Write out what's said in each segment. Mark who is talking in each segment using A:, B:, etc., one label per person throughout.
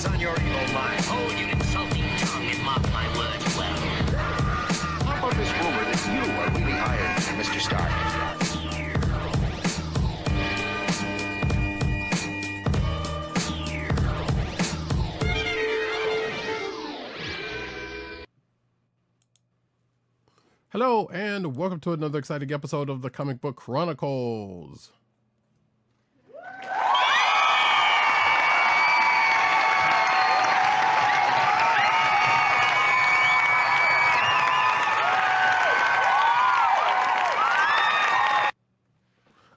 A: What's on your evil mind?
B: Hold your insulting tongue and mark my words well.
A: How about this rumor that you are really Iron Man, Mr. Stark?
C: Hello, and welcome to another exciting episode of the Comic Book Chronicles.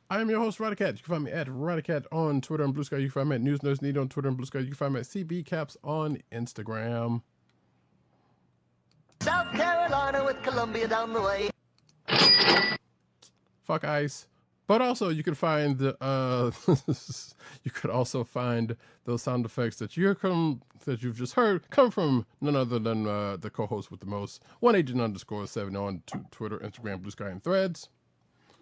C: I am your host, Radicat. You can find me at Radicat on Twitter and Blue Sky. You can find me at News Nerds Need on Twitter and Blue Sky. You can find me at CBCaps on Instagram.
D: South Carolina with Columbia down the way.
C: Fuck ice. But also you can find you could also find those sound effects that you've just heard come from none other than the co-host with the most, 1agent_7 on Twitter, Instagram, Blue Sky, and Threads.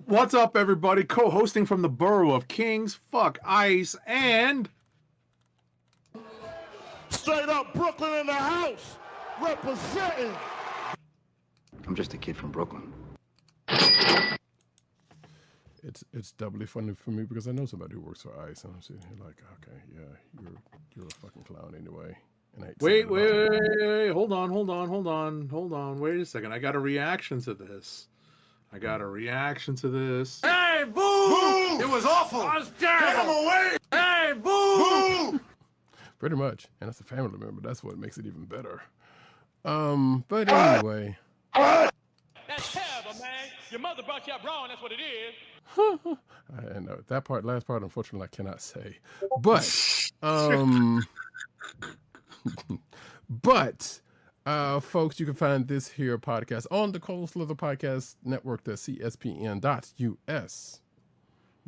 E: What's up, everybody? Co-hosting from the Borough of Kings, fuck ice, and
F: straight up Brooklyn in the house, representing.
A: I'm just a kid from Brooklyn.
C: It's doubly funny for me because I know somebody who works for ICE, and I'm sitting here like, okay, yeah, you're a fucking clown anyway. And I hate
E: wait, hold on, wait a second. I got a reaction to this.
F: Hey, boo!
E: Boo!
F: It was awful. I was terrible. Get him away! Hey, boo!
C: Pretty much, and it's a family member. That's what makes it even better. But anyway.
G: That's terrible, man. Your mother brought you up wrong. That's what it is.
C: I know that last part, unfortunately, I cannot say. But, folks, you can find this here podcast on the Cold Slither Podcast Network, the CSPN.us.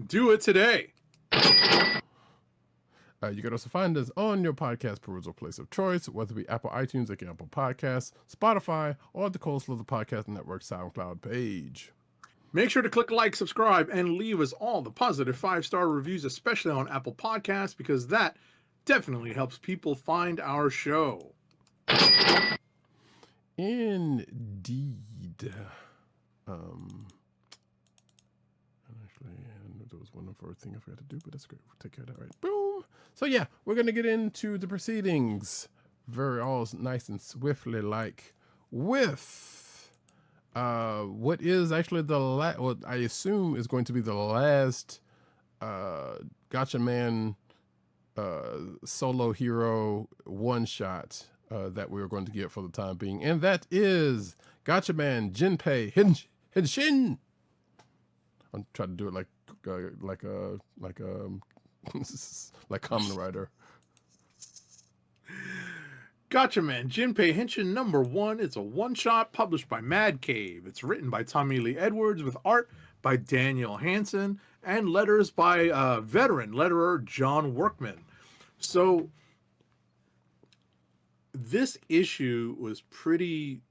E: Do it today.
C: You can also find us on your podcast perusal place of choice, whether it be Apple iTunes, like Apple Podcasts, Spotify, or the Cold Slither Podcast Network SoundCloud page.
E: Make sure to click like, subscribe, and leave us all the positive 5-star reviews, especially on Apple Podcasts, because that definitely helps people find our show.
C: Indeed. Actually, there was one other thing I forgot to do, but that's great. We'll take care of that, right? Boom. So yeah, we're gonna get into the proceedings, very all nice and swiftly, like with what is actually the what I assume is going to be the last Gatchaman solo hero one shot that we're going to get for the time being, and that is Gatchaman Jinpei Henshin. I'm trying to do it like Kamen Rider.
E: Gatchaman Jinpei Henshin #1. It's a one-shot published by Mad Cave. It's written by Tommy Lee Edwards with art by Daniel Hansen and letters by veteran letterer John Workman. So this issue was pretty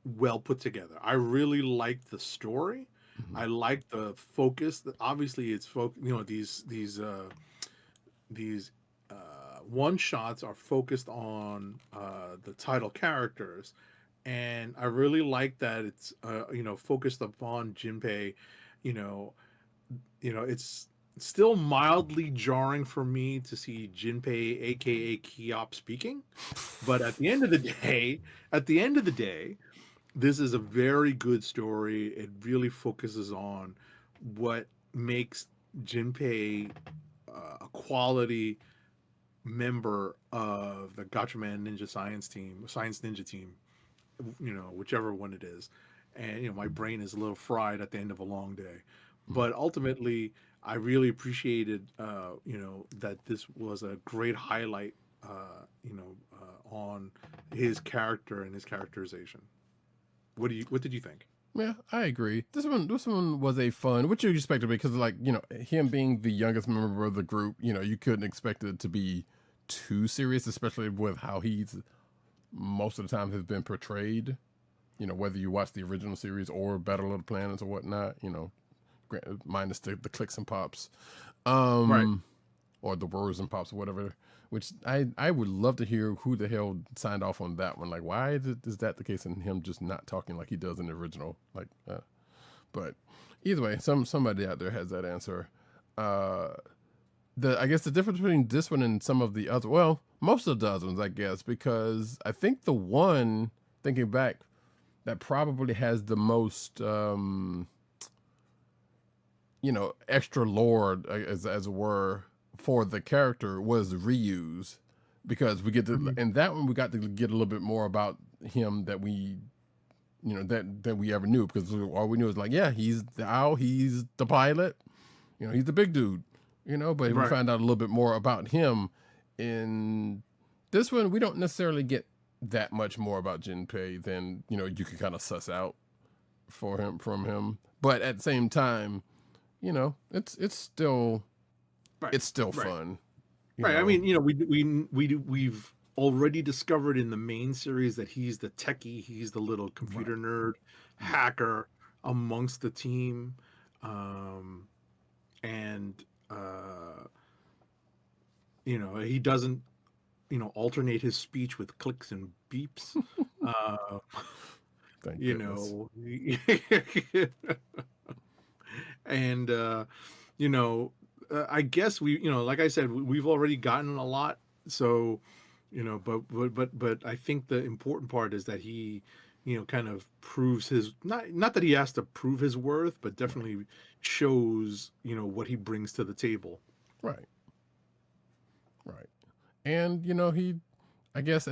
E: well put together. I really liked the story. I like the focus. Obviously, it's these one shots are focused on the title characters, and I really like that it's focused upon Jinpei. It's still mildly jarring for me to see Jinpei, aka Kiop, speaking, but at the end of the day, this is a very good story. It really focuses on what makes Jinpei a quality member of the Gatchaman Science Ninja team, whichever one it is. And, my brain is a little fried at the end of a long day. But ultimately, I really appreciated, that this was a great highlight, on his character and his characterization. What did you think?
C: Yeah, I agree. This one was a fun, which you expected, because him being the youngest member of the group, you couldn't expect it to be too serious, especially with how he's most of the time has been portrayed. Whether you watch the original series or Battle of the Planets or whatnot, minus the clicks and pops.
E: Right.
C: or the Words and Pops or whatever. Which I would love to hear who the hell signed off on that one. Like, why is that the case, and him just not talking like he does in the original? Like, but either way, somebody out there has that answer. I guess the difference between this one and some of the other, well, most of the other ones, I guess, because I think the one, thinking back, that probably has the most, extra lore, as it were, for the character was Ryu's, because we get to, in that one, we got to get a little bit more about him that we, that we ever knew, because all we knew is like, yeah, he's the owl, he's the pilot, he's the big dude, but we found out a little bit more about him. In this one, we don't necessarily get that much more about Jinpei than, you could kind of suss out from him. But at the same time, it's still fun.
E: Right. I mean, we've already discovered in the main series that he's the techie, he's the little computer nerd hacker amongst the team. He doesn't, alternate his speech with clicks and beeps.
C: Thank
E: you
C: goodness.
E: know, and I guess we, like I said, we've already gotten a lot. So, but I think the important part is that he, kind of proves his, not that he has to prove his worth, but definitely shows, what he brings to the table.
C: Right. And, I guess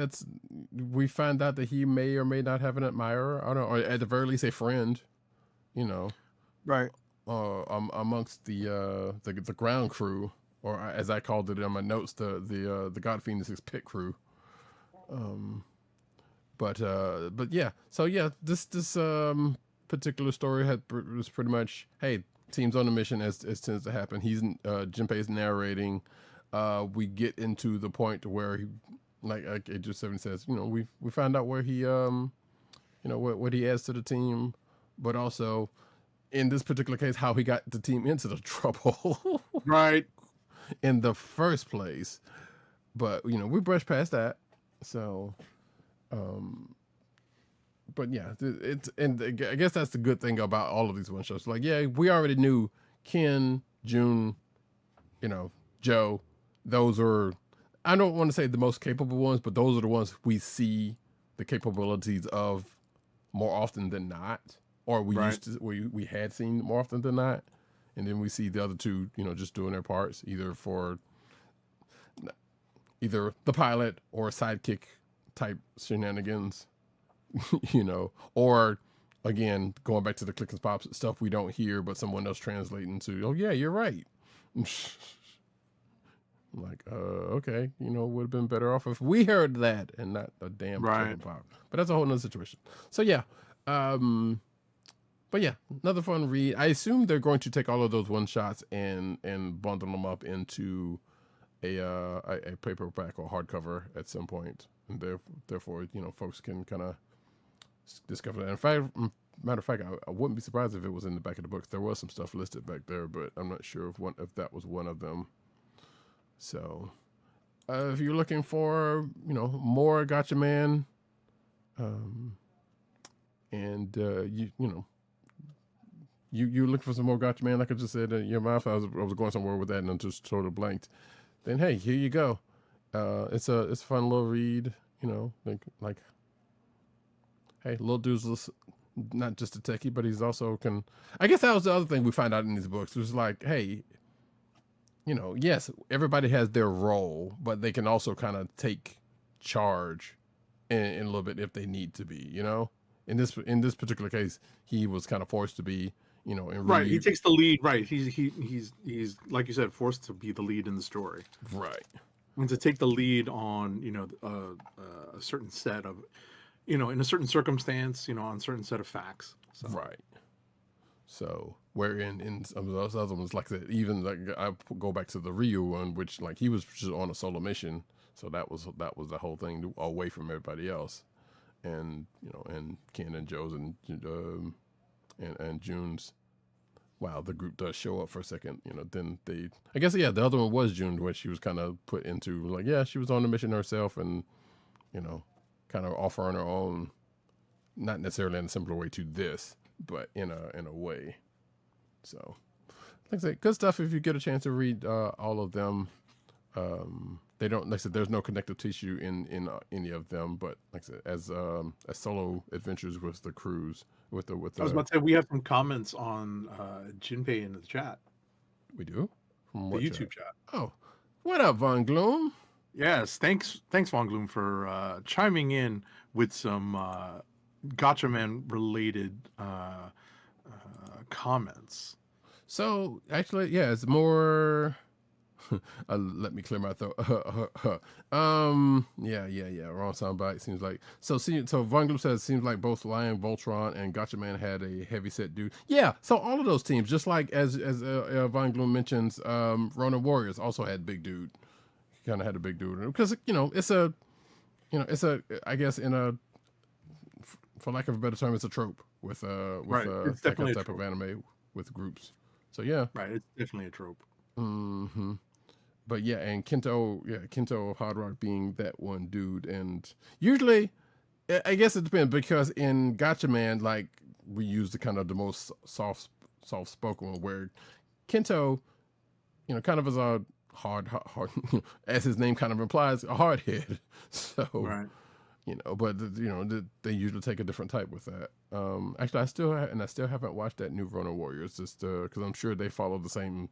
C: we find out that he may or may not have an admirer, I don't know, or at the very least a friend,
E: Right.
C: amongst the ground crew, or as I called it in my notes, the God Phoenix's pit crew. But yeah, so yeah, this particular story was pretty much, hey, team's on a mission, as tends to happen. Jinpei's narrating. We get into the point where he, like Agent 7 says, we found out where he what he adds to the team, but also in this particular case how he got the team into the trouble
E: Right.
C: in the first place. But we brushed past that. So but yeah, and I guess that's the good thing about all of these one shots. Like, yeah, we already knew Ken, June, Joe. Those are, I don't want to say the most capable ones, but those are the ones we see the capabilities of more often than not, or we had seen more often than not. And then we see the other two, just doing their parts, either the pilot or sidekick type shenanigans, or again, going back to the Kliqs and Pops stuff we don't hear, but someone else translating to, oh yeah, you're right. Like, okay, would have been better off if we heard that and not a damn Kliqs and Pop. But that's a whole nother situation. So yeah, but yeah, another fun read. I assume they're going to take all of those one shots and bundle them up into a paperback or hardcover at some point, and therefore folks can kind of discover that. In fact, matter of fact, I wouldn't be surprised if it was in the back of the books. There was some stuff listed back there, but I'm not sure if that was one of them. So, if you're looking for more Gatchaman, and you look for some more Gatchaman, like I just said in your mouth, I was going somewhere with that and I just sort of blanked. Then hey, here you go. It's a fun little read. Like hey, little dude's not just a techie, but he's also I guess that was the other thing we find out in these books. It was like, hey, yes, everybody has their role, but they can also kind of take charge in a little bit if they need to be, In this particular case, he was kind of forced to be,
E: right. He takes the lead. Right. He's like you said, forced to be the lead in the story.
C: Right.
E: And to take the lead on, a certain set of, in a certain circumstance, on a certain set of facts. So.
C: Right. So where in some of those other ones, like that, even like I go back to the Ryu one, which like he was just on a solo mission, so that was the whole thing, away from everybody else, and and Ken and Joe's and June's while the group does show up for a second, then I guess, yeah, the other one was June, where she was kind of put into, like, yeah, she was on the mission herself and, kind of off on her own, not necessarily in a similar way to this, but in a way. So, like I said, good stuff if you get a chance to read all of them. They don't, like I said, there's no connective tissue in any of them, but like I said, as solo adventures with the crews, with the
E: I was about to say, we have some comments on Jinpei in the chat.
C: We do? From
E: The
C: what
E: YouTube chat.
C: Oh, what up, Von Gloom?
E: Yes, thanks, Von Gloom, for chiming in with some Gatchaman related comments.
C: So actually, yeah, it's more. Let me clear my throat. Yeah. Wrong soundbite. Seems like so. Von Gloom says seems like both Lion, Voltron, and Gatchaman had a heavy set dude. Yeah. So all of those teams, just like as Von Gloom mentions, Ronin Warriors also had big dude. Kind of had a big dude because it's a I guess for lack of a better term, it's a trope with
E: It's
C: that
E: definitely a
C: type of anime with groups. So yeah.
E: Right. It's definitely a trope.
C: Mm-hmm. But yeah, and Kento Hard Rock being that one dude, and usually, I guess it depends because in Gatchaman, like we use the kind of the most soft spoken one, where Kento, kind of is a hard, as his name kind of implies, a hard head. So,
E: Right.
C: But they usually take a different type with that. Actually, I still haven't watched that new Ronin Warriors, just because I'm sure they follow the same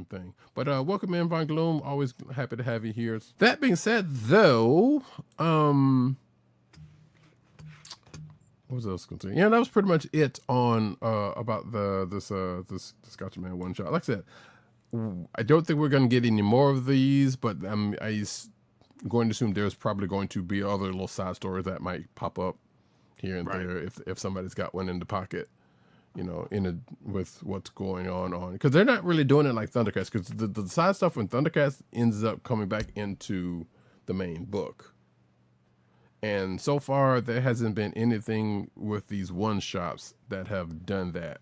C: thing. But welcome in, Von Gloom. Always happy to have you here. That being said, though, what was else going to say? Yeah, that was pretty much it on about this Gatchaman one shot. Like I said, I don't think we're going to get any more of these, but I'm going to assume there's probably going to be other little side stories that might pop up here and there if somebody's got one in the pocket. With what's going on, because they're not really doing it like Thundercats, because the side stuff when Thundercats ends up coming back into the main book. And so far, there hasn't been anything with these one-shots that have done that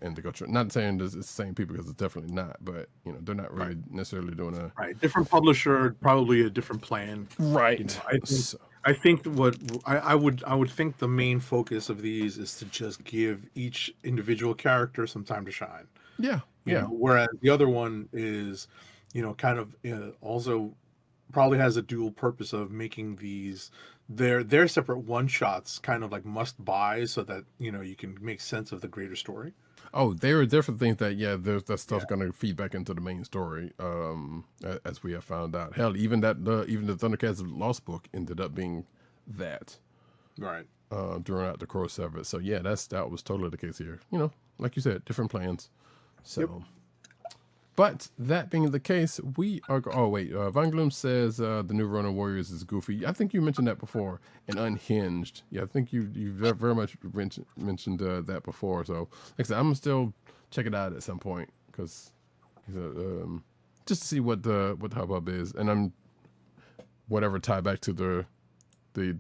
C: in the Gatchaman. Not saying it's the same people, because it's definitely not, but, they're not really necessarily doing a...
E: Right. Different publisher, probably a different plan.
C: Right.
E: I think what I would think the main focus of these is to just give each individual character some time to shine.
C: Yeah.
E: Whereas the other one is, kind of also probably has a dual purpose of making these their separate one shots kind of like must buy, so that you can make sense of the greater story.
C: Oh, there are different things that that stuff's going to feed back into the main story, as we have found out. Hell, even the Thundercats Lost book ended up being that,
E: right?
C: During the crossover. So yeah, that was totally the case here. Like you said, different plans. So,
E: yep.
C: But that being the case, we are. Oh wait, Von Gloom says the new Ronin Warriors is goofy. I think you mentioned that before. And Unhinged. Yeah, I think you very much mentioned that before. So, like I said, I'm gonna still check it out at some point because just to see what the hubbub is, and I'm whatever tie back to the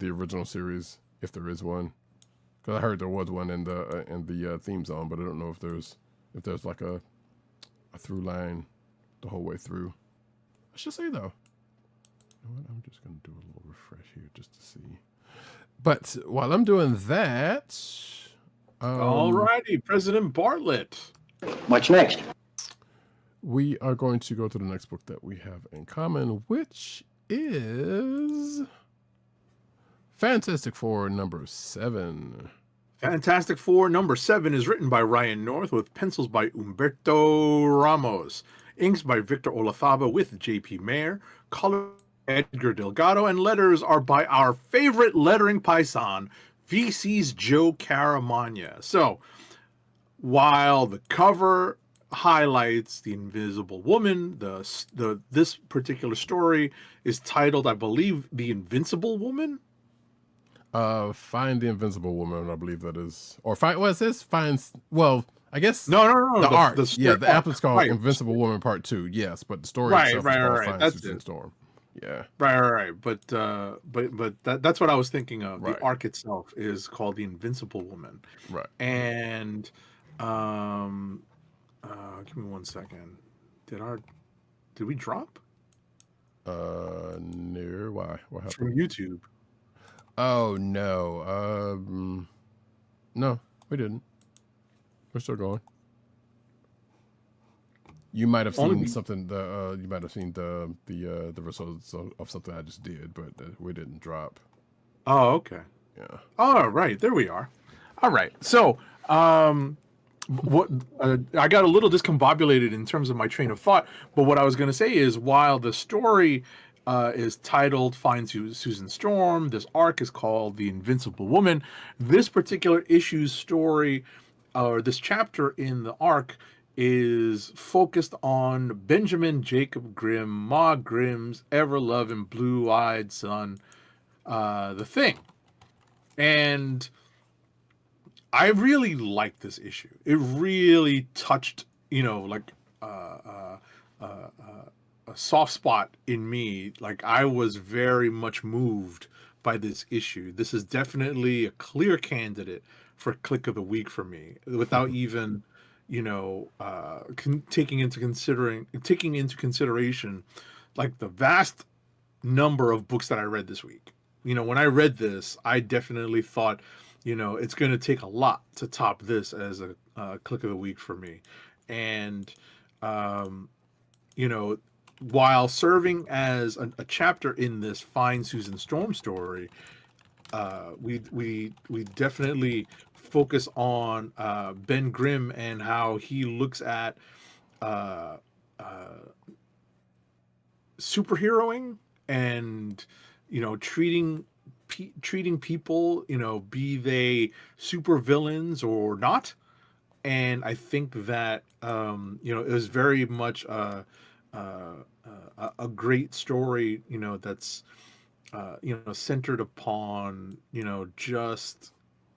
C: original series if there is one. Because I heard there was one in the theme song, but I don't know if there's like a through line the whole way through. I should say though. You know what? I'm just gonna do a little refresh here just to see. But while I'm doing that,
E: alrighty, President Bartlett.
D: What's next?
C: We are going to go to the next book that we have in common, which is Fantastic Four #7.
E: Fantastic Four #7 is written by Ryan North with pencils by Humberto Ramos, inks by Victor Olazaba with J.P. Mayer, color Edgar Delgado, and letters are by our favorite lettering paisan, VC's Joe Caramagna. So, while the cover highlights the Invisible Woman, this particular story is titled, I believe, The Invincible Woman.
C: Find the Invincible Woman, I believe that is, or find. What is this? Finds. Well, I guess.
E: No.
C: The art. The app is called
E: right.
C: Invincible Woman Part 2. Yes, but the story itself is called Find Susan Storm. Yeah.
E: Right. But that's what I was thinking of.
C: Right.
E: The arc itself is called The Invincible Woman.
C: Right.
E: And Give me 1 second. Did we drop
C: No. Why? What happened?
E: from YouTube?
C: Oh no. No, we didn't. We're still going. You might have seen something. You might have seen the results of something I just did, but we didn't drop.
E: Oh, okay.
C: Yeah.
E: All right, there we are. All right, so what I got a little discombobulated in terms of my train of thought, but what I was going to say is, while the story is titled "Find Susan Storm," this arc is called "The Invincible Woman." This particular issue's story, or this chapter in the arc, is focused on Benjamin Jacob Grimm, Ma Grimm's ever-loving blue-eyed son, the Thing. And I really liked this issue. It really touched, like a soft spot in me. Like, I was very much moved by this issue. This is definitely a clear candidate for Kliq of the Week for me, without even, taking into consideration like the vast number of books that I read this week. When I read this, I definitely thought, it's going to take a lot to top this as a Kliq of the Week for me. And, while serving as a chapter in this Find Susan Storm story, we definitely focus on Ben Grimm and how he looks at superheroing and treating people, be they super villains or not. And I think that it was very much a great story, that's centered upon just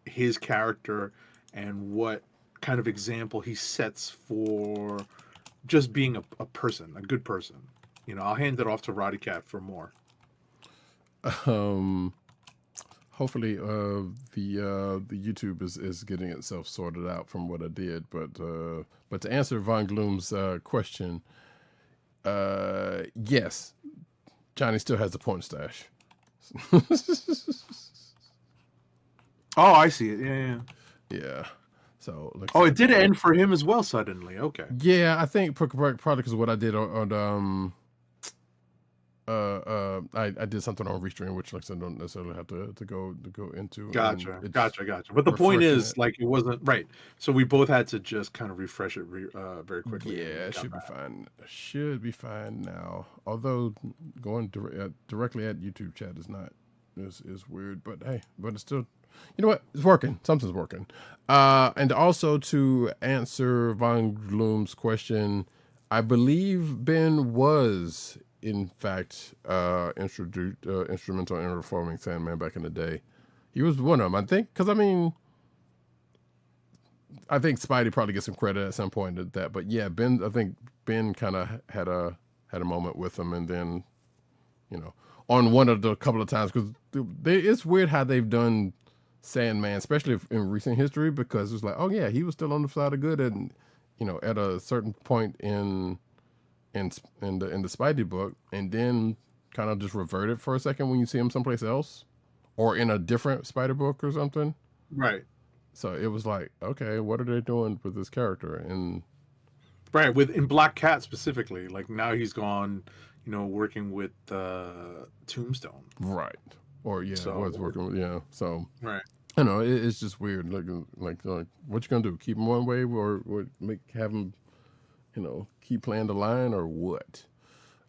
E: his character and what kind of example he sets for just being a person, a good person. I'll hand it off to Roddy Cat for more.
C: Hopefully the YouTube is getting itself sorted out from what I did, but to answer Von Gloom's question, yes, Johnny still has the porn stash.
E: Oh, I see it. Yeah.
C: Yeah. So
E: it did end for him as well suddenly. Okay.
C: Yeah, I think probably because what I did on I did something on Restream, which like I said, don't necessarily have to go into.
E: Gotcha. But the point is, like, it wasn't right. So we both had to just kind of refresh it very quickly.
C: Yeah, it should be fine. Should be fine now. Although going directly at YouTube chat is not is weird, but hey, but it's still, you know what? It's working. Something's working. And also to answer Von Gloom's question, I believe Ben was in fact instrumental in reforming Sandman back in the day. He was one of them, I think, because I think Spidey probably gets some credit at some point at that, but yeah, I think Ben kind of had a moment with him, and then on one of the couple of times, because it's weird how they've done Sandman, especially in recent history, because it's like, oh yeah, he was still on the side of good, and at a certain point in the Spidey book, and then kind of just reverted for a second when you see him someplace else or in a different Spider book or something.
E: Right.
C: So it was like, okay, what are they doing with this character? And
E: right, in Black Cat specifically, like now he's gone, working with Tombstone.
C: Right. Or was working with So
E: right.
C: I know it's just weird. Like what you gonna do? Keep him one way, or have him keep playing the line, or what?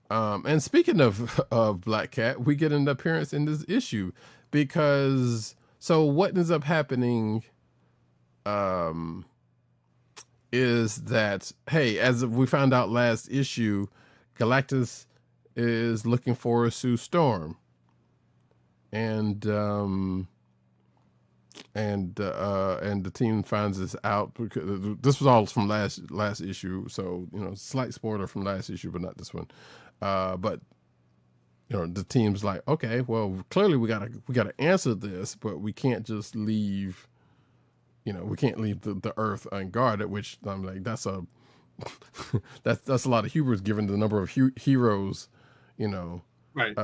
C: And speaking of Black Cat, we get an appearance in this issue because what ends up happening is that, hey, as we found out last issue, Galactus is looking for Sue Storm, and the team finds this out because this was all from last issue. So slight spoiler from last issue, but not this one. But the team's like, okay, well, clearly we gotta answer this, but we can't just leave we can't leave the Earth unguarded, which I'm like, that's a that's a lot of hubris given the number of heroes,
E: Right.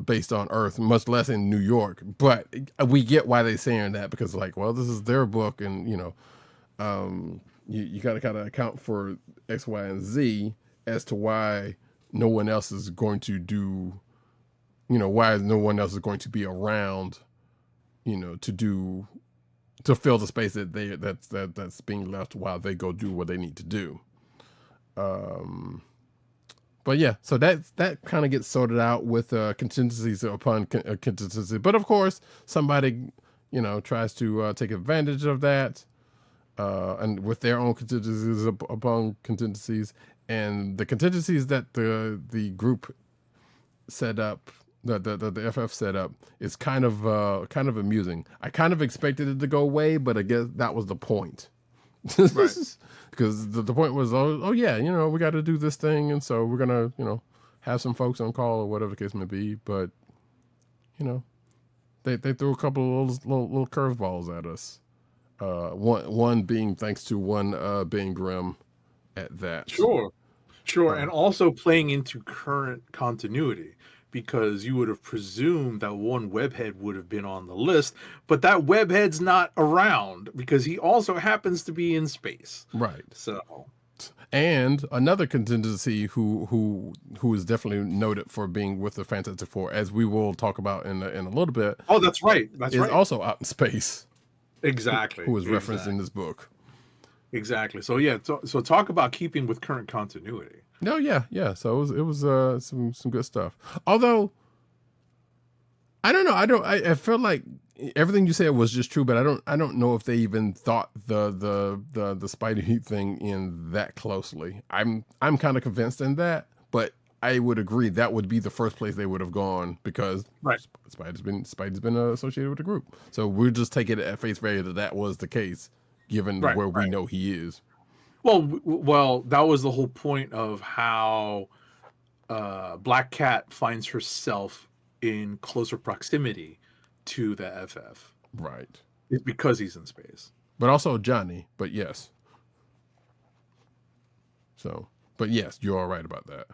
C: based on Earth, much less in New York. But we get why they're saying that, because like, well, this is their book, and you got to kind of account for X, Y, and Z as to why no one else is going to do, why no one else is going to be around, to fill the space that's being left while they go do what they need to do. But yeah, so that kind of gets sorted out with contingencies upon contingency. But of course, somebody, tries to take advantage of that, and with their own contingencies upon contingencies, and the contingencies that the group set up, the FF set up, is kind of amusing. I kind of expected it to go away, but I guess that was the point. Right. Because the point was, oh yeah, we got to do this thing, and so we're gonna, have some folks on call or whatever the case may be. But, they threw a couple of little curveballs at us. One being thanks to one being Grimm at that.
E: Sure, and also playing into current continuity, because you would have presumed that one webhead would have been on the list, but that webhead's not around because he also happens to be in space.
C: Right.
E: So, and
C: another contingency who is definitely noted for being with the Fantastic Four, as we will talk about in a little bit.
E: Oh, that's right.
C: Is also out in space.
E: Exactly.
C: Who is referenced in this book.
E: Exactly. So yeah. So talk about keeping with current continuity.
C: No, yeah. So it was some good stuff. Although I don't know, I feel like everything you said was just true, but I don't know if they even thought the Spidey Heat thing in that closely. I'm kind of convinced in that, but I would agree that would be the first place they would have gone, because Spidey's been associated with the group. So we'll just take it at face value that was the case, given where we know he is.
E: Well, that was the whole point of how Black Cat finds herself in closer proximity to the FF.
C: Right.
E: It's because he's in space.
C: But also Johnny, but yes. So, but yes, you're all right about that.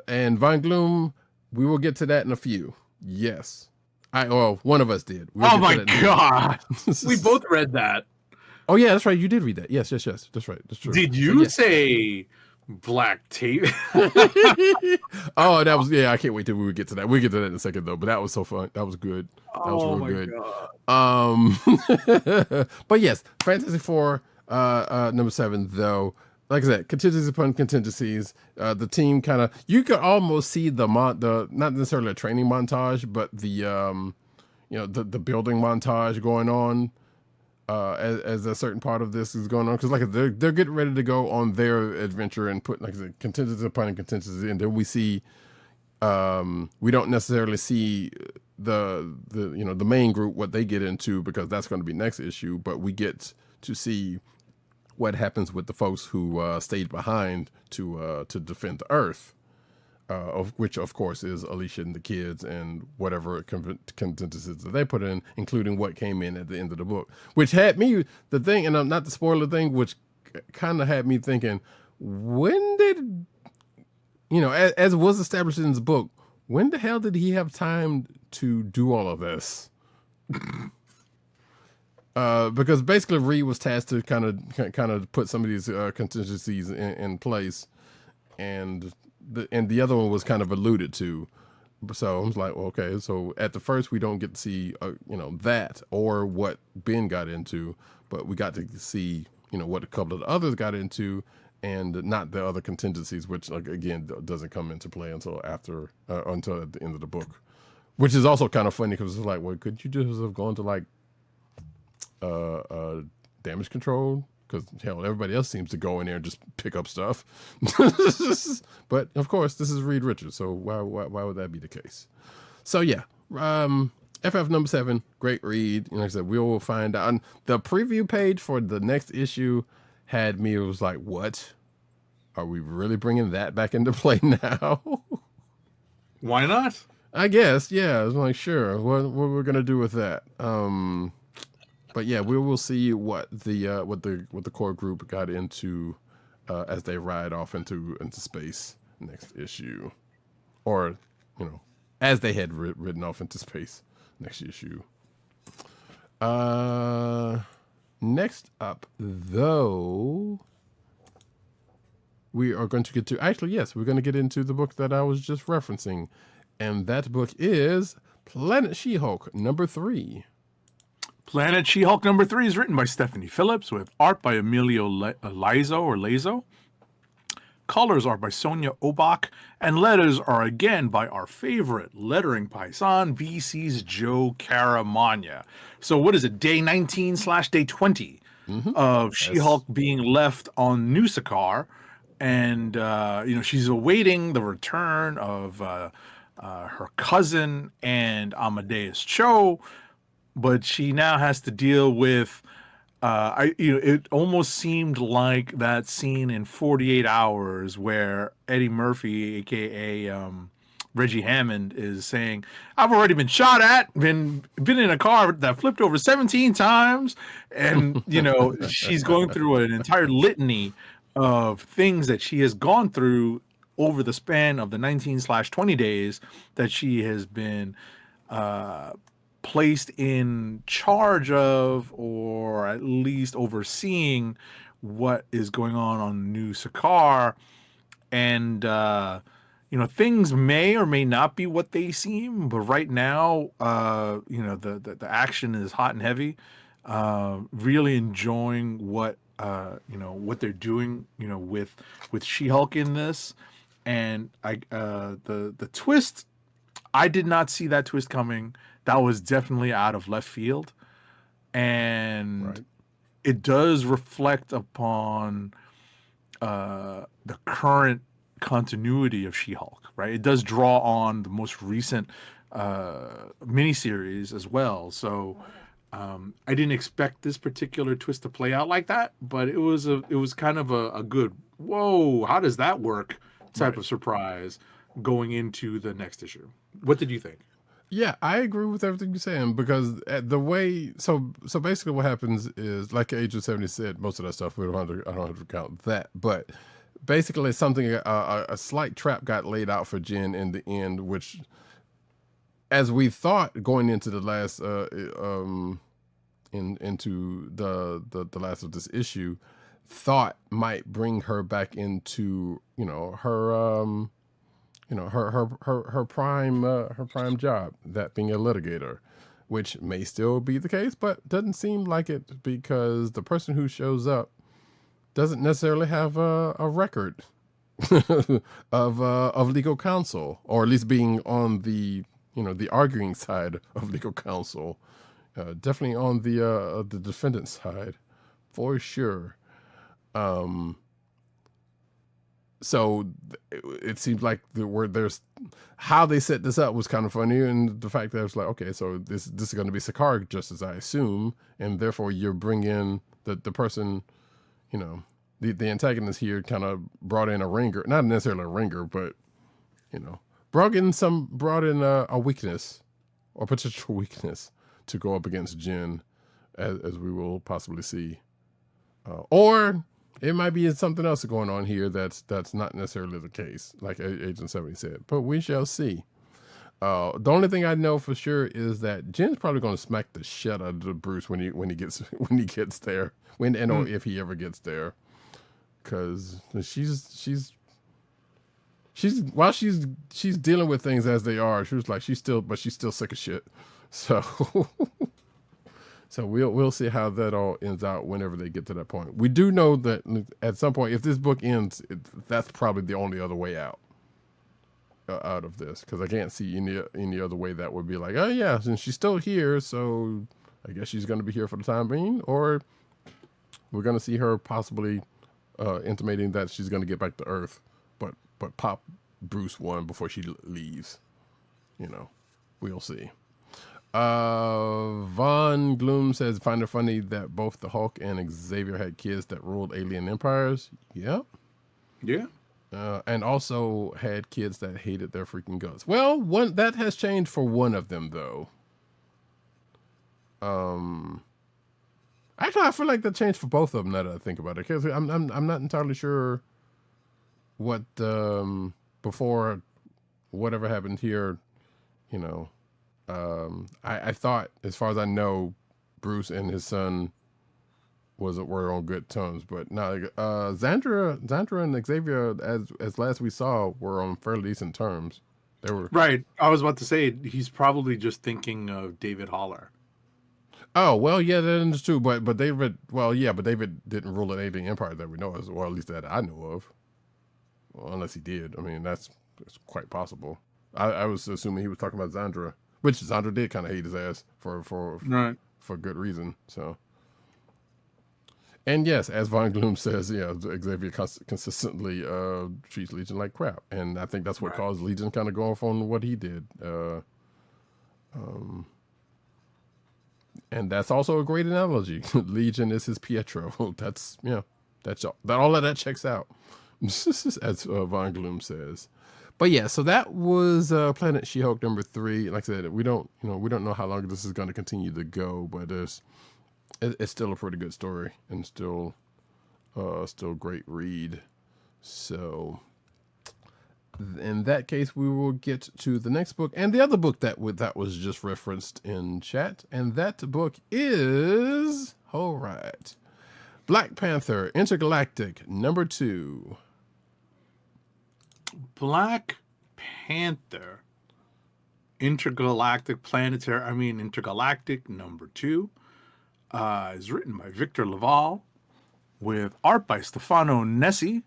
C: And Von Gloom, we will get to that in a few. Yes. One of us did.
E: Oh my God. We both read that.
C: Oh yeah, that's right. You did read that. Yes. That's right. That's true.
E: Did you say Blacktavius?
C: Oh, that was, I can't wait till we get to that. We'll get to that in a second though. But that was so fun. That was good. That was real good.
E: God.
C: But yes, Fantastic Four, number 7 though. Like I said, contingencies upon contingencies. The team kind of, you could almost see the not necessarily a training montage, but the the building montage going on. As a certain part of this is going on, because like they're getting ready to go on their adventure and put, like I said, contingency upon contingency, and then we see we don't necessarily see the main group, what they get into, because that's going to be next issue, but we get to see what happens with the folks who stayed behind to defend the Earth, of which of course is Alicia and the kids and whatever contingencies that they put in, including what came in at the end of the book, which had me, the thing, and I'm not the spoiler thing, which kind of had me thinking, when did, as was established in this book, when the hell did he have time to do all of this? Because basically Reed was tasked to kind of put some of these contingencies in place, and the other one was kind of alluded to. So I was like, well, okay, so at the first we don't get to see that or what Ben got into, but we got to see what a couple of the others got into, and not the other contingencies, which again doesn't come into play until at the end of the book, which is also kind of funny, because it's like, well, could you just have gone to like damage control? Because hell, everybody else seems to go in there and just pick up stuff. But of course, this is Reed Richards, so why would that be the case? So yeah, FF number 7, great read. Like I said, we will find out. And the preview page for the next issue had me. It was like, what? Are we really bringing that back into play now?
E: Why not?
C: I guess, yeah. I was like, sure. What we're gonna do with that? But yeah, we will see what the core group got into as they ride off into space next issue, or as they had ridden off into space next issue. Next up, though, we are going to get to we're going to get into the book that I was just referencing, and that book is Planet She-Hulk #3.
H: Planet She-Hulk #3 is written by Stephanie Phillips with art by Emilio Lazo. Colors are by Sonia Obach, and letters are again by our favorite lettering paisan, VC's Joe Caramagna. So what is it, day 19/day 20 of She-Hulk being left on New Sakaar, and she's awaiting the return of her cousin and Amadeus Cho, but she now has to deal with it almost seemed like that scene in 48 Hours where Eddie Murphy, aka Reggie Hammond, is saying, "I've already been shot at, been in a car that flipped over 17 times," and she's going through an entire litany of things that she has gone through over the span of the 19/20 days that she has been placed in charge of, or at least overseeing what is going on New Sakaar. And things may or may not be what they seem, but right now the action is hot and heavy. Really enjoying what they're doing with She-Hulk in this. And the twist, I did not see that twist coming. That was definitely out of left field, and it does reflect upon the current continuity of She-Hulk, right? It does draw on the most recent miniseries as well. So I didn't expect this particular twist to play out like that, but it was kind of a good, whoa, how does that work type of surprise going into the next issue. What did you think?
C: Yeah, I agree with everything you're saying, because the way so basically what happens is, like Agent 70 said, most of that stuff I don't have to count that, but basically something a slight trap got laid out for Jen in the end, which, as we thought going into the last into the last of this issue, thought might bring her back into her prime job, that being a litigator, which may still be the case, but doesn't seem like it, because the person who shows up doesn't necessarily have a record of legal counsel, or at least being on the the arguing side of legal counsel. Definitely on the defendant side, for sure. So it seems like there's how they set this up was kind of funny, and the fact that it's like, okay, so this is going to be Sakaar, just as I assume, and therefore you're bringing the person, the antagonist here kind of brought in a ringer, not necessarily a ringer, but brought in a weakness or potential weakness to go up against Jen, as we will possibly see, or it might be something else going on here that's not necessarily the case, like Agent 70 said, but we shall see. The only thing I know for sure is that Jen's probably going to smack the shit out of Bruce when he gets there, or if he ever gets there, because she's while she's dealing with things as they are, she's still sick of shit. So So we'll see how that all ends out whenever they get to that point. We do know that at some point, if this book ends, that's probably the only other way out of this, because I can't see any other way that would be like, oh yeah, since she's still here, so I guess she's going to be here for the time being, or we're going to see her possibly intimating that she's going to get back to Earth, but pop Bruce one before she leaves. We'll see. Von Gloom says, find it funny that both the Hulk and Xavier had kids that ruled alien empires. Yep. Yeah. And also had kids that hated their freaking guts. Well, that has changed for one of them, though. Actually, I feel like that changed for both of them. Now that I think about it, because I'm not entirely sure what before whatever happened here. You know, I thought, as far as I know, Bruce and his son were on good terms, but now Xandra and Xavier, as last we saw, were on fairly decent terms. They were
H: Right. I was about to say he's probably just thinking of David Haller.
C: Oh, well, yeah, that is true, but David, well, yeah, but David didn't rule an alien empire that we know of, or at least that I know of. Well, unless he did. I mean, that's quite possible. I was assuming he was talking about Xandra, which Xandra did kind of hate his ass for good reason. So, and yes, as Von Gloom says, yeah, Xavier consistently treats Legion like crap, and I think that's what caused Legion kind of go off on what he did. And that's also a great analogy. Legion is his Pietro. That's all of that checks out, as Von Gloom says. But yeah, so that was Planet She-Hulk number 3. Like I said, we don't know how long this is going to continue to go, but it's still a pretty good story and still great read. So in that case, we will get to the next book and the other book that was just referenced in chat, and that book is Black Panther Intergalactic number 2.
H: Black Panther Intergalactic number 2 is written by Victor Laval with art by Stefano Nessi.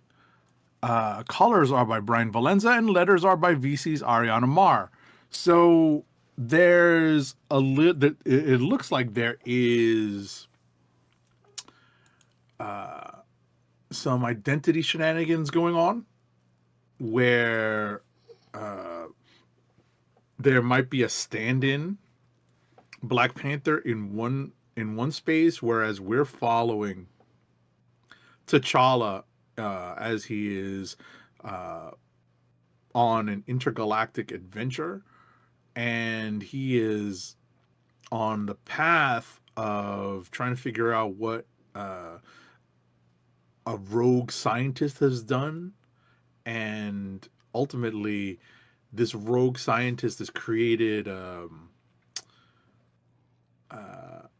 H: Colors are by Brian Valenza, and letters are by VC's Ariana Mar. So there's it looks like there is some identity shenanigans going on, where there might be a stand-in Black Panther in one space, whereas we're following T'Challa as he is on an intergalactic adventure, and he is on the path of trying to figure out what a rogue scientist has done, and ultimately this rogue scientist has created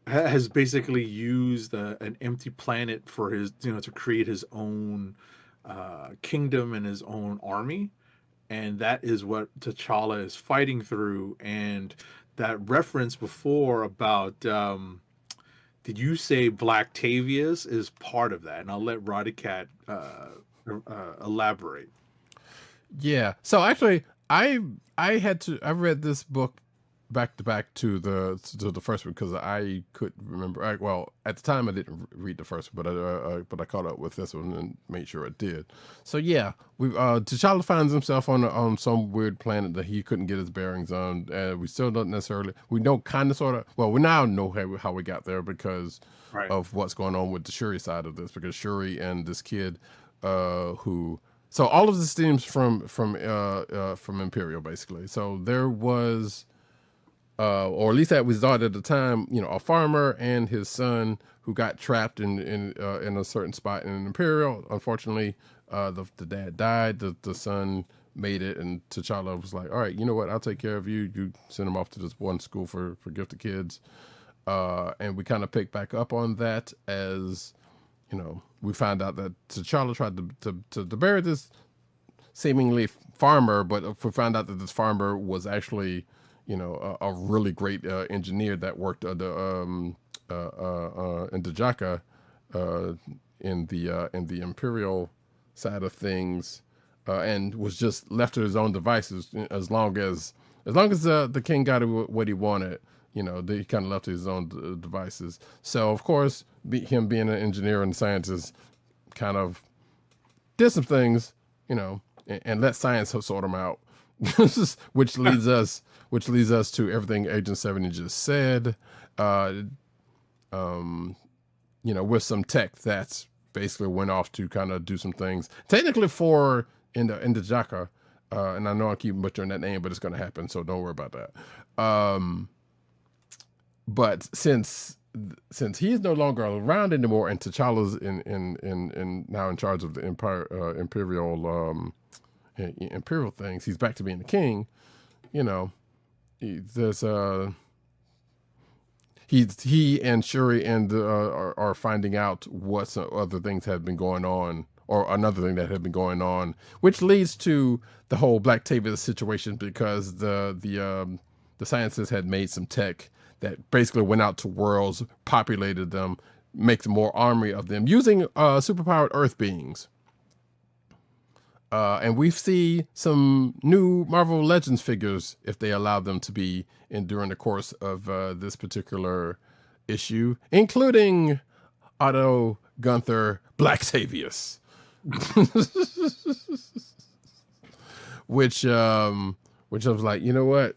H: has basically used an empty planet for his, to create his own kingdom and his own army. And that is what T'Challa is fighting through. And that reference before about, did you say Blacktavius, is part of that? And I'll let Rodicat elaborate. Yeah.
C: So actually, I read this book back to back to the first one because I couldn't remember. Well, at the time I didn't read the first one, but I caught up with this one and made sure it did. So yeah, T'Challa finds himself on some weird planet that he couldn't get his bearings on. We still don't necessarily. We know kind of sort of. Well, we now know how we got there because of what's going on with the Shuri side of this. Because Shuri and this kid, who. So all of this stems from Imperial, basically. So there was. Or at least that was thought at the time, a farmer and his son who got trapped in a certain spot in Imperial. Unfortunately, the dad died. The son made it, and T'Challa was like, "All right, you know what? I'll take care of you. You send him off to this one school for gifted kids." And we kind of pick back up on that as, we found out that T'Challa tried to bury this seemingly farmer, but we found out that this farmer was actually a really great engineer that worked in Dajaka in the Imperial side of things, and was just left to his own devices as long as the king got what he wanted. He kind of left to his own devices. So of course, him being an engineer and scientist, kind of did some things, and let science sort them out, which leads us to everything Agent 70 just said, with some tech that's basically went off to kind of do some things. Technically in the Jaka, and I know I keep butchering that name, but it's going to happen, so don't worry about that. But since since he's no longer around anymore, and T'Challa's in now in charge of the imperial things, he's back to being the king. You know, he and Shuri and are finding out what some other things have been going on, or another thing that had been going on, which leads to the whole Blacktavius situation, because the scientists had made some tech that basically went out to worlds, populated them, makes more army of them using superpowered Earth beings. And we see some new Marvel Legends figures, if they allow them to be, during the course of this particular issue, including Otto Gunther Blacktavius, which I was like, you know what,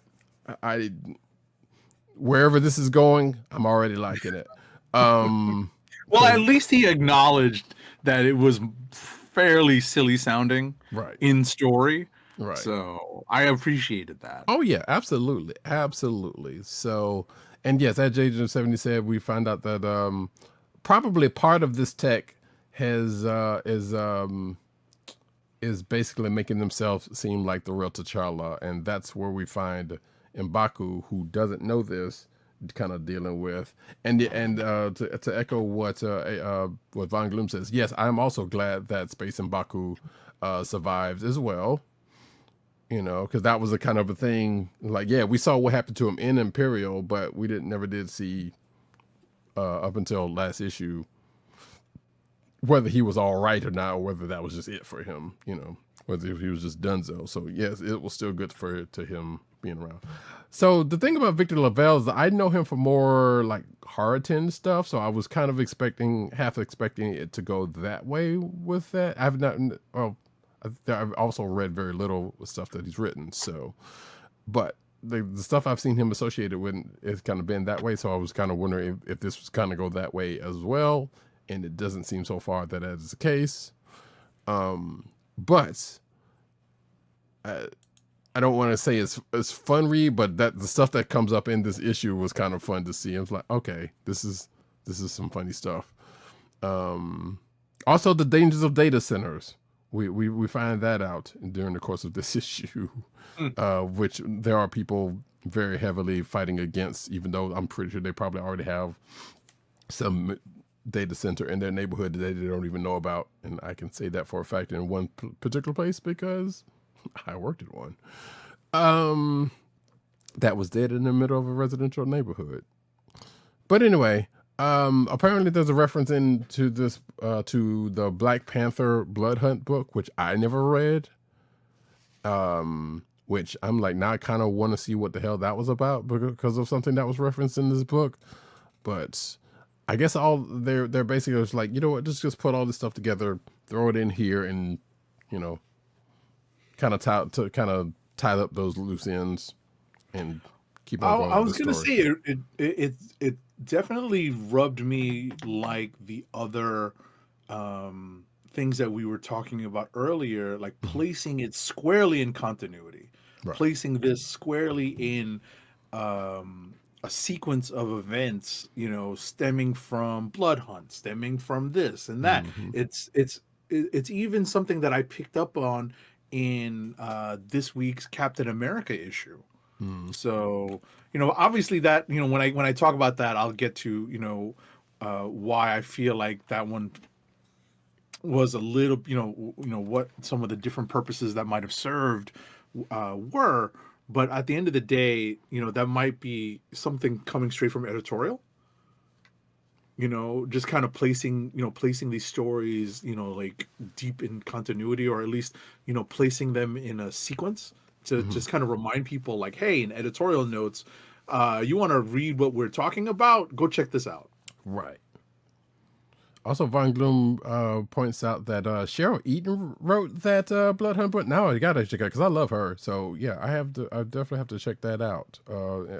C: wherever this is going, I'm already liking it.
H: Well, at least he acknowledged that it was fairly silly sounding,
C: right,
H: in story.
C: Right.
H: So I appreciated that.
C: Oh yeah, absolutely. So, and yes, as J70 said, we find out that probably part of this tech is basically making themselves seem like the real T'Challa, and that's where we find M'Baku, who doesn't know this, kind of dealing with. And to echo what Von Gloom says, yes, I'm also glad that Space M'Baku survived as well. You know, because that was a kind of a thing. Like, yeah, we saw what happened to him in Imperial, but we never did see up until last issue whether he was all right or not, or whether that was just it for him. You know, whether he was just donezo. So yes, it was still good to him being around. So the thing about Victor LaValle is that I know him for more like Haratin stuff, so I was kind of half expecting it to go that way with that. I've also read very little stuff that he's written, so, but the stuff I've seen him associated with has kind of been that way, so I was kind of wondering if this was kind of go that way as well, and it doesn't seem so far that is the case. But I don't want to say it's fun read, but that the stuff that comes up in this issue was kind of fun to see. I was like, okay, this is some funny stuff. Also, the dangers of data centers. We find that out during the course of this issue, which there are people very heavily fighting against, even though I'm pretty sure they probably already have some data center in their neighborhood that they don't even know about. And I can say that for a fact in one particular place because I worked at one. That was dead in the middle of a residential neighborhood. But anyway, apparently there's a reference into this to the Black Panther Blood Hunt book, which I never read. Which I'm like, now I kind of want to see what the hell that was about because of something that was referenced in this book. But I guess they're basically just like, you know what, just put all this stuff together, throw it in here, and you know, kind of tie up those loose ends and keep on going.
E: I was gonna say it definitely rubbed me like the other things that we were talking about earlier, like placing it squarely in continuity, right, placing this squarely in a sequence of events, you know, stemming from Blood Hunt, stemming from this and that. It's even something that I picked up on in this week's Captain America issue. So, you know, obviously that, you know, when I talk about that, I'll get to, you know, why I feel like that one was a little, you know, what some of the different purposes that might have served were. But at the end of the day, you know, that might be something coming straight from editorial. You know, just kind of placing these stories, you know, like deep in continuity, or at least, you know, placing them in a sequence to just kind of remind people like, hey, in editorial notes, you want to read what we're talking about? Go check this out.
C: Right. Also, Von Gloom points out that Cheryl Eaton wrote that Blood Hunt book. Now I gotta check it out because I love her. So yeah, I definitely have to check that out.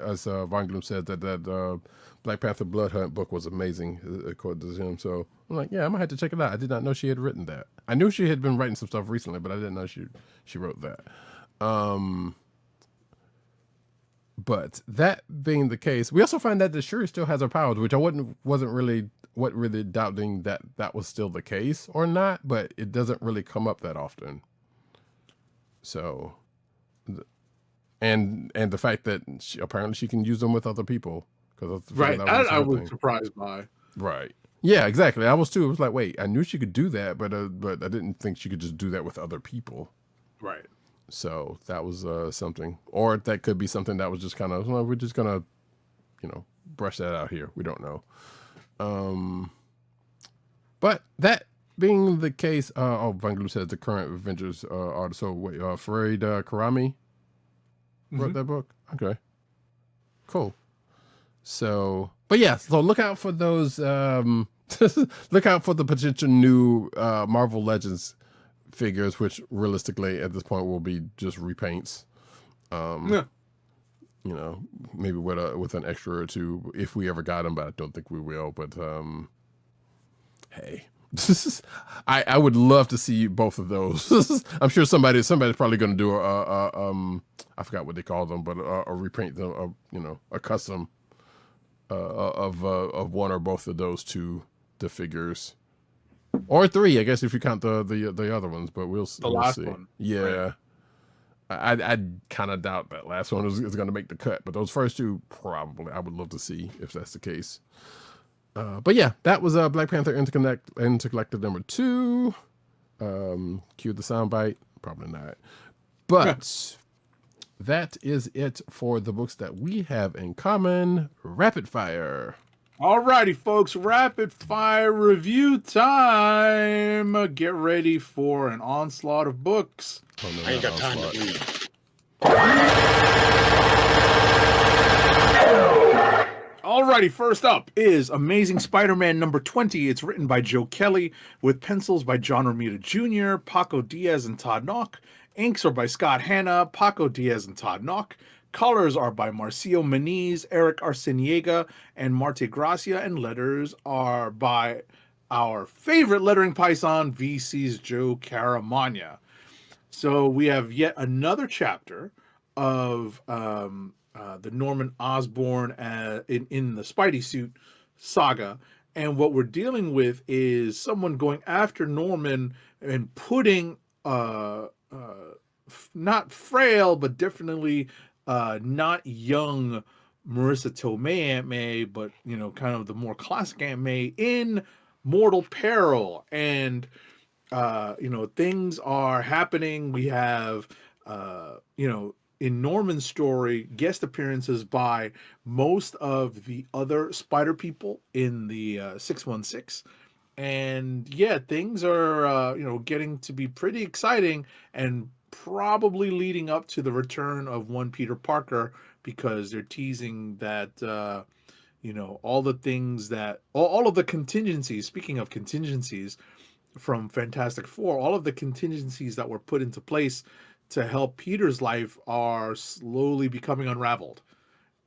C: As Von Gloom said that Black Panther Blood Hunt book was amazing, according to him. So I'm like, yeah, I'm gonna have to check it out. I did not know she had written that. I knew she had been writing some stuff recently, but I didn't know she wrote that. But that being the case, we also find that the Shuri still has her powers, which I wasn't really doubting that was still the case or not, but it doesn't really come up that often. So, and the fact that apparently she can use them with other people, because
E: Right. I was surprised by.
C: Right. Yeah, exactly. I was too. It was like, wait, I knew she could do that, but I didn't think she could just do that with other people.
E: Right.
C: So that was something, or that could be something that was just kind of, well, we're just gonna, brush that out here. We don't know. But that being the case, Vangalu says the current Avengers are so. Wait, Farid Karami wrote that book. Okay, cool. So, but yeah, so look out for those. Look out for the potential new Marvel Legends figures, which realistically at this point will be just repaints.
E: Yeah.
C: Maybe with an extra or two if we ever got them, but I don't think we will. But hey, I would love to see both of those. I'm sure somebody's probably going to do I forgot what they call them, but a repaint them, a custom of one or both of those two the figures, or three, I guess, if you count the other ones. But we'll
E: last
C: see.
E: one,
C: yeah. Right. I kind of doubt that last one is going to make the cut, but those first two probably. I would love to see if that's the case. But yeah, that was Black Panther Intergalactic number 2. Cue the soundbite. Probably not. But that is it for the books that we have in common. Rapid fire.
E: Alrighty, folks, rapid fire review time. Get ready for an onslaught of books.
C: Oh, no,
F: I ain't got time to read.
E: Alrighty, first up is Amazing Spider-Man number 20. It's written by Joe Kelly with pencils by John Romita Jr., Paco Diaz, and Todd Nauck. Inks are by Scott Hanna, Paco Diaz, and Todd Nauck. Colors are by Marcio Meniz, Eric Arciniega, and Marte Gracia, and letters are by our favorite lettering python, VC's Joe Caramagna. So we have yet another chapter of the Norman Osborn in the Spidey suit saga, and what we're dealing with is someone going after Norman and putting not frail, but definitely not young Marissa Tomei Aunt May, but kind of the more classic Aunt May in mortal peril. And things are happening. We have in Norman's story, guest appearances by most of the other Spider people in the 616. And yeah, things are getting to be pretty exciting, and probably leading up to the return of one Peter Parker, because they're teasing that all the things that all of the contingencies, speaking of contingencies from Fantastic Four, all of the contingencies that were put into place to help Peter's life are slowly becoming unraveled.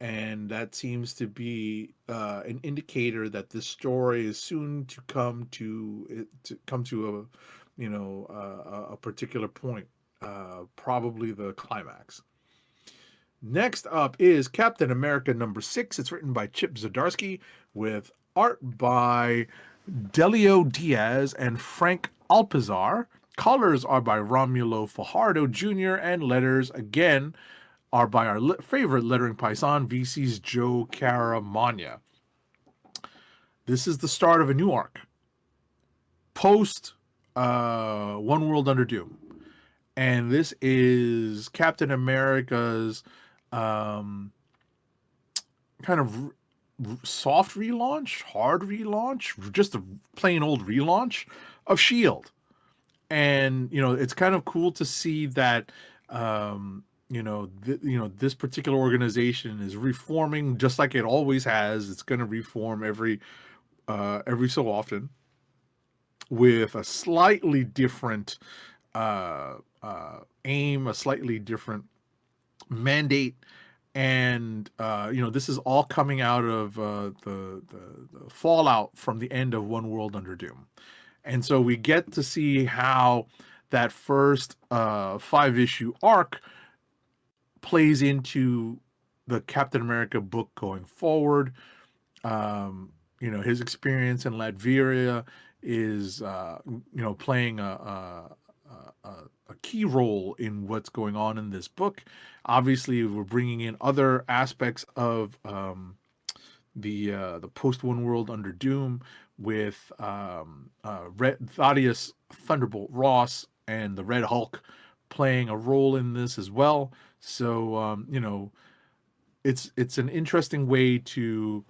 E: And that seems to be an indicator that this story is soon to come to a particular point, probably the climax. Next up is Captain America number 6. It's written by Chip Zdarsky with art by Delio Diaz and Frank Alpizar. Colors are by Romulo Fajardo Jr. and letters again are by our favorite lettering python, VC's Joe Caramagna. This is the start of a new arc. Post One World Under Doom. And this is Captain America's kind of soft relaunch, hard relaunch, just a plain old relaunch of S.H.I.E.L.D. And, it's kind of cool to see that, this particular organization is reforming just like it always has. It's going to reform every so often with a slightly different aim, a slightly different mandate. And, this is all coming out of the fallout from the end of One World Under Doom. And so we get to see how that first 5-issue arc plays into
H: the Captain America book going forward. His experience in Latveria is playing a key role in what's going on in this book. Obviously, we're bringing in other aspects of the post One World Under Doom with Thaddeus Thunderbolt Ross and the Red Hulk playing a role in this as well. So it's an interesting way to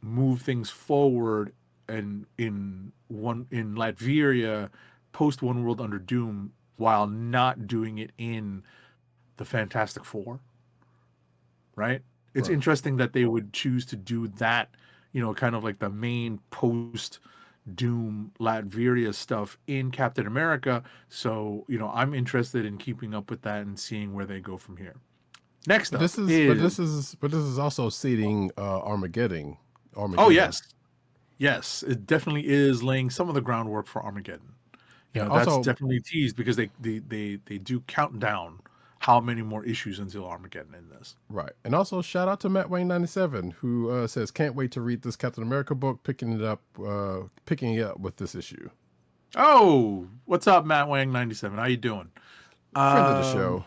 H: move things forward, and in Latveria post One World Under Doom, while not doing it in the Fantastic Four. Right? It's interesting that they would choose to do that, kind of like the main post Doom Latveria stuff in Captain America. So, I'm interested in keeping up with that and seeing where they go from here. Next up
C: this is also seeding Armageddon.
H: Oh yes, it definitely is laying some of the groundwork for Armageddon.
C: Yeah,
H: That's
C: also
H: definitely teased because they do count down how many more issues until Armageddon in this.
C: right, and also shout out to Matt Wayne 97 who says can't wait to read this Captain America book, picking it up with this issue.
H: Oh, what's up, Matt Wang 97? How you doing?
C: Friend of the show.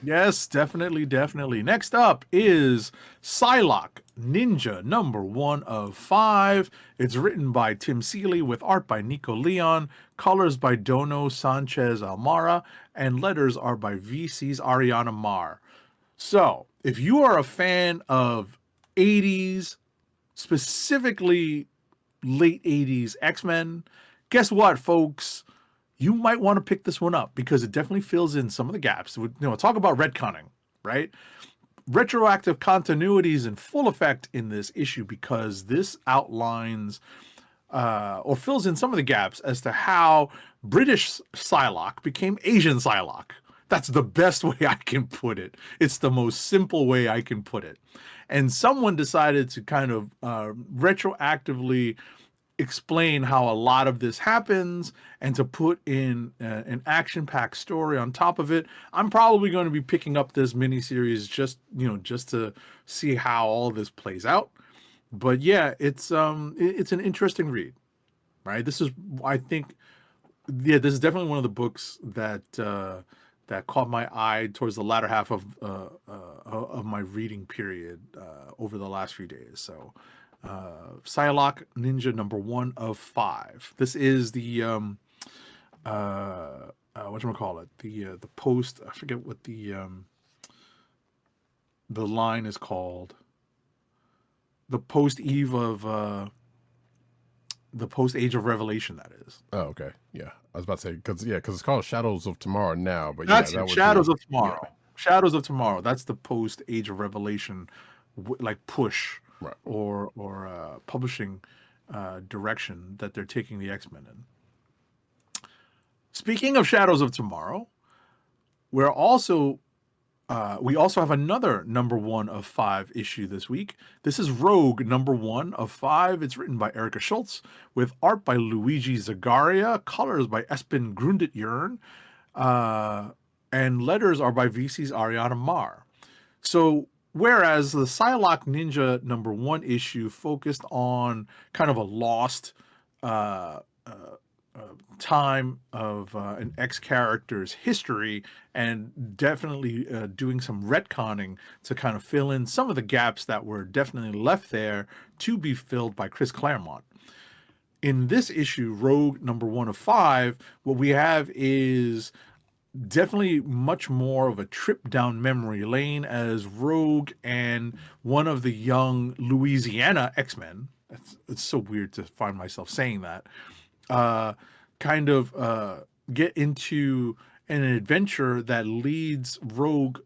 H: Yes, definitely. Next up is Psylocke, Ninja #1 of 5. It's written by Tim Seeley with art by Nico Leon, colors by Dono Sanchez Almara, and letters are by VC's Ariana Mar. So, if you are a fan of 80s, specifically late 80s X-Men, guess what, folks? You might want to pick this one up because it definitely fills in some of the gaps. Talk about retconning, right? Retroactive continuity is in full effect in this issue because this outlines or fills in some of the gaps as to how British Psylocke became Asian Psylocke. That's the best way I can put it. It's the most simple way I can put it. And someone decided to kind of retroactively explain how a lot of this happens and to put in an action-packed story on top of it. I'm probably going to be picking up this miniseries just to see how all this plays out. But yeah, it's an interesting read, right? This is definitely one of the books that caught my eye towards the latter half of my reading period over the last few days. So Psylocke Ninja #1 of 5. This is the whatchamacallit, the post, I forget what the line is called. The post eve of the post Age of Revelation, that is.
C: Oh, okay. Yeah. I was about to say because it's called Shadows of Tomorrow now, but
H: That's
C: that
H: Shadows of Tomorrow. Yeah. Shadows of Tomorrow. That's the post Age of Revelation push.
C: Right.
H: Or publishing direction that they're taking the X-Men in. Speaking of Shadows of Tomorrow, we also have another #1 of 5 issue this week. This is Rogue #1 of 5. It's written by Erica Schultz with art by Luigi Zagaria, colors by Espen Grundet-Jørn, and letters are by VC's Ariana Mar. So, whereas the Psylocke Ninja #1 issue focused on kind of a lost time of an X character's history and definitely doing some retconning to kind of fill in some of the gaps that were definitely left there to be filled by Chris Claremont. In this issue, Rogue #1 of 5, what we have is definitely much more of a trip down memory lane as Rogue and one of the young Louisiana X-Men, it's so weird to find myself saying that, get into an adventure that leads Rogue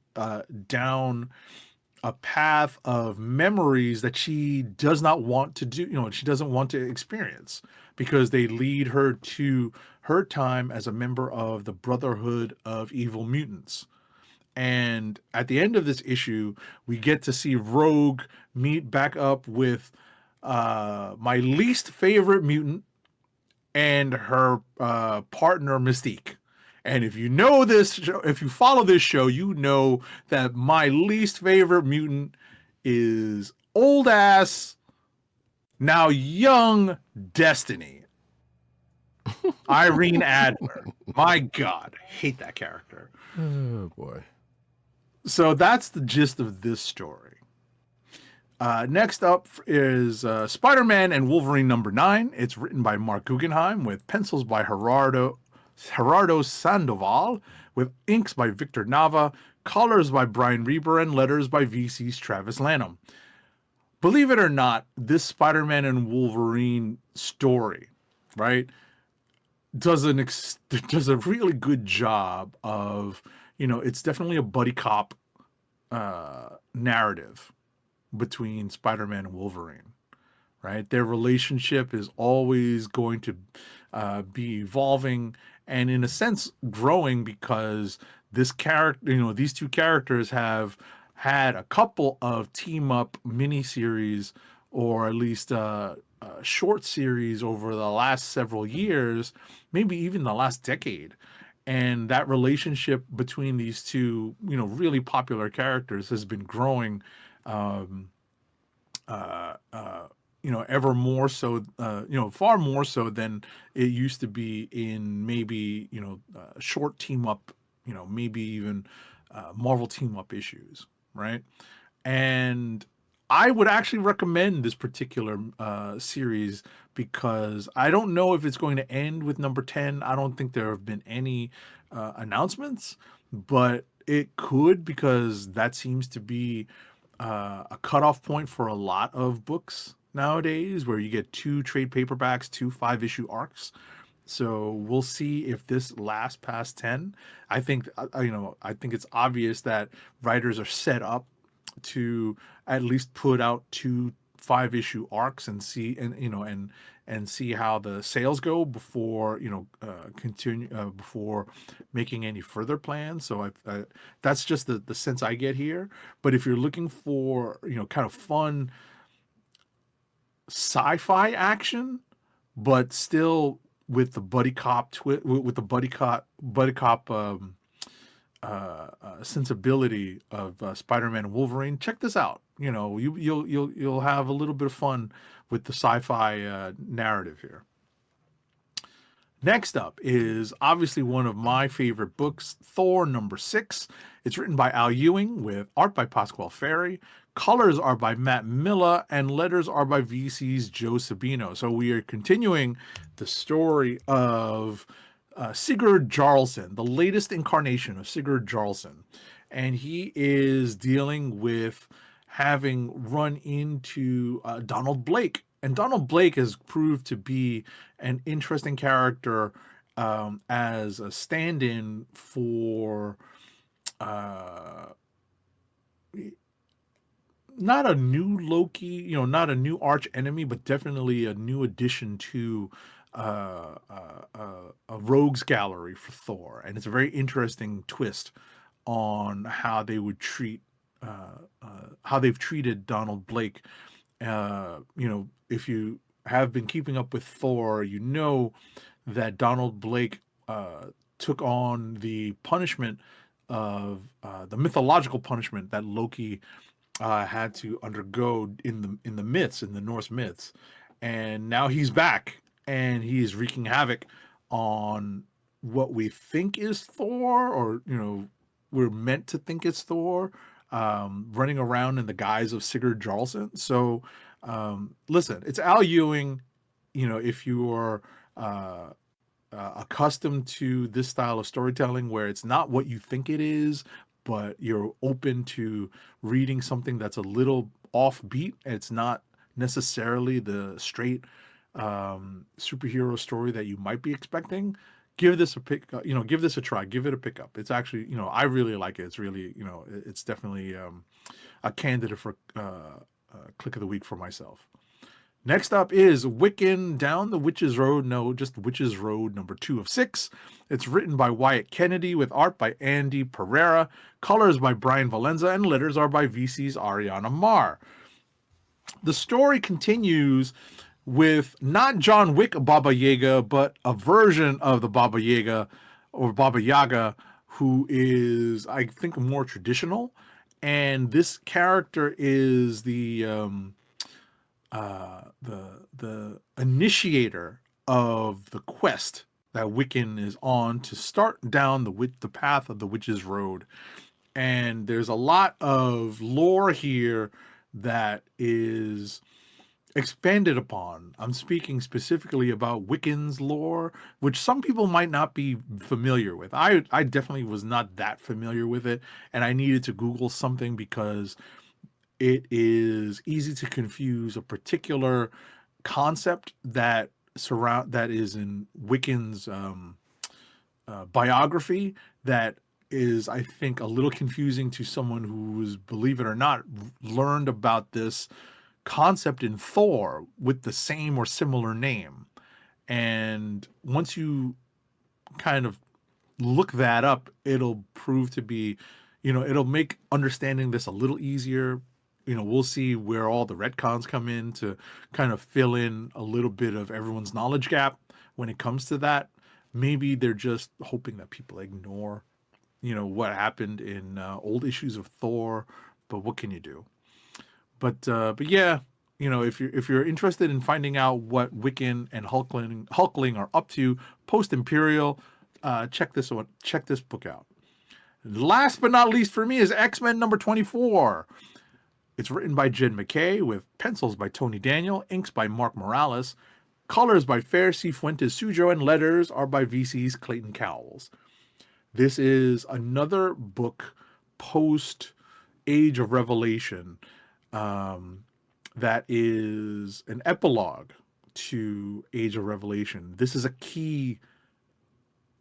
H: down a path of memories that she does not want to do, she doesn't want to experience because they lead her to her time as a member of the Brotherhood of Evil Mutants. And at the end of this issue, we get to see Rogue meet back up with my least favorite mutant and her partner Mystique. And if you know this show, if you follow this show, you know that my least favorite mutant is old ass, now young Destiny. Irene Adler. My God, I hate that character.
C: Oh boy.
H: So that's the gist of this story. Next up is Spider-Man and Wolverine #9. It's written by Mark Guggenheim with pencils by Gerardo Sandoval, with inks by Victor Nava, colors by Brian Reber, and letters by VC's Travis Lanham. Believe it or not, this Spider-Man and Wolverine story, right, does a really good job of, it's definitely a buddy cop narrative between Spider-Man and Wolverine, right? Their relationship is always going to be evolving and, in a sense, growing, because these two characters have had a couple of team up miniseries, or at least short series over the last several years, maybe even the last decade. And that relationship between these two, really popular characters has been growing, ever more so, far more so than it used to be in maybe, short team up, maybe even Marvel team up issues, right? And I would actually recommend this particular series, because I don't know if it's going to end with number 10. I don't think there have been any announcements, but it could, because that seems to be a cutoff point for a lot of books nowadays, where you get 2 trade paperbacks, 2 5-issue arcs. So we'll see if this lasts past 10. I think it's obvious that writers are set up to at least put out 2 5-issue arcs and see, and see how the sales go before before making any further plans. So that's just the sense I get here. But if you're looking for kind of fun sci-fi action, but still with the buddy cop with the buddy cop sensibility of Spider-Man and Wolverine, check this out. You'll have a little bit of fun with the sci-fi narrative here. Next up is obviously one of my favorite books, Thor #6. It's written by Al Ewing with art by Pasquale Ferry. Colors are by Matt Milla, and letters are by VC's Joe Sabino. So we are continuing the story of Sigurd Jarlson, the latest incarnation of Sigurd Jarlson. And he is dealing with having run into Donald Blake. And Donald Blake has proved to be an interesting character as a stand-in for not a new Loki, not a new arch enemy, but definitely a new addition to a rogues gallery for Thor. And it's a very interesting twist on how they would treat how they've treated Donald Blake. If you have been keeping up with Thor, you know that Donald Blake took on the punishment of the mythological punishment that Loki had to undergo in the myths, in the Norse myths. And now he's back, and he's wreaking havoc on what we think is Thor, or we're meant to think it's Thor, running around in the guise of Sigurd Jarlson. So listen, it's Al Ewing. If you are accustomed to this style of storytelling, where it's not what you think it is, but you're open to reading something that's a little offbeat, it's not necessarily the straight superhero story that you might be expecting, give this a give this a try, give it a pickup. It's actually, I really like it. It's really, it's definitely a candidate for Kliq of the Week for myself. Next up is Wiccan Down the Witch's Road. No, just Witch's Road #2 of 6. It's written by Wyatt Kennedy with art by Andy Pereira, colors by Brian Valenza, and letters are by VC's Ariana Marr. The story continues with not John Wick Baba Yaga, but a version of the Baba Yaga, or Baba Yaga, who is, I think, more traditional. And this character is the initiator of the quest that Wiccan is on to start down the path of the Witch's Road. And there's a lot of lore here that is expanded upon. I'm speaking specifically about Wiccan's lore, which some people might not be familiar with. I definitely was not that familiar with it, and I needed to Google something because it is easy to confuse a particular concept that is in Wiccan's biography that is, I think, a little confusing to someone who's, believe it or not, learned about this concept in Thor with the same or similar name. And once you kind of look that up, it'll prove to be, it'll make understanding this a little easier. We'll see where all the retcons come in to kind of fill in a little bit of everyone's knowledge gap when it comes to that. Maybe they're just hoping that people ignore what happened in old issues of Thor, but what can you do? But yeah, if you're interested in finding out what Wiccan and Hulkling are up to post Imperial, check this book out. Last but not least for me is X-Men number 24. It's written by Jen McKay with pencils by Tony Daniel, inks by Mark Morales, colors by Fair Cifuentes Sujo, and letters are by VC's Clayton Cowles. This is another book post Age of Revelation that is an epilogue to Age of Revelation. This is a key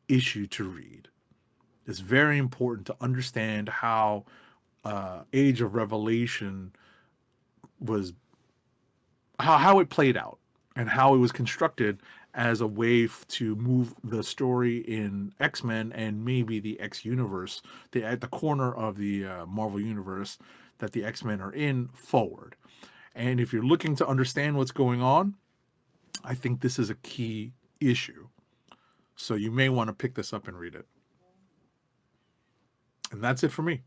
H: issue to read. It's very important to understand how Age of Revelation was, how it played out and how it was constructed as a way to move the story in X-Men and maybe the X universe, at the corner of the Marvel universe that the X-Men are in, forward. And if you're looking to understand what's going on, I think this is a key issue. So you may want to pick this up and read it. And that's it for me.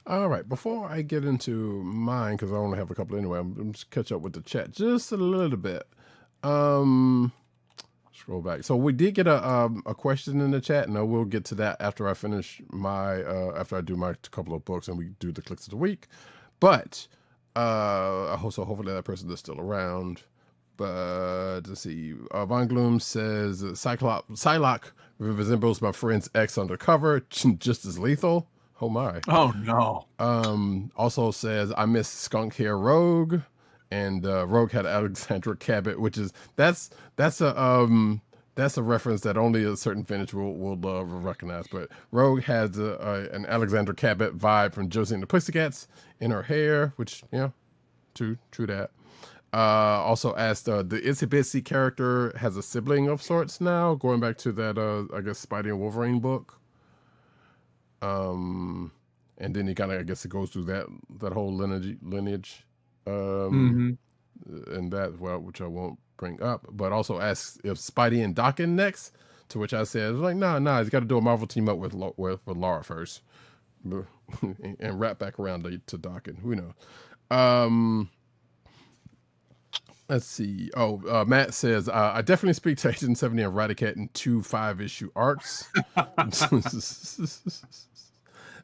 C: All right, before I get into mine, because I only have a couple anyway, I'm just catch up with the chat just a little bit. Scroll back. So we did get a question in the chat, and I will get to that after I finish after I do my couple of books and we do the Kliqs of the week. But hopefully that person is still around. But let's see. Von Gloom says Psylocke resembles my friend's ex undercover, just as lethal. Oh my.
H: Oh no.
C: Also says I miss skunk hair Rogue. And Rogue had Alexandra Cabot, which is that's a reference that only a certain finish will recognize. But Rogue has an Alexandra Cabot vibe from Josie and the Pussycats in her hair, which true that. Also asked the Itsy Bitsy character has a sibling of sorts now, going back to that I guess Spidey and Wolverine book. And then he kind of, I guess, it goes through that whole lineage. And that, which I won't bring up, but also asks if Spidey and Doc in next, to which I said, like, nah, he's got to do a Marvel team up with Laura first, and wrap back around to Doc, and who knows. Let's see. Matt says, I definitely speak to Agent 70 and Radicat in 2 5-issue arcs.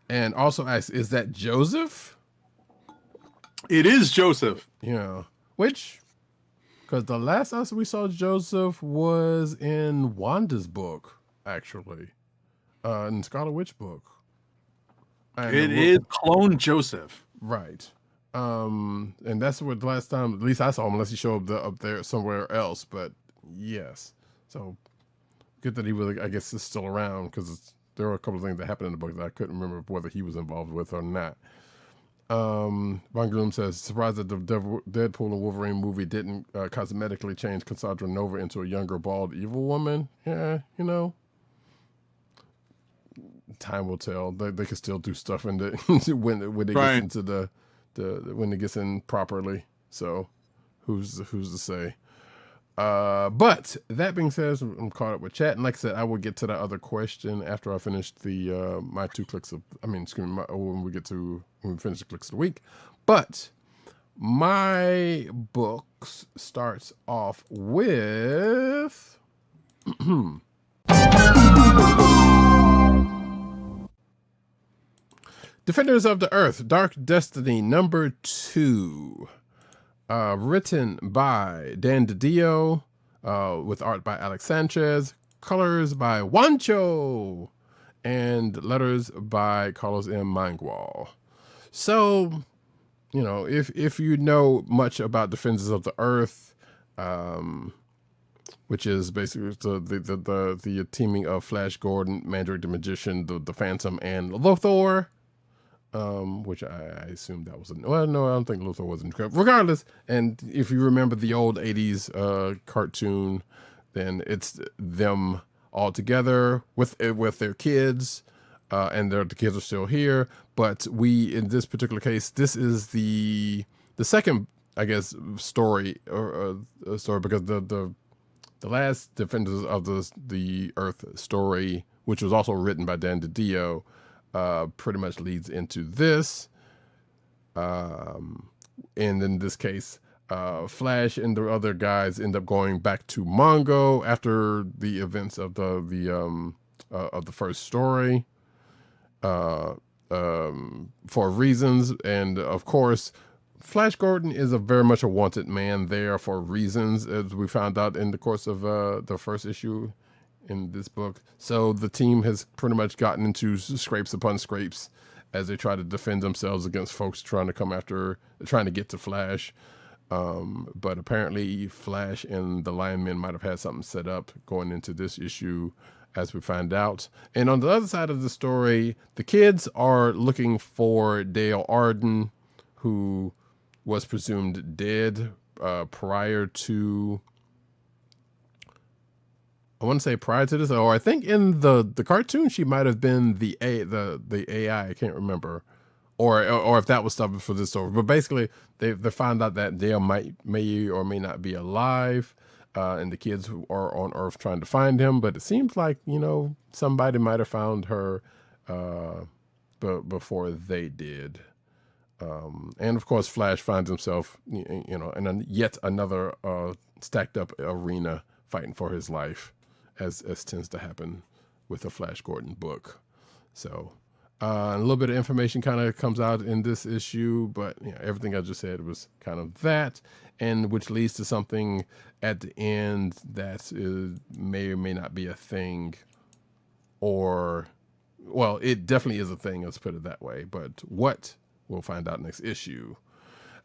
C: And also asks, is that Joseph?
H: It is Joseph.
C: Yeah. Which, because the last us we saw Joseph was in Wanda's book, actually. In Scarlet Witch book. And
H: it is clone Joseph.
C: Right. And that's what the last time, at least I saw him, unless he showed up there somewhere else. But yes. So good that he was, I guess, is still around, because there were a couple of things that happened in the book that I couldn't remember whether he was involved with or not. Von Gloom says, surprised that the Deadpool and Wolverine movie didn't cosmetically change Cassandra Nova into a younger, bald, evil woman. Yeah, time will tell. They can still do stuff in the when it gets into the when it gets in properly. So who's to say? But that being said, I'm caught up with chat, and like I said, I will get to that other question after I finish the my two clicks of. I mean, excuse me, when we finish the clicks of the week. But my books starts off with. Defenders of the Earth, Dark Destiny #2. Written by Dan DiDio, with art by Alex Sanchez, colors by Wancho, and letters by Carlos M. Mangual. So, you know, if you know much about Defenders of the Earth, which is basically the teaming of Flash Gordon, Mandrake the Magician, the Phantom, and Lothor. Which I assume that was well, no, I don't think Luthor wasn't. Regardless, and if you remember the old 80s cartoon, then it's them all together with their kids, and the kids are still here. But in this particular case, this is the second, I guess, story or story, because the last Defenders of the Earth story, which was also written by Dan DiDio, pretty much leads into this. And in this case, Flash and the other guys end up going back to Mongo after the events of the first story, for reasons. And of course, Flash Gordon is very much a wanted man there for reasons, as we found out in the course of the first issue in this book. So the team has pretty much gotten into scrapes upon scrapes as they try to defend themselves against folks trying to get to Flash. But apparently Flash and the Linemen might have had something set up going into this issue, as we find out. And on the other side of the story, the kids are looking for Dale Arden, who was presumed dead prior to this, or I think in the cartoon she might have been the AI. I can't remember, or if that was stuff for this story. But basically, they found out that Dale may or may not be alive, and the kids who are on Earth trying to find him. But it seems like, you know, somebody might have found her before they did. And of course, Flash finds himself, you know, in yet another stacked up arena, fighting for his life, as tends to happen with a Flash Gordon book. So a little bit of information kind of comes out in this issue, but you know, everything I just said was kind of that, and which leads to something at the end that may or may not be a thing, or, well, it definitely is a thing, let's put it that way, but what, we'll find out next issue.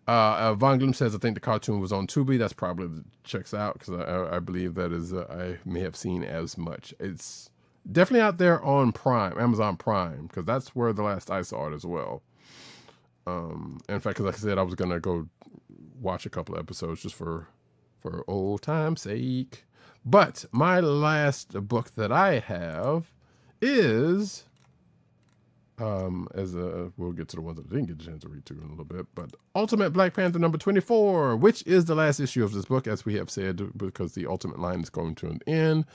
C: Von Gloom says, I think the cartoon was on Tubi. That's probably checks out, because I believe that is, I may have seen as much. It's definitely out there on Prime, Amazon Prime, because that's where the last I saw it as well. In fact, because like I said, I was going to go watch a couple of episodes just for old time's sake. But my last book that I have is... we'll get to the ones that I didn't get a chance to read to in a little bit, but Ultimate Black Panther #24, which is the last issue of this book, as we have said, because the Ultimate line is going to an end.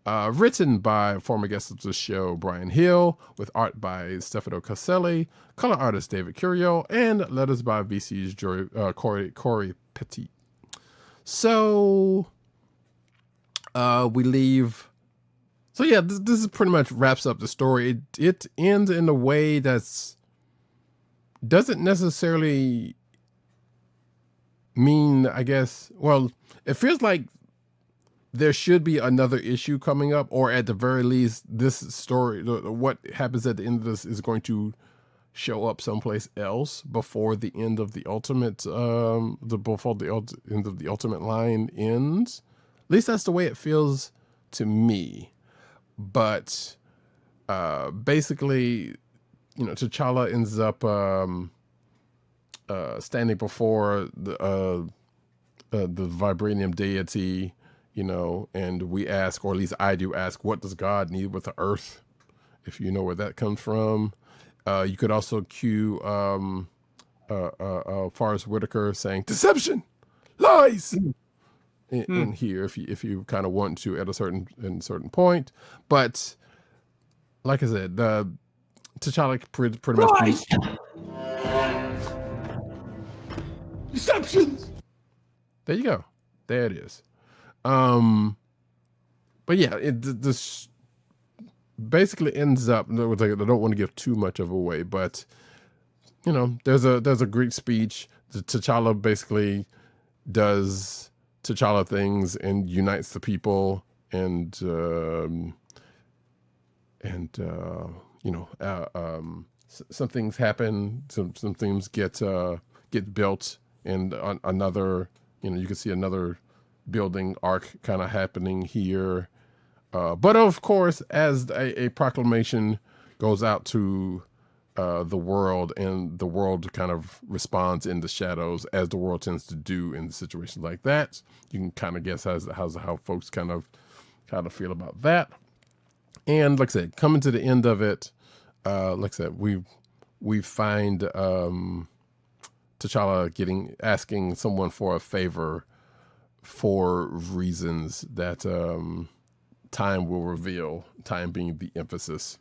C: Written by former guest of the show, Brian Hill, with art by Stefano Caselli, color artist David Curiel, and letters by VC's Corey Petit. So, we leave... So yeah, this is pretty much wraps up the story. It ends in a way that's doesn't necessarily mean, I guess, well, it feels like there should be another issue coming up, or at the very least, this story, what happens at the end of this, is going to show up someplace else before the end of the Ultimate, end of the Ultimate line ends. At least that's the way it feels to me. But basically, you know, T'Challa ends up standing before the vibranium deity, you know, and we ask, or at least I do ask, what does God need with the Earth? If you know where that comes from. You could also cue Forrest Whitaker saying, "Deception! Lies!" in here if you kind of want to at a certain point. But like I said, the T'Challa pretty much.
E: Deceptions.
C: There you go. There it is. But yeah, this basically ends up. I don't want to give too much of away, but you know, there's a great speech. T'Challa basically does T'Challa things and unites the people, and you know, some things happen. Some things get built, and another, you know, you can see another building arc kind of happening here. But of course, as a proclamation goes out to the world, and the world kind of responds in the shadows, as the world tends to do in situations like that. You can kind of guess how folks kind of feel about that. And like I said, coming to the end of it, like I said, we find T'Challa asking someone for a favor for reasons that time will reveal. Time being the emphasis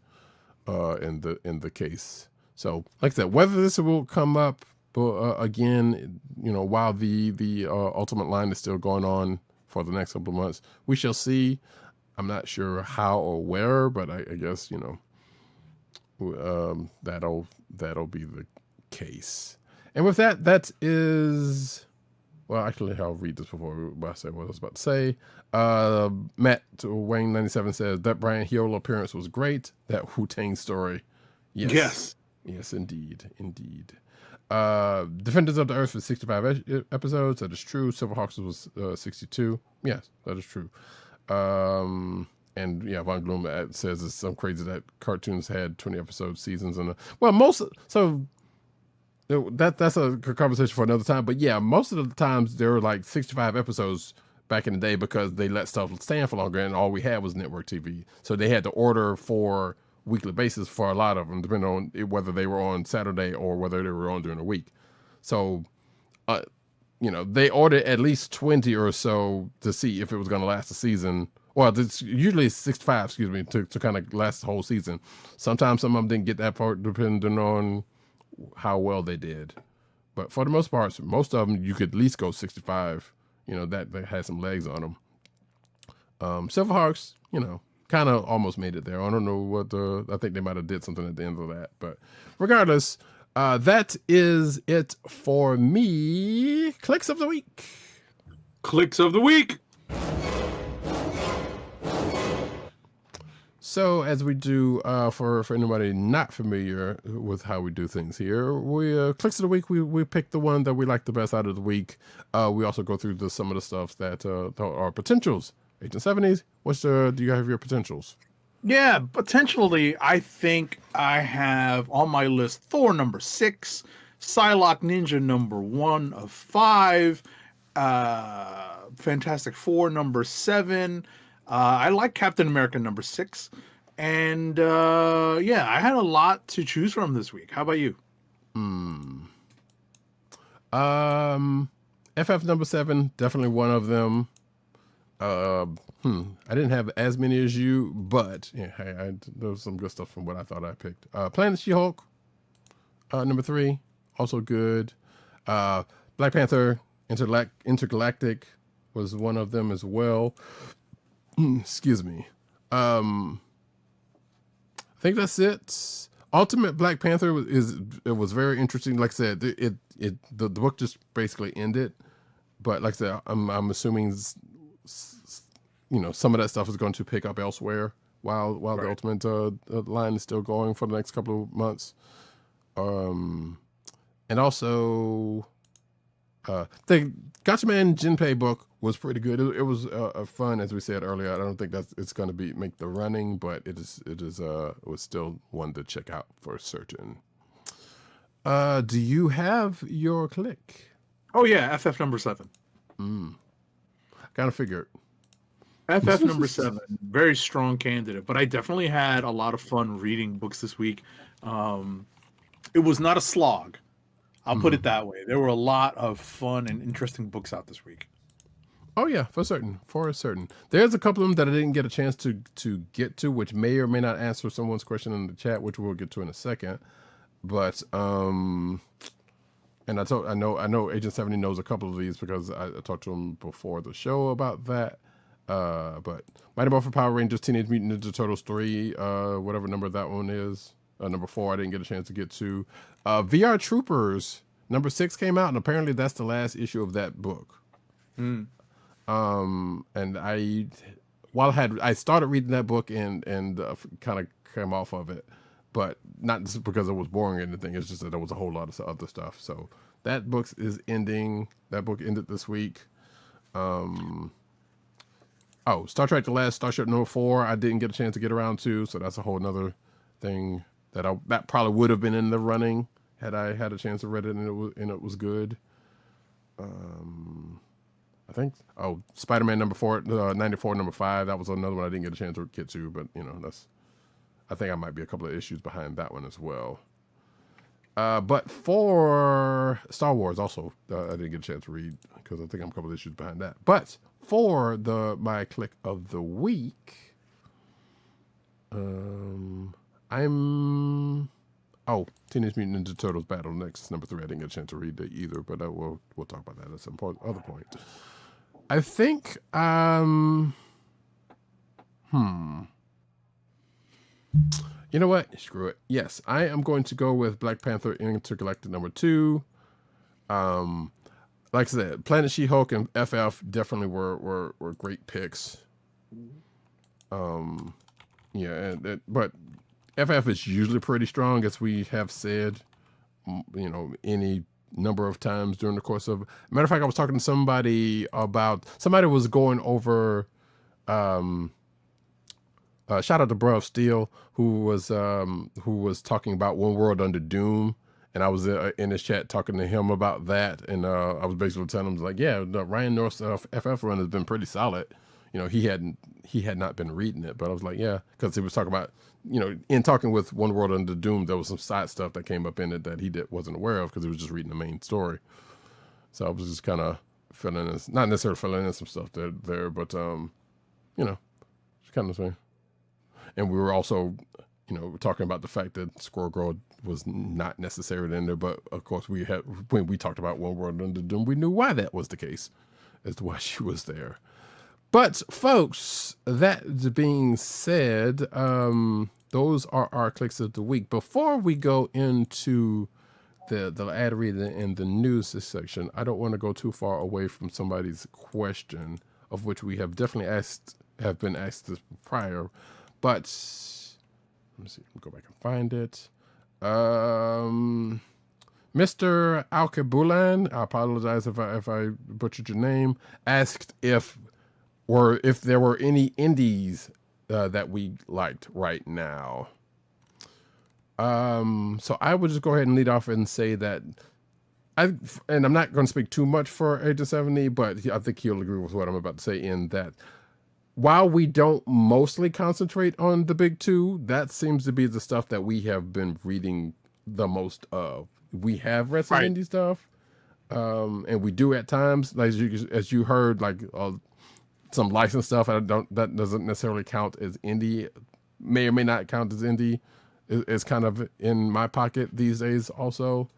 C: in the case. So, like I said, whether this will come up again, you know, while the Ultimate line is still going on for the next couple of months, we shall see. I'm not sure how or where, but I guess, you know, that'll be the case. And with that is. Well, actually, I'll read this before I say what I was about to say. Matt Wayne 97 says that Brian Hill appearance was great. That Wu-Tang story, yes, indeed. Defenders of the Earth was 65 episodes. That is true. Silverhawks was 62. Yes, that is true. And yeah, Von Gloom says it's so crazy that cartoons had 20 episode seasons, and that's a conversation for another time. But yeah, most of the times there were like 65 episodes back in the day because they let stuff stand for longer, and all we had was network TV. So they had to order for weekly basis for a lot of them, depending on whether they were on Saturday or whether they were on during the week. So, you know, they ordered at least 20 or so to see if it was going to last a season. Well, it's usually 65, to kind of last the whole season. Sometimes some of them didn't get that part, depending on how well they did. But for the most part, most of them, you could at least go 65. You know, that had some legs on them. Silverhawks, you know, kind of almost made it there. I don't know what I think they might have did something at the end of that. But regardless, that is it for me. Kliqs of the week.
E: Kliqs of the week.
C: So as we do, for anybody not familiar with how we do things here, we Kliqs of the week. We pick the one that we like the best out of the week. We also go through some of the stuff that are potentials. 1870s. Do you have your potentials?
H: Yeah, potentially. I think I have on my list Thor number 6, Psylocke Ninja number 1 of 5, Fantastic Four number 7. I like Captain America number 6. And yeah, I had a lot to choose from this week. How about you?
C: FF number 7, definitely one of them. I didn't have as many as you, but yeah, there was some good stuff from what I thought I picked. Planet She-Hulk, number 3, also good. Black Panther, Intergalactic was one of them as well. Excuse me. I think that's it. Ultimate Black Panther was very interesting. Like I said, the book just basically ended, but like I said, I'm assuming, you know, some of that stuff is going to pick up elsewhere while right. The Ultimate line is still going for the next couple of months. And also, the Gatchaman Jinpei book was pretty good. It was fun, as we said earlier. I don't think it's going to make the running, but it was still one to check out for certain. Do you have your click?
H: Oh yeah, FF number 7.
C: Kind of figured.
H: FF number 7, very strong candidate, but I definitely had a lot of fun reading books this week. It was not a slog. I'll put it that way. There were a lot of fun and interesting books out this week.
C: Oh yeah, for certain. There's a couple of them that I didn't get a chance to get to, which may or may not answer someone's question in the chat, which we'll get to in a second. But and I know Agent 70 knows a couple of these because I talked to him before the show about that. But Mighty Morphin Power Rangers Teenage Mutant Ninja Turtles 3, whatever number that one is. Number 4 I didn't get a chance to get to. VR Troopers number 6 came out, and apparently that's the last issue of that book. And I started reading that book and kind of came off of it, but not just because it was boring or anything. It's just that there was a whole lot of other stuff. So that book is ending. That book ended this week. Star Trek: The Last Starship number 4 I didn't get a chance to get around to, so that's a whole nother thing that probably would have been in the running had I had a chance to read it and it was good. I think Spider-Man number 4, 94 number 5, that was another one I didn't get a chance to get to, but I think I might be a couple of issues behind that one as well. But for Star Wars also, I didn't get a chance to read because I think I'm a couple of issues behind that. But for my Kliq of the week, Teenage Mutant Ninja Turtles Battle Nexus number 3. I didn't get a chance to read that either, but we'll talk about that at some other point. I think you know what? Screw it. Yes, I am going to go with Black Panther Intergalactic number 2. Like I said, Planet She-Hulk and FF definitely were great picks. But FF is usually pretty strong, as we have said, any number of times during the course of. Matter of fact, I was talking to somebody was going over. Shout out to Bro of Steel, who was talking about One World Under Doom, and I was in his chat talking to him about that, and I was basically telling him like, yeah, the Ryan North's FF run has been pretty solid. He had not been reading it, but I was like, yeah, because he was talking about, in talking with One World Under Doom, there was some side stuff that came up in it that he wasn't aware of because he was just reading the main story. So I was just kind of not necessarily filling in some stuff there, but just kind of saying. And we were also, talking about the fact that Squirrel Girl was not necessarily in there, but of course when we talked about One World Under Doom, we knew why that was the case, as to why she was there. But folks, that being said, those are our Kliqs of the week. Before we go into the ad read and the news section, I don't want to go too far away from somebody's question, of which we have definitely have been asked this prior. But let me see. Let me go back and find it. Mr. Alkebulan, I apologize if I butchered your name, asked if there were any indies that we liked right now. So I would just go ahead and lead off and say that I'm not going to speak too much for Agent 70, but I think he'll agree with what I'm about to say in that while we don't mostly concentrate on the big two, that seems to be the stuff that we have been reading the most of. We have read some indie stuff, and we do at times, like as you heard, like some licensed stuff. That doesn't necessarily count as indie. May or may not count as indie. It's kind of in my pocket these days, also.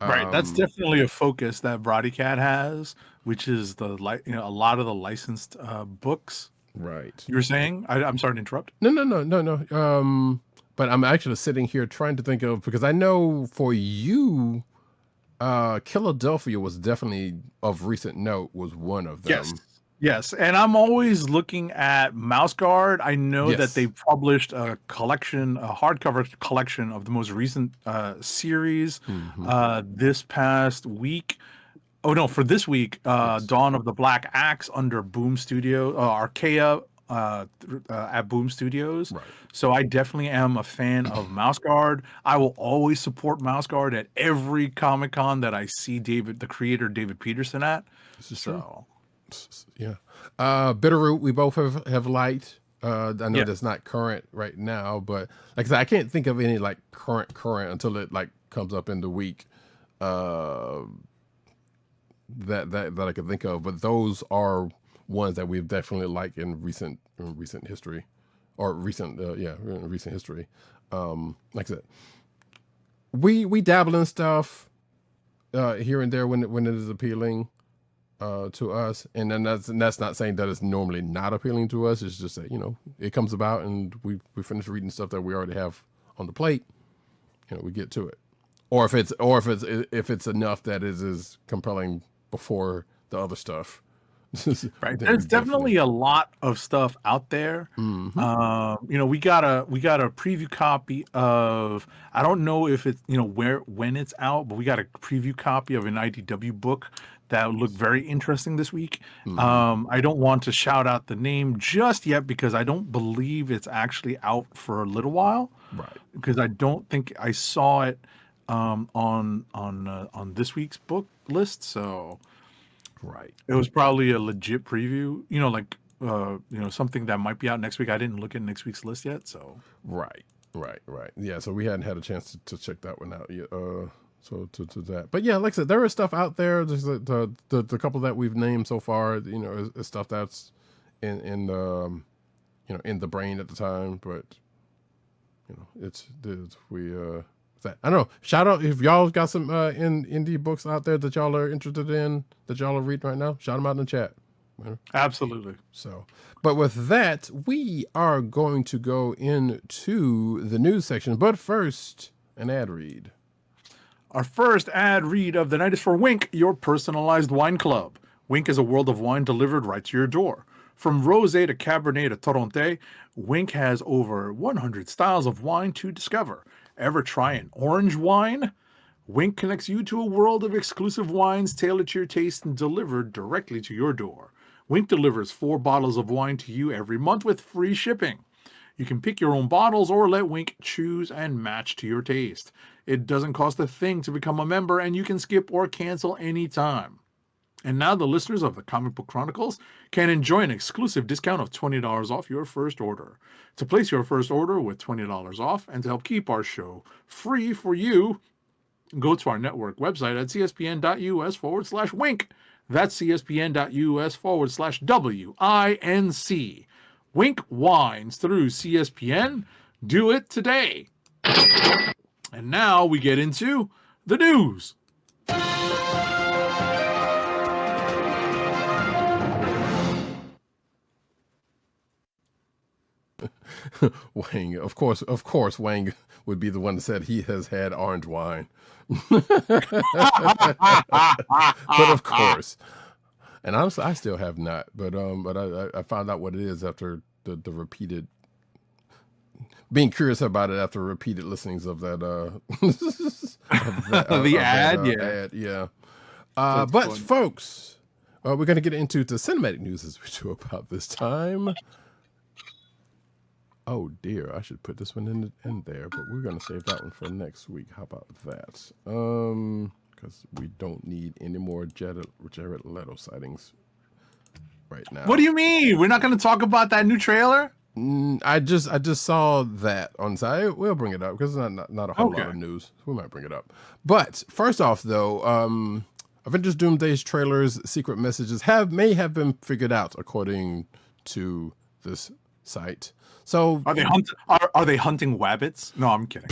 H: Right, that's definitely a focus that Brodycat has, which is a lot of the licensed books.
C: Right.
H: You were saying? I'm sorry to interrupt.
C: No. But I'm actually sitting here trying to think of, because I know for you, Philadelphia was definitely of recent note, was one of them.
H: Yes, and I'm always looking at Mouse Guard. I know that they published a hardcover collection of the most recent series this past week. Oh no, for this week, Dawn of the Black Axe under Boom Studio, Archaea at Boom Studios. Right. So I definitely am a fan of Mouse Guard. I will always support Mouse Guard at every Comic-Con that I see the creator David Peterson at.
C: This is true. Yeah. Bitterroot, we both have liked. I know that's not current right now, but like I said, I can't think of any like current until it like comes up in the week that I can think of. But those are ones that we've definitely liked in recent history, or recent history. Like I said, we dabble in stuff here and there when it is appealing to us, and then that's not saying that it's normally not appealing to us. It's just that, you know, it comes about and we finish reading stuff that we already have on the plate. You know, we get to it, or if it's enough that it is compelling before the other stuff.
H: Right. There's definitely a lot of stuff out there.
C: Mm-hmm.
H: You know, we got a preview copy of, I don't know if it's, you know, when it's out, but we got a preview copy of an IDW book that looked very interesting this week.
C: Mm-hmm.
H: I don't want to shout out the name just yet because I don't believe it's actually out for a little while.
C: Right.
H: Because I don't think I saw it on this week's book list. So
C: Right.
H: it was probably a legit preview, you know, like you know, something that might be out next week. I didn't look at next week's list yet, so
C: Right. Yeah, so we hadn't had a chance to check that one out yet. So to that, but yeah, like I said, there is stuff out there. There's the couple that we've named so far. You know, is stuff that's in the you know, in the brain at the time, but you know, I don't know. Shout out if y'all got some indie books out there that y'all are interested in, that y'all are reading right now. Shout them out in the chat.
H: absolutely.
C: So, but with that, we are going to go into the news section. But first, an ad read.
H: Our first ad read of the night is for Wink, your personalized wine club. Wink is a world of wine delivered right to your door. From rosé to Cabernet to Torronté, Wink has over 100 styles of wine to discover. Ever try an orange wine? Wink connects you to a world of exclusive wines tailored to your taste and delivered directly to your door. Wink delivers 4 bottles of wine to you every month with free shipping. You can pick your own bottles or let Wink choose and match to your taste. It doesn't cost a thing to become a member, and you can skip or cancel anytime. And now the listeners of the Comic Book Chronicles can enjoy an exclusive discount of $20 off your first order. To place your first order with $20 off and to help keep our show free for you, go to our network website at cspn.us/wink. That's cspn.us/WINC. Wink wines through CSPN. Do it today. And now we get into the news.
C: Wang, of course, Wang would be the one that said he has had orange wine. But of course, and honestly, I still have not. But I found out what it is after the repeated being curious about it after repeated listenings of that
H: ad.
C: Yeah. But folks, we're gonna get into the cinematic news as we do about this time. Oh dear, I should put this one in there, but we're gonna save that one for next week. How about that? Because we don't need any more Jared Leto sightings right now.
H: What do you mean? We're not going to talk about that new trailer?
C: I just saw that on site. We'll bring it up because it's not a whole lot of news. We might bring it up. But first off, though, Avengers Doomsday's trailers' secret messages may have been figured out according to this site. So
H: are they hunting wabbits? No, I'm kidding.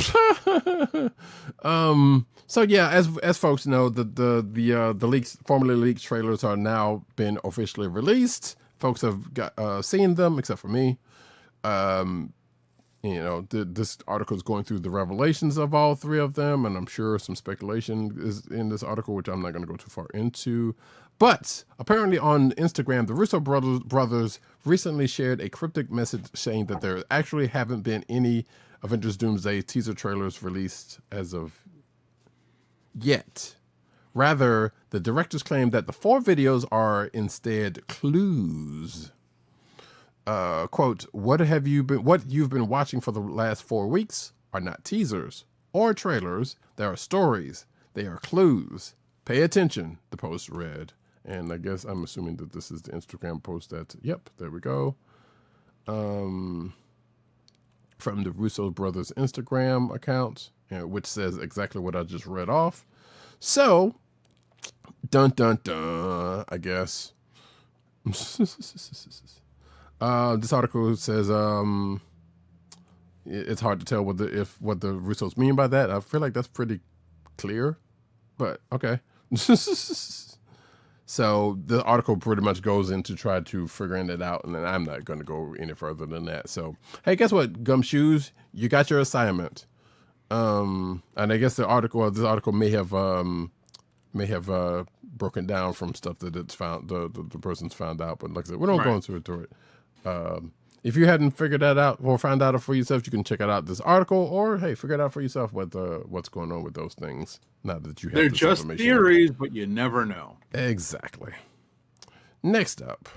C: So yeah, as folks know, the leaks, formerly leaked trailers are now been officially released. Folks have got seen them, except for me. You know, this article is going through the revelations of all 3 of them, and I'm sure some speculation is in this article, which I'm not going to go too far into. But apparently on Instagram, the Russo brothers recently shared a cryptic message saying that there actually haven't been any Avengers Doomsday teaser trailers released as of yet. Rather, the directors claim that the 4 videos are instead clues. Quote, what you've been watching for the last 4 weeks are not teasers or trailers. They are stories. They are clues. Pay attention, the post read. And I guess I'm assuming that this is the Instagram post yep, there we go. From the Russo brothers Instagram account, which says exactly what I just read off. So, dun dun dun, I guess. This article says it's hard to tell what the Russos mean by that. I feel like that's pretty clear, but okay. So the article pretty much goes into try to figuring it out, and then I'm not going to go any further than that. So, hey, guess what, Gumshoes? You got your assignment. And I guess this article may have broken down from stuff that it's found the person's found out. But like I said, we don't go into it. If you hadn't figured that out or found out for yourself, you can check out this article, or hey, figure it out for yourself what's going on with those things. Not that you have
H: They're
C: this
H: just
C: information.
H: theories, but you never know.
C: Exactly. Next up,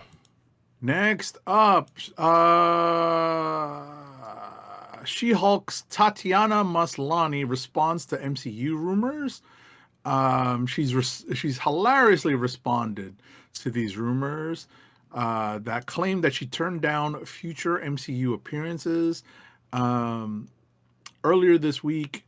H: She-Hulk's Tatiana Maslany responds to MCU rumors. She's hilariously responded to these rumors that claim that she turned down future MCU appearances. Earlier this week,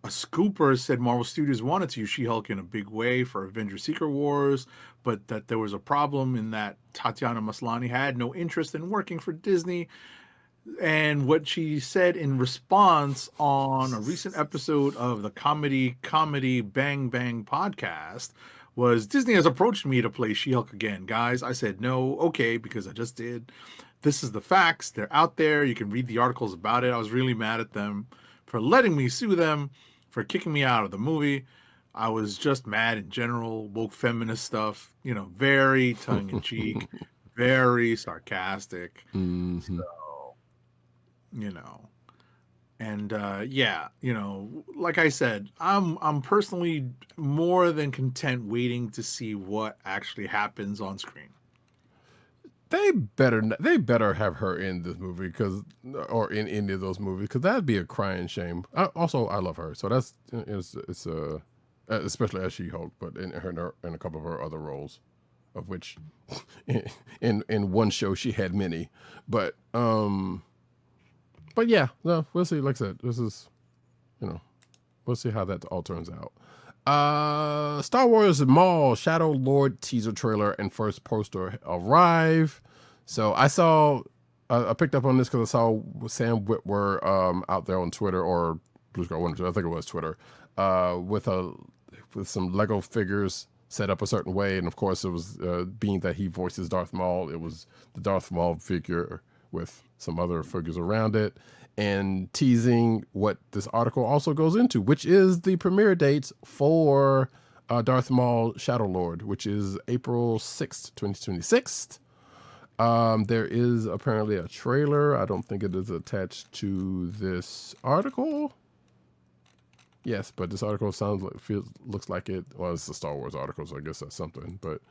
H: a scooper said Marvel Studios wanted to use She-Hulk in a big way for Avengers Secret Wars, but that there was a problem in that Tatiana Maslany had no interest in working for Disney. And what she said in response on a recent episode of the Comedy Bang Bang podcast was, Disney has approached me to play She-Hulk again. Guys, I said no, okay, because I just did. This is the facts. They're out there. You can read the articles about it. I was really mad at them for letting me sue them, for kicking me out of the movie. I was just mad in general, woke feminist stuff, very tongue-in-cheek, very sarcastic.
C: Mm-hmm.
H: So, and like I said, I'm personally more than content waiting to see what actually happens on screen.
C: They better have her in this movie or in any of those movies, because that'd be a crying shame. I love her, so that's it's especially as She-Hulk, but in a couple of her other roles, of which in one show she had many, but yeah, no, we'll see. Like I said, this is, we'll see how that all turns out. Star Wars Maul Shadow Lord teaser trailer and first poster arrive. So I picked up on this because I saw Sam Witwer out there on Twitter, or Blue Sky One, I think it was Twitter, with some Lego figures set up a certain way, and of course it was being that he voices Darth Maul, it was the Darth Maul figure with some other figures around it, and teasing what this article also goes into, which is the premiere dates for Darth Maul Shadow Lord, which is April 6th, 2026. There is apparently a trailer. I don't think it is attached to this article. Yes, but this article looks like it. Well, it's a Star Wars article, so I guess that's something. But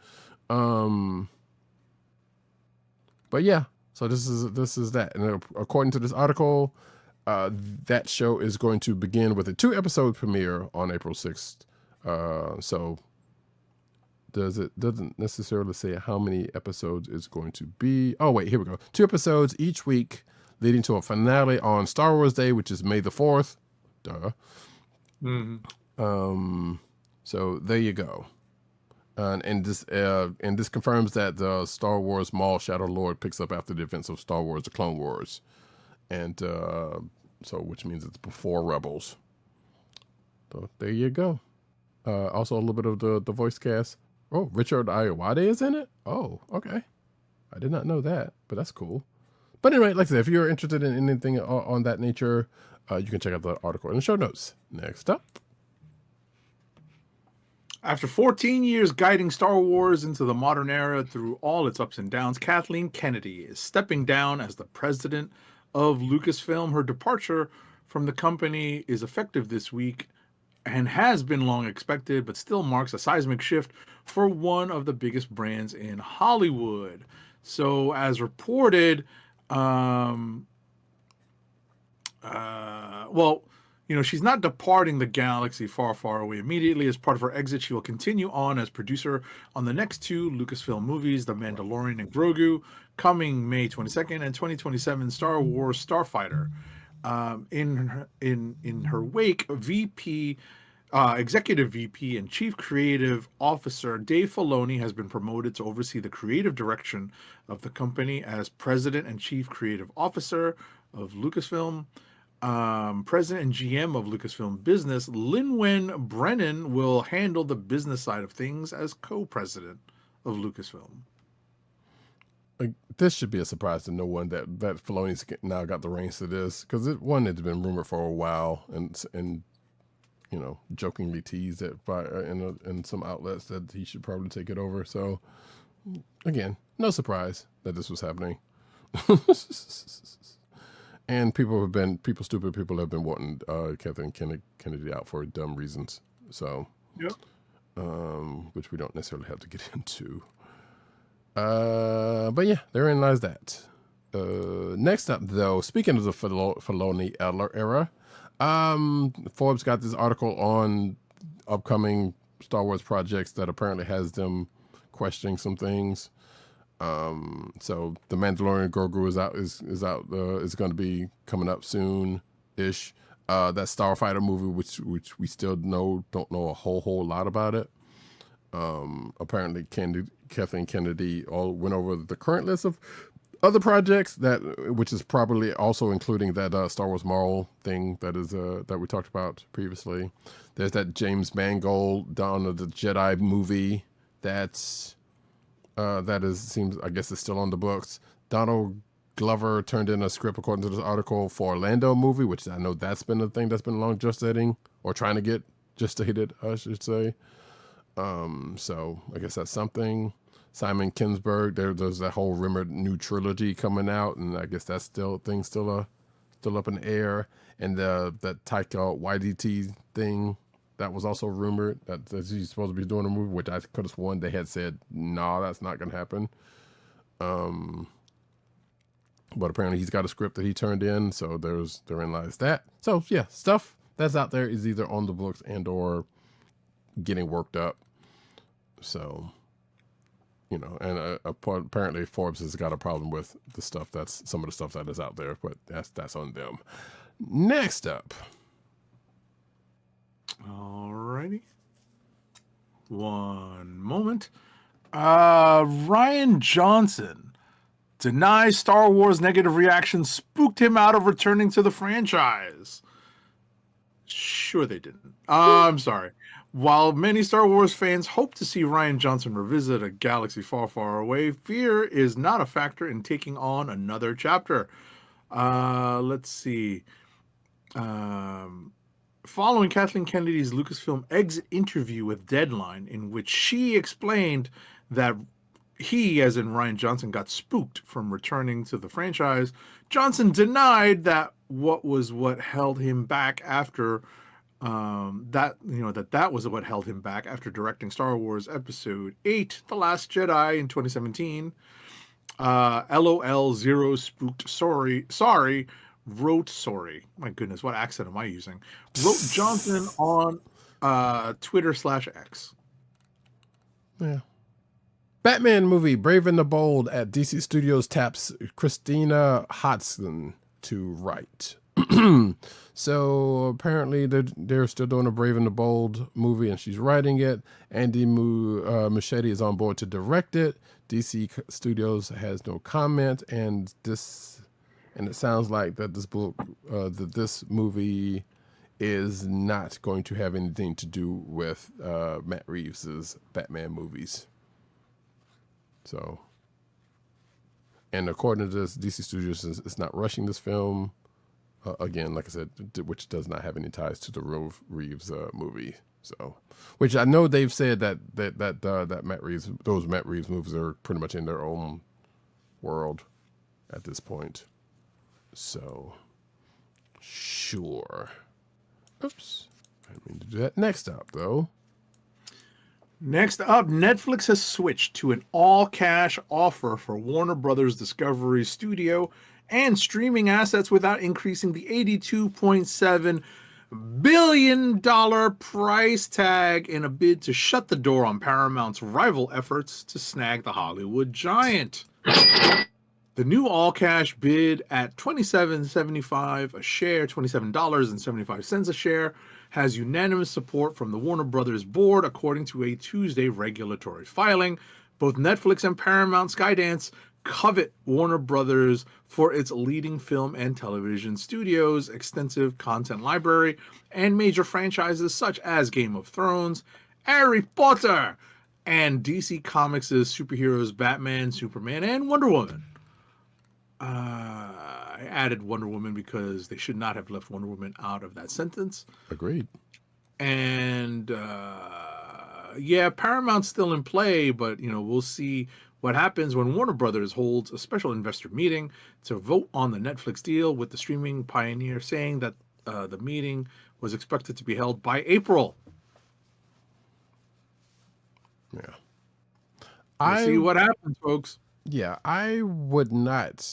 C: yeah. So this is that, and according to this article, that show is going to begin with a 2-episode premiere on April 6th. So doesn't necessarily say how many episodes it's going to be. Oh wait, here we go. 2 episodes each week, leading to a finale on Star Wars Day, which is May the 4th. Duh.
H: Mm-hmm.
C: So there you go. And this confirms that the Star Wars Maul Shadow Lord picks up after the events of Star Wars: The Clone Wars, and so which means it's before Rebels. So there you go. Also a little bit of the voice cast. Oh, Richard Ayoade is in it. Oh, okay. I did not know that, but that's cool. But anyway, like I said, if you're interested in anything on that nature, you can check out the article in the show notes. Next up.
H: After 14 years guiding Star Wars into the modern era through all its ups and downs, Kathleen Kennedy is stepping down as the president of Lucasfilm. Her departure from the company is effective this week and has been long expected, but still marks a seismic shift for one of the biggest brands in Hollywood. So, as reported, she's not departing the galaxy far, far away immediately. As part of her exit, she will continue on as producer on the next 2 Lucasfilm movies, The Mandalorian and Grogu, coming May 22nd, and 2027 Star Wars Starfighter. In her wake, VP
E: Executive VP and Chief Creative Officer Dave Filoni has been promoted to oversee the creative direction of the company as President and Chief Creative Officer of Lucasfilm. President and GM of Lucasfilm Business, Lynwen Brennan, will handle the business side of things as co-president of Lucasfilm.
C: This should be a surprise to no one that Filoni's now got the reins to this, because it's been rumored for a while and jokingly teased it in some outlets that he should probably take it over. So again, no surprise that this was happening. And stupid people have been wanting Kathleen Kennedy out for dumb reasons. So,
E: yep.
C: Which we don't necessarily have to get into. But yeah, therein lies that. Next up, though, speaking of the Filoni era, Forbes got this article on upcoming Star Wars projects that apparently has them questioning some things. So the Mandalorian Grogu is going to be coming up soon-ish. That Starfighter movie, which we still don't know a whole lot about it. Apparently Kathleen Kennedy went over the current list of other projects which is probably also including that Star Wars Marvel thing that we talked about previously. There's that James Mangold Dawn of the Jedi movie seems I guess it's still on the books. Donald Glover turned in a script according to this article for Orlando movie, which I know that's been a thing that's been long gestating or trying to get gestated, I should say. So I guess that's something. Simon Kinberg, there's that whole rumored new trilogy coming out, and I guess that's still up in the air. And that Taika Waititi thing, that was also rumored that he's supposed to be doing a movie, which I could have sworn they had said, no, that's not going to happen. But apparently he's got a script that he turned in, so therein lies that. So yeah, stuff that's out there is either on the books and or getting worked up. So, and apparently Forbes has got a problem with some of the stuff that is out there, but that's on them. Next up.
E: Alrighty. One moment. Ryan Johnson denies Star Wars negative reaction spooked him out of returning to the franchise. Sure they didn't. I'm sorry. While many Star Wars fans hope to see Ryan Johnson revisit a galaxy far, far away, fear is not a factor in taking on another chapter. Let's see. Following Kathleen Kennedy's Lucasfilm exit interview with Deadline, in which she explained that he, as in Ryan Johnson, got spooked from returning to the franchise, Johnson denied that what held him back after that was what held him back after directing Star Wars Episode 8, The Last Jedi in 2017. LOL Zero Spooked Sorry. Wrote sorry. My goodness, what accent am I using? Wrote Johnson on Twitter/X.
C: Yeah. Batman movie Brave and the Bold at DC Studios taps Christina Hodson to write. So apparently they're still doing a Brave and the Bold movie, and she's writing it. Andy Muschietti is on board to direct it. DC Studios has no comment, and it sounds like that this movie is not going to have anything to do with Matt Reeves's Batman movies. So, and according to this, DC Studios is not rushing this film. Again, like I said, which does not have any ties to the Reeves movie. So, which I know they've said that those Matt Reeves movies are pretty much in their own world at this point. So, sure. Oops, I didn't mean to do that. Next up,
E: Netflix has switched to an all-cash offer for Warner Brothers Discovery Studio and streaming assets without increasing the $82.7 billion price tag in a bid to shut the door on Paramount's rival efforts to snag the Hollywood giant. The new all-cash bid at $27.75 a share, $27.75 a share, has unanimous support from the Warner Brothers board, according to a Tuesday regulatory filing. Both Netflix and Paramount Skydance covet Warner Brothers for its leading film and television studios, extensive content library, and major franchises such as Game of Thrones, Harry Potter, and DC Comics' superheroes Batman, Superman, and Wonder Woman. I added Wonder Woman because they should not have left Wonder Woman out of that sentence.
C: Agreed.
E: And yeah, Paramount's still in play, but we'll see what happens when Warner Brothers holds a special investor meeting to vote on the Netflix deal, with the streaming pioneer saying that the meeting was expected to be held by April.
C: Yeah.
E: We'll see what happens, folks.
C: Yeah, I would not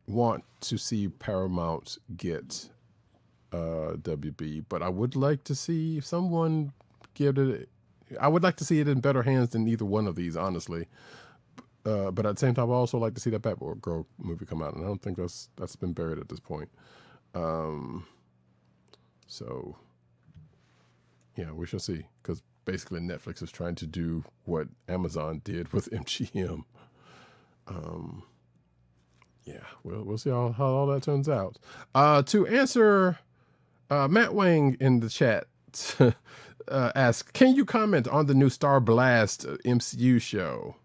C: want to see Paramount get WB, but I would like to see someone give it. I would like to see it in better hands than either one of these, honestly. But at the same time, I also like to see that Batgirl movie come out, and I don't think that's been buried at this point. So yeah, we shall see, because basically Netflix is trying to do what Amazon did with MGM. Yeah, we'll see how all that turns out. To answer, Matt Wang in the chat asks, can you comment on the new Star Blast MCU show?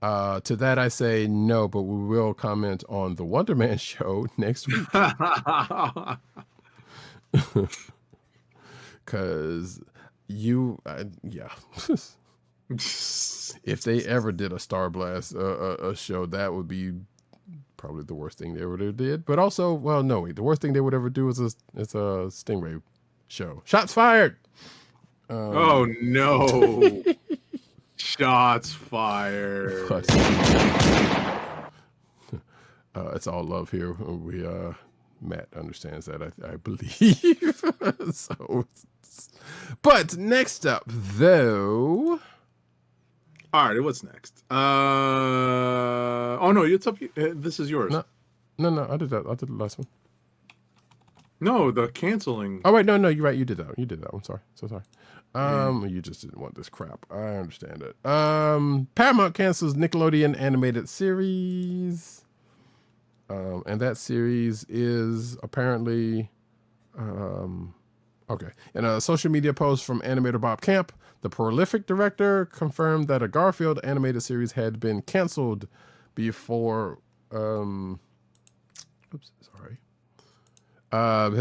C: To that I say no, but we will comment on the Wonder Man show next week. Because yeah. If they ever did a Star Blast a show, that would be probably the worst thing they ever did. But also, well, no, the worst thing they would ever do is a Stingray show. Shots fired.
E: Oh no! Shots fired.
C: It's all love here. We Matt understands that, I believe. So, but next up, though.
E: All right, what's next? Oh no, it's up. This is yours.
C: No, I did that. I did the last one.
E: No, the canceling.
C: Oh wait, no, you're right. You did that. You did that one. Sorry, so sorry. You just didn't want this crap. I understand it. Paramount cancels Nickelodeon animated series. And that series is apparently, okay. In a social media post from animator Bob Camp, the prolific director confirmed that a Garfield animated series had been canceled before, had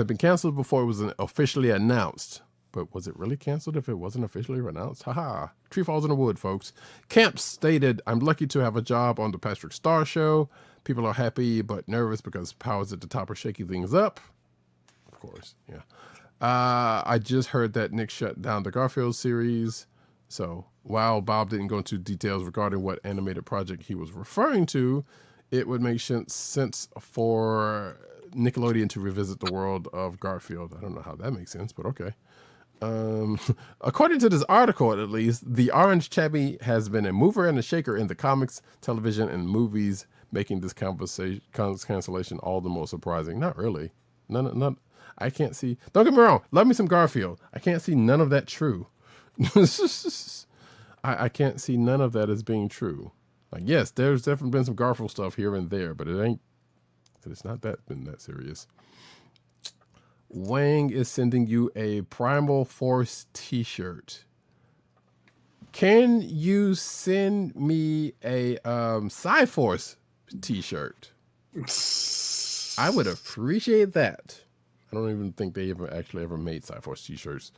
C: been canceled before it was officially announced. But was it really canceled if it wasn't officially announced? Haha. Tree falls in the wood, folks. Camp stated, I'm lucky to have a job on the Patrick Star Show. People are happy but nervous because powers at the top are shaking things up. Of course, yeah. I just heard that Nick shut down the Garfield series. So while Bob didn't go into details regarding what animated project he was referring to, it would make sense for Nickelodeon to revisit the world of Garfield. I don't know how that makes sense, but okay. According to this article, at least, the Orange Tabby has been a mover and a shaker in the comics, television, and movies, making this cancellation all the more surprising. Not really. None. I can't see. Don't get me wrong. Love me some Garfield. I can't see none of that true. I can't see none of that as being true. Like, yes, there's definitely been some Garfield stuff here and there, but it's not been that serious. Wang is sending you a Primal Force t-shirt. Can you send me a Psy-Force t-shirt? I would appreciate that. I don't even think they ever made Psy-Force t-shirts.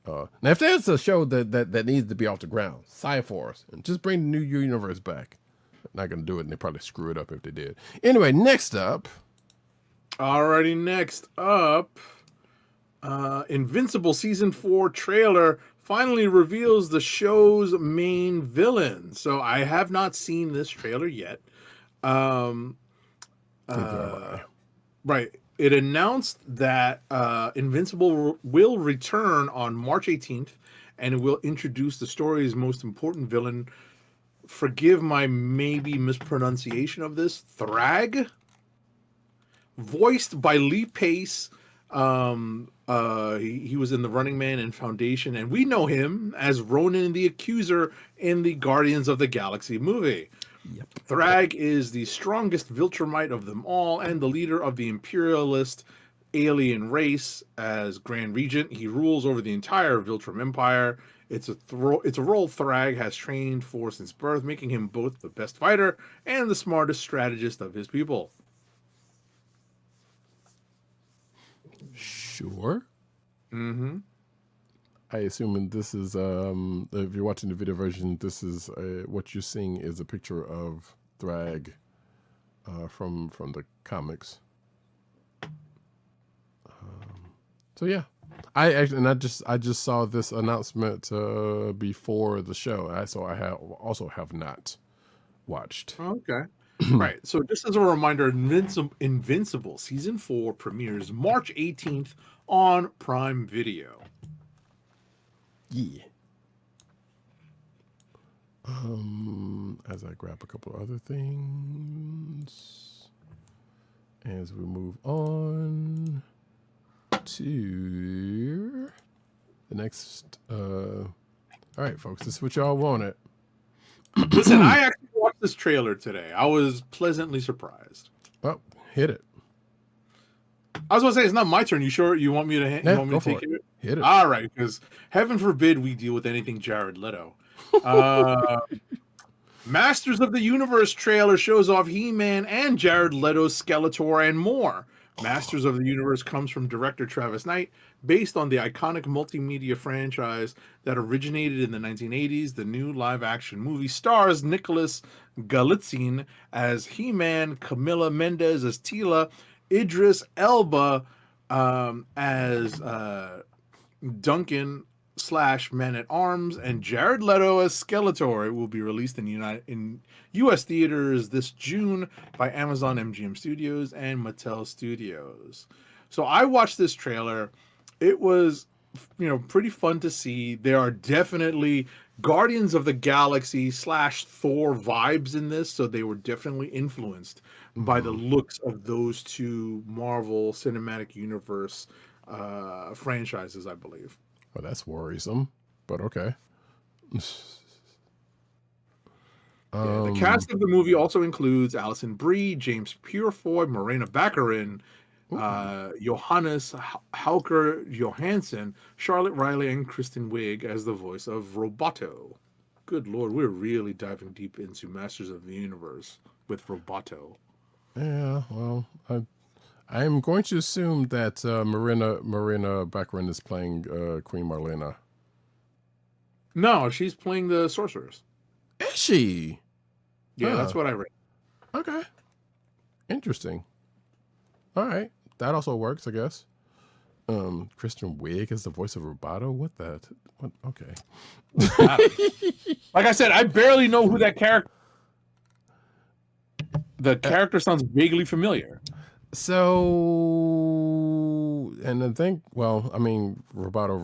C: Now, if there's a show that needs to be off the ground, Psy-Force, and just bring the new universe back. Not going to do it, and they probably screw it up if they did. Anyway, next up.
E: Alrighty, next up. Invincible Season 4 trailer finally reveals the show's main villain. So I have not seen this trailer yet. Right. It announced that Invincible will return on March 18th, and it will introduce the story's most important villain, forgive my maybe mispronunciation of this, Thrag, voiced by Lee Pace. He was in The Running Man and Foundation, and we know him as Ronan the Accuser in the Guardians of the Galaxy movie.
C: Yep.
E: Thrag is the strongest Viltrumite of them all and the leader of the imperialist alien race. As Grand Regent, he rules over the entire Viltrum Empire. It's a role Thrag has trained for since birth, making him both the best fighter and the smartest strategist of his people.
C: Sure.
E: Mm-hmm.
C: I assume this is if you're watching the video version, this is what you're seeing is a picture of Thrag from the comics. So yeah, I just saw this announcement before the show. I also have not watched.
E: Okay. Right. So just as a reminder, Invincible Season 4 premieres March 18th on Prime Video.
C: Yeah. As I grab a couple other things, as we move on to the next. All right, folks, this is what y'all wanted.
E: Listen, I actually watched this trailer today. I was pleasantly surprised.
C: Oh, hit it.
E: I was going to say, it's not my turn. You sure you want me to, take it?
C: Hit it.
E: All right, because heaven forbid we deal with anything Jared Leto. Masters of the Universe trailer shows off He-Man and Jared Leto's Skeletor and more. Masters of the Universe comes from director Travis Knight, based on the iconic multimedia franchise that originated in the 1980s. The new live-action movie stars Nicholas Galitzine as He-Man, Camila Mendes as Tila, Idris Elba as Duncan / Man-at-Arms, and Jared Leto as Skeletor. It will be released in U.S. theaters this June by Amazon MGM Studios and Mattel Studios. So I watched this trailer. It was, pretty fun to see. There are definitely Guardians of the Galaxy / Thor vibes in this, so they were definitely influenced by the looks of those two Marvel Cinematic Universe franchises, I believe.
C: Well, that's worrisome, but okay.
E: The cast of the movie also includes Alison Brie, James Purefoy, Morena Baccarin, Johannes Hauker Johansson, Charlotte Riley, and Kristen Wiig as the voice of Roboto. Good Lord, we're really diving deep into Masters of the Universe with Roboto.
C: Yeah, well, I'm going to assume that Morena Baccarin is playing Queen Marlena.
E: No, she's playing the sorceress.
C: Is she?
E: Yeah, that's what I read.
C: Okay. Interesting. All right. That also works, I guess. Kristen Wiig is the voice of Roboto? What? Okay.
E: Like I said, I barely know who that character. The character sounds vaguely familiar.
C: So, and I think, Roboto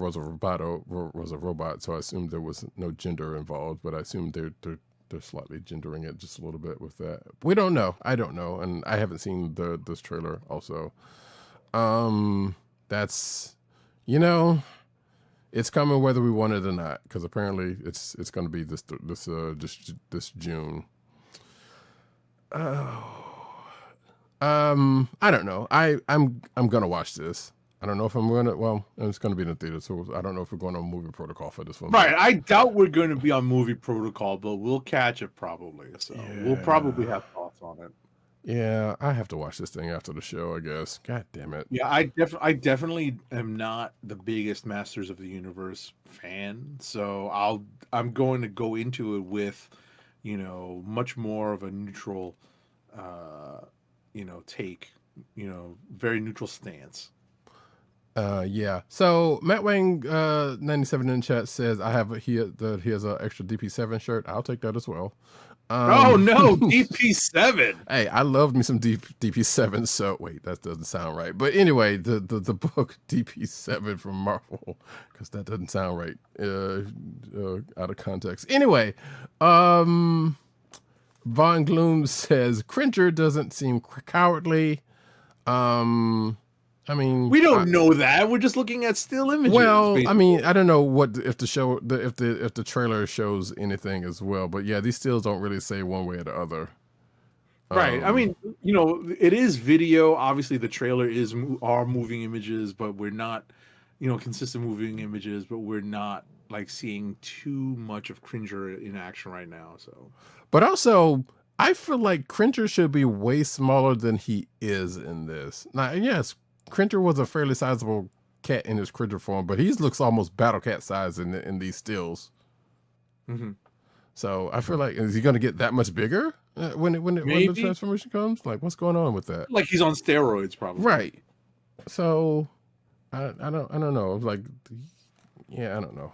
C: was a robot, so I assumed there was no gender involved, but I assume they're slightly gendering it just a little bit with that. We don't know. I don't know, and I haven't seen this trailer also. That's, it's coming whether we want it or not, because apparently it's going to be this June. I don't know. I'm gonna watch this. I don't know if I'm gonna. Well, it's gonna be in the theater, so I don't know if we're going on movie protocol for this one.
E: Right. I doubt we're going to be on movie protocol, but we'll catch it probably. So we'll probably have thoughts on it.
C: Yeah, I have to watch this thing after the show, I guess. God damn it.
E: Yeah, I definitely am not the biggest Masters of the Universe fan, so I'm going to go into it with, much more of a neutral, take, very neutral stance.
C: Yeah. So Matt Wang 97 in the chat says he has an extra DP7 shirt. I'll take that as well.
E: Oh no, DP7.
C: Hey, I loved me some DP7. So wait, that doesn't sound right. But anyway, the book DP7 from Marvel, because that doesn't sound right out of context. Anyway, Von Gloom says Cringer doesn't seem cowardly. I mean,
E: we don't know that. We're just looking at still images.
C: Well,
E: basically.
C: I mean, I don't know what if the trailer shows anything as well, but yeah, these stills don't really say one way or the other.
E: Right. I mean, you know, it is video. Obviously, the trailer are moving images, but we're not, you know, consistent moving images, but we're not like seeing too much of Cringer in action right now. So,
C: but also, I feel like Cringer should be way smaller than he is in this. Now, yes, Cringer was a fairly sizable cat in his Cringer form, but he looks almost Battle Cat size in these stills.
E: Mm-hmm.
C: So I feel like, is he going to get that much bigger when the transformation comes? Like, what's going on with that?
E: Like he's on steroids, probably.
C: Right. So I don't know. Like, yeah, I don't know.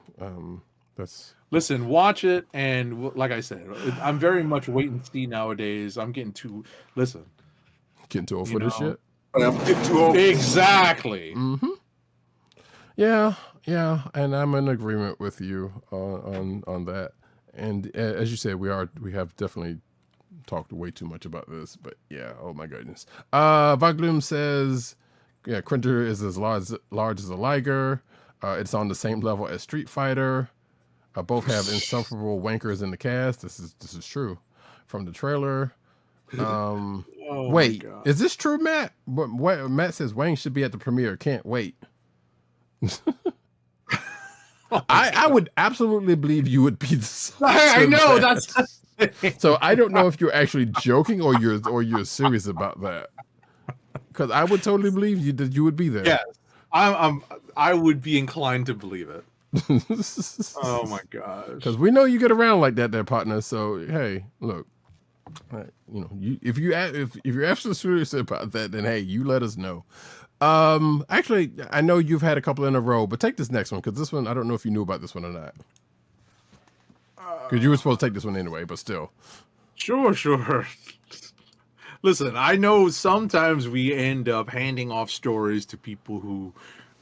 E: Listen, watch it, and like I said, I'm very much wait and see nowadays. I'm getting too
C: getting too old for this shit.
E: I'm getting too old. Exactly.
C: Mm-hmm. Yeah, and I'm in agreement with you on that. And as you said, we have definitely talked way too much about this, but yeah, oh my goodness. Von Gloom says, yeah, Cringer is as large as a liger. It's on the same level as Street Fighter. Both have insufferable wankers in the cast. This is true from the trailer. Wait, is this true, Matt? What Matt says Wang should be at the premiere. Can't wait. I would absolutely believe you would be the
E: I know that's
C: so I don't know if you're actually joking or you're serious about that. Because I would totally believe you that you would be there.
E: Yes. I would be inclined to believe it. Oh my gosh.
C: Because we know you get around like that there, partner. So hey, look. You know, if you're absolutely serious about that, then hey, you let us know. Actually, I know you've had a couple in a row, but take this next one because this one I don't know if you knew about this one or not. Because you were supposed to take this one anyway, but still.
E: Sure. Listen, I know sometimes we end up handing off stories to people who,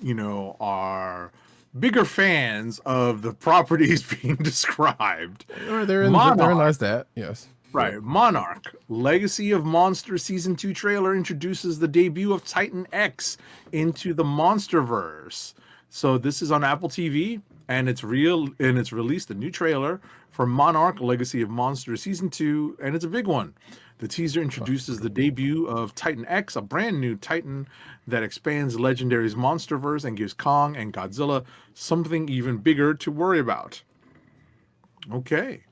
E: you know, are bigger fans of the properties being described.
C: Or therein lies that, yes.
E: Right. Monarch, Legacy of Monsters Season 2 trailer introduces the debut of Titan X into the Monsterverse. So this is on Apple TV, and it's released a new trailer for Monarch, Legacy of Monsters Season 2, and it's a big one. The teaser introduces the debut of Titan X, a brand new Titan that expands Legendary's Monsterverse and gives Kong and Godzilla something even bigger to worry about. Okay.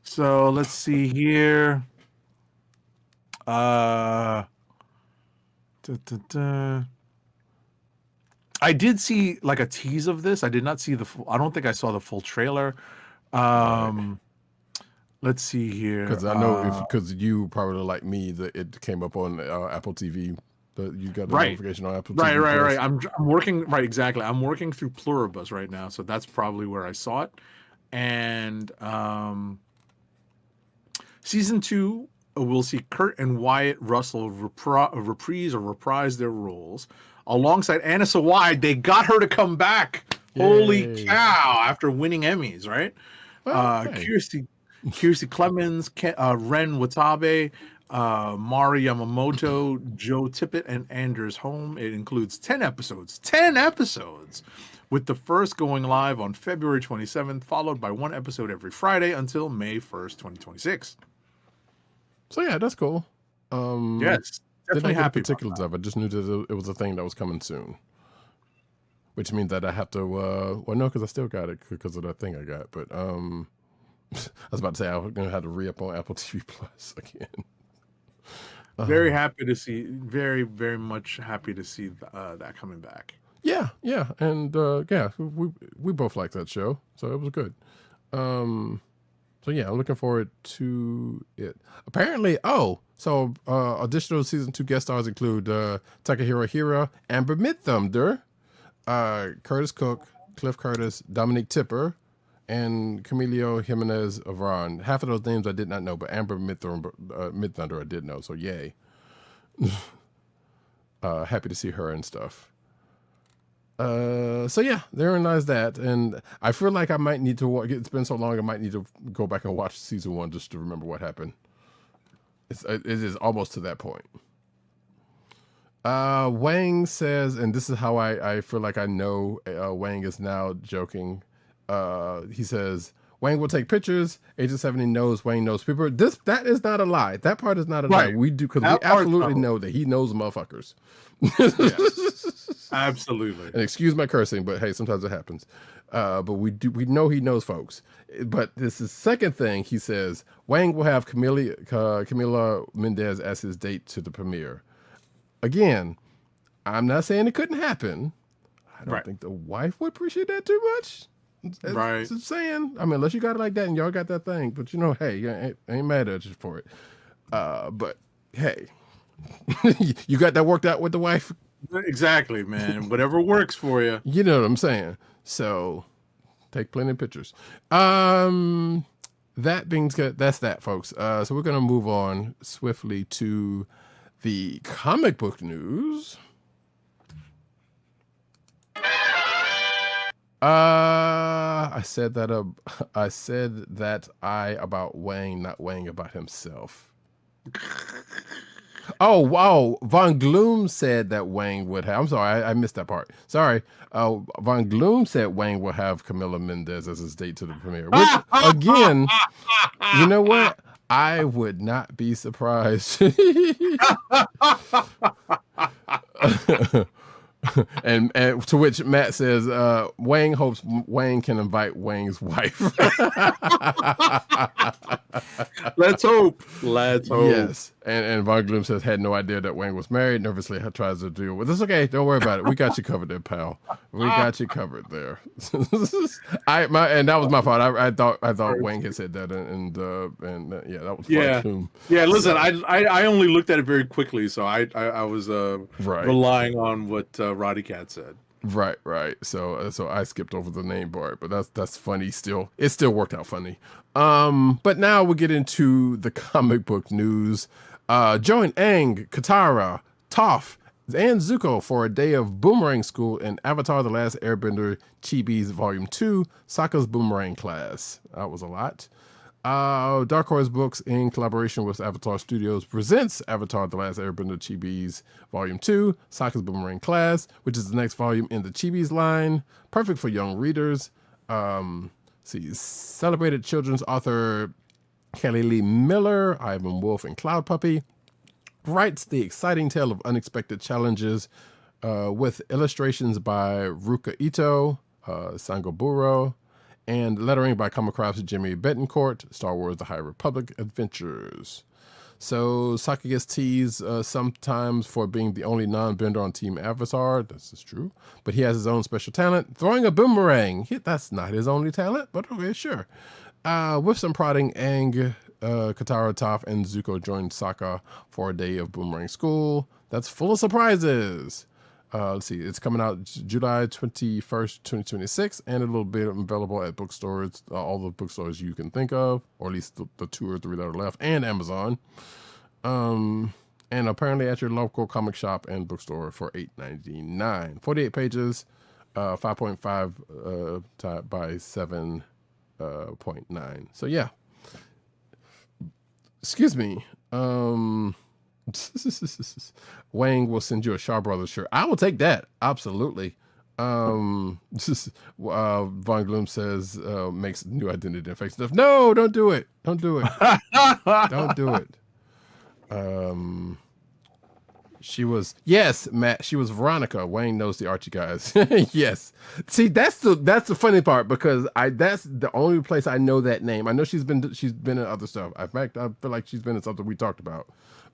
E: So let's see here. I did see like a tease of this. I did not see I don't think I saw the full trailer. Let's see here.
C: Because I know because you probably like me that it came up on Apple TV. You got the notification on Apple TV.
E: Right. I'm working exactly. I'm working through Pluribus right now, so that's probably where I saw it. And Season 2, we'll see Kurt and Wyatt Russell reprise their roles alongside Anna Sawai. They got her to come back. Yay. Holy cow! After winning Emmys, right? Kirstie Clemens, Ren Watanabe, Mari Yamamoto, Joe Tippett, and Anders Holm. It includes 10 episodes. 10 episodes! With the first going live on February 27th, followed by one episode every Friday until May 1st, 2026.
C: So yeah, that's cool.
E: Yes, definitely happy.
C: Particulars of it. Just knew that it was a thing that was coming soon, which means that I have to. Well, no, because I still got it because of that thing I got. But I was about to say I was gonna have to re-up on Apple TV Plus again.
E: Very happy to see. Very, very much happy to see that coming back.
C: Yeah, and we both like that show, so it was good. So yeah, I'm looking forward to it. Apparently, additional season 2 guest stars include Takahiro Hira, Amber Mid-Thunder, Curtis Cook, Cliff Curtis, Dominique Tipper, and Camilo Jimenez Avron. Half of those names I did not know, but Amber Midthunder I did know, so yay. Happy to see her and stuff. So yeah, therein lies that. And I feel like I might need to it's been so long, I might need to go back and watch season 1 just to remember what happened. It is almost to that point. Wang says, and this is how I feel like I know Wang is now joking. He says, Wang will take pictures. Agent 70 knows Wang knows people. That is not a lie. That part is not a lie. We do, because we absolutely know that he knows motherfuckers.
E: Yes, absolutely.
C: And excuse my cursing, but hey, sometimes it happens. But we know he knows folks. But this is second thing. He says Wang will have Camila Mendez as his date to the premiere. Again, I'm not saying it couldn't happen. I don't think the wife would appreciate that too much. Just saying. I mean, unless you got it like that and y'all got that thing. But hey, you ain't mad at you for it. But hey, you got that worked out with the wife?
E: Exactly, man. Whatever works for you.
C: You know what I'm saying. So take plenty of pictures. That being good, that's that, folks. So we're gonna move on swiftly to the comic book news. I said that about Wang, not Wang about himself. Oh, wow. Von Gloom said that Wang would have. I'm sorry, I missed that part. Sorry. Von Gloom said Wang will have Camila Mendez as his date to the premiere. Which, again, you know what? I would not be surprised. and to which Matt says, Wang hopes Wang can invite Wang's wife.
E: Let's hope.
C: Yes. And Von Gloom says, had no idea that Wang was married. Nervously tries to deal with it's okay. Don't worry about it. We got you covered there, pal. We got you covered there. And that was my fault. I thought Wang had said that, and yeah, that was Von Gloom.
E: Yeah. Listen, I only looked at it very quickly, so I was relying on what Roddy Cat said.
C: Right. So I skipped over the name part, but that's funny still. It still worked out funny. But now we'll get into the comic book news. Join Aang, Katara, Toph, and Zuko for a day of boomerang school in Avatar: The Last Airbender Chibi's Volume 2, Sokka's Boomerang Class. That was a lot. Dark Horse Books, in collaboration with Avatar Studios, presents Avatar: The Last Airbender Chibi's Volume 2, Sokka's Boomerang Class, which is the next volume in the Chibi's line. Perfect for young readers. Celebrated children's author Kelly Lee Miller, Ivan Wolf, and Cloud Puppy writes the exciting tale of unexpected challenges with illustrations by Ruka Ito, Sangoburo, and lettering by Comic Craft's Jimmy Betancourt, Star Wars: The High Republic Adventures. So Sokka gets teased sometimes for being the only non-bender on Team Avatar. This is true. But he has his own special talent, throwing a boomerang. That's not his only talent, but okay, sure. With some prodding, Aang, Katara, Toph, and Zuko join Sokka for a day of boomerang school that's full of surprises. Let's see, it's coming out July 21st, 2026, and a little bit available at bookstores, all the bookstores you can think of, or at least the 2 or 3 that are left, and Amazon. And apparently at your local comic shop and bookstore for $8.99. 48 pages, 5.5 by 7.9. So yeah. Excuse me. Wang will send you a Shaw Brothers shirt. I will take that. Absolutely. Von Gloom says, makes new identity and fake stuff. No, don't do it. Don't do it. Don't do it. Yes, Matt, she was Veronica. Wayne knows the Archie guys. Yes. See, that's the funny part, because that's the only place I know that name. I know she's been in other stuff. In fact, I feel like she's been in something we talked about.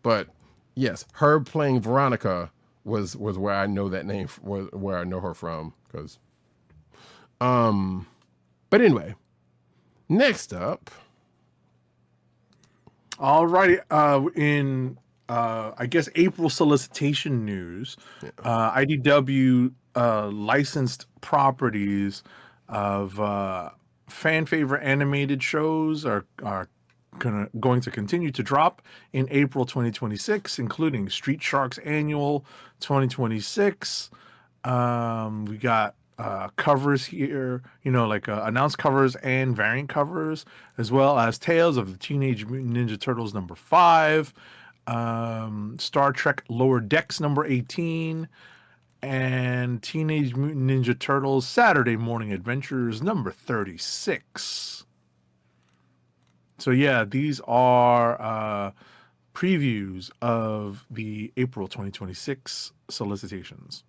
C: But yes, her playing Veronica was where I know that name, where I know her from. Because, but anyway, next up.
E: Alrighty, in I guess April solicitation news, IDW licensed properties of
H: fan favorite animated shows are going to continue to drop in April 2026, including Street Sharks Annual 2026. We got covers here, like announced covers and variant covers, as well as Tales of the Teenage Mutant Ninja Turtles #5, Star Trek Lower Decks #18, and Teenage Mutant Ninja Turtles Saturday Morning Adventures #36. So yeah, these are previews of the April 2026 solicitations.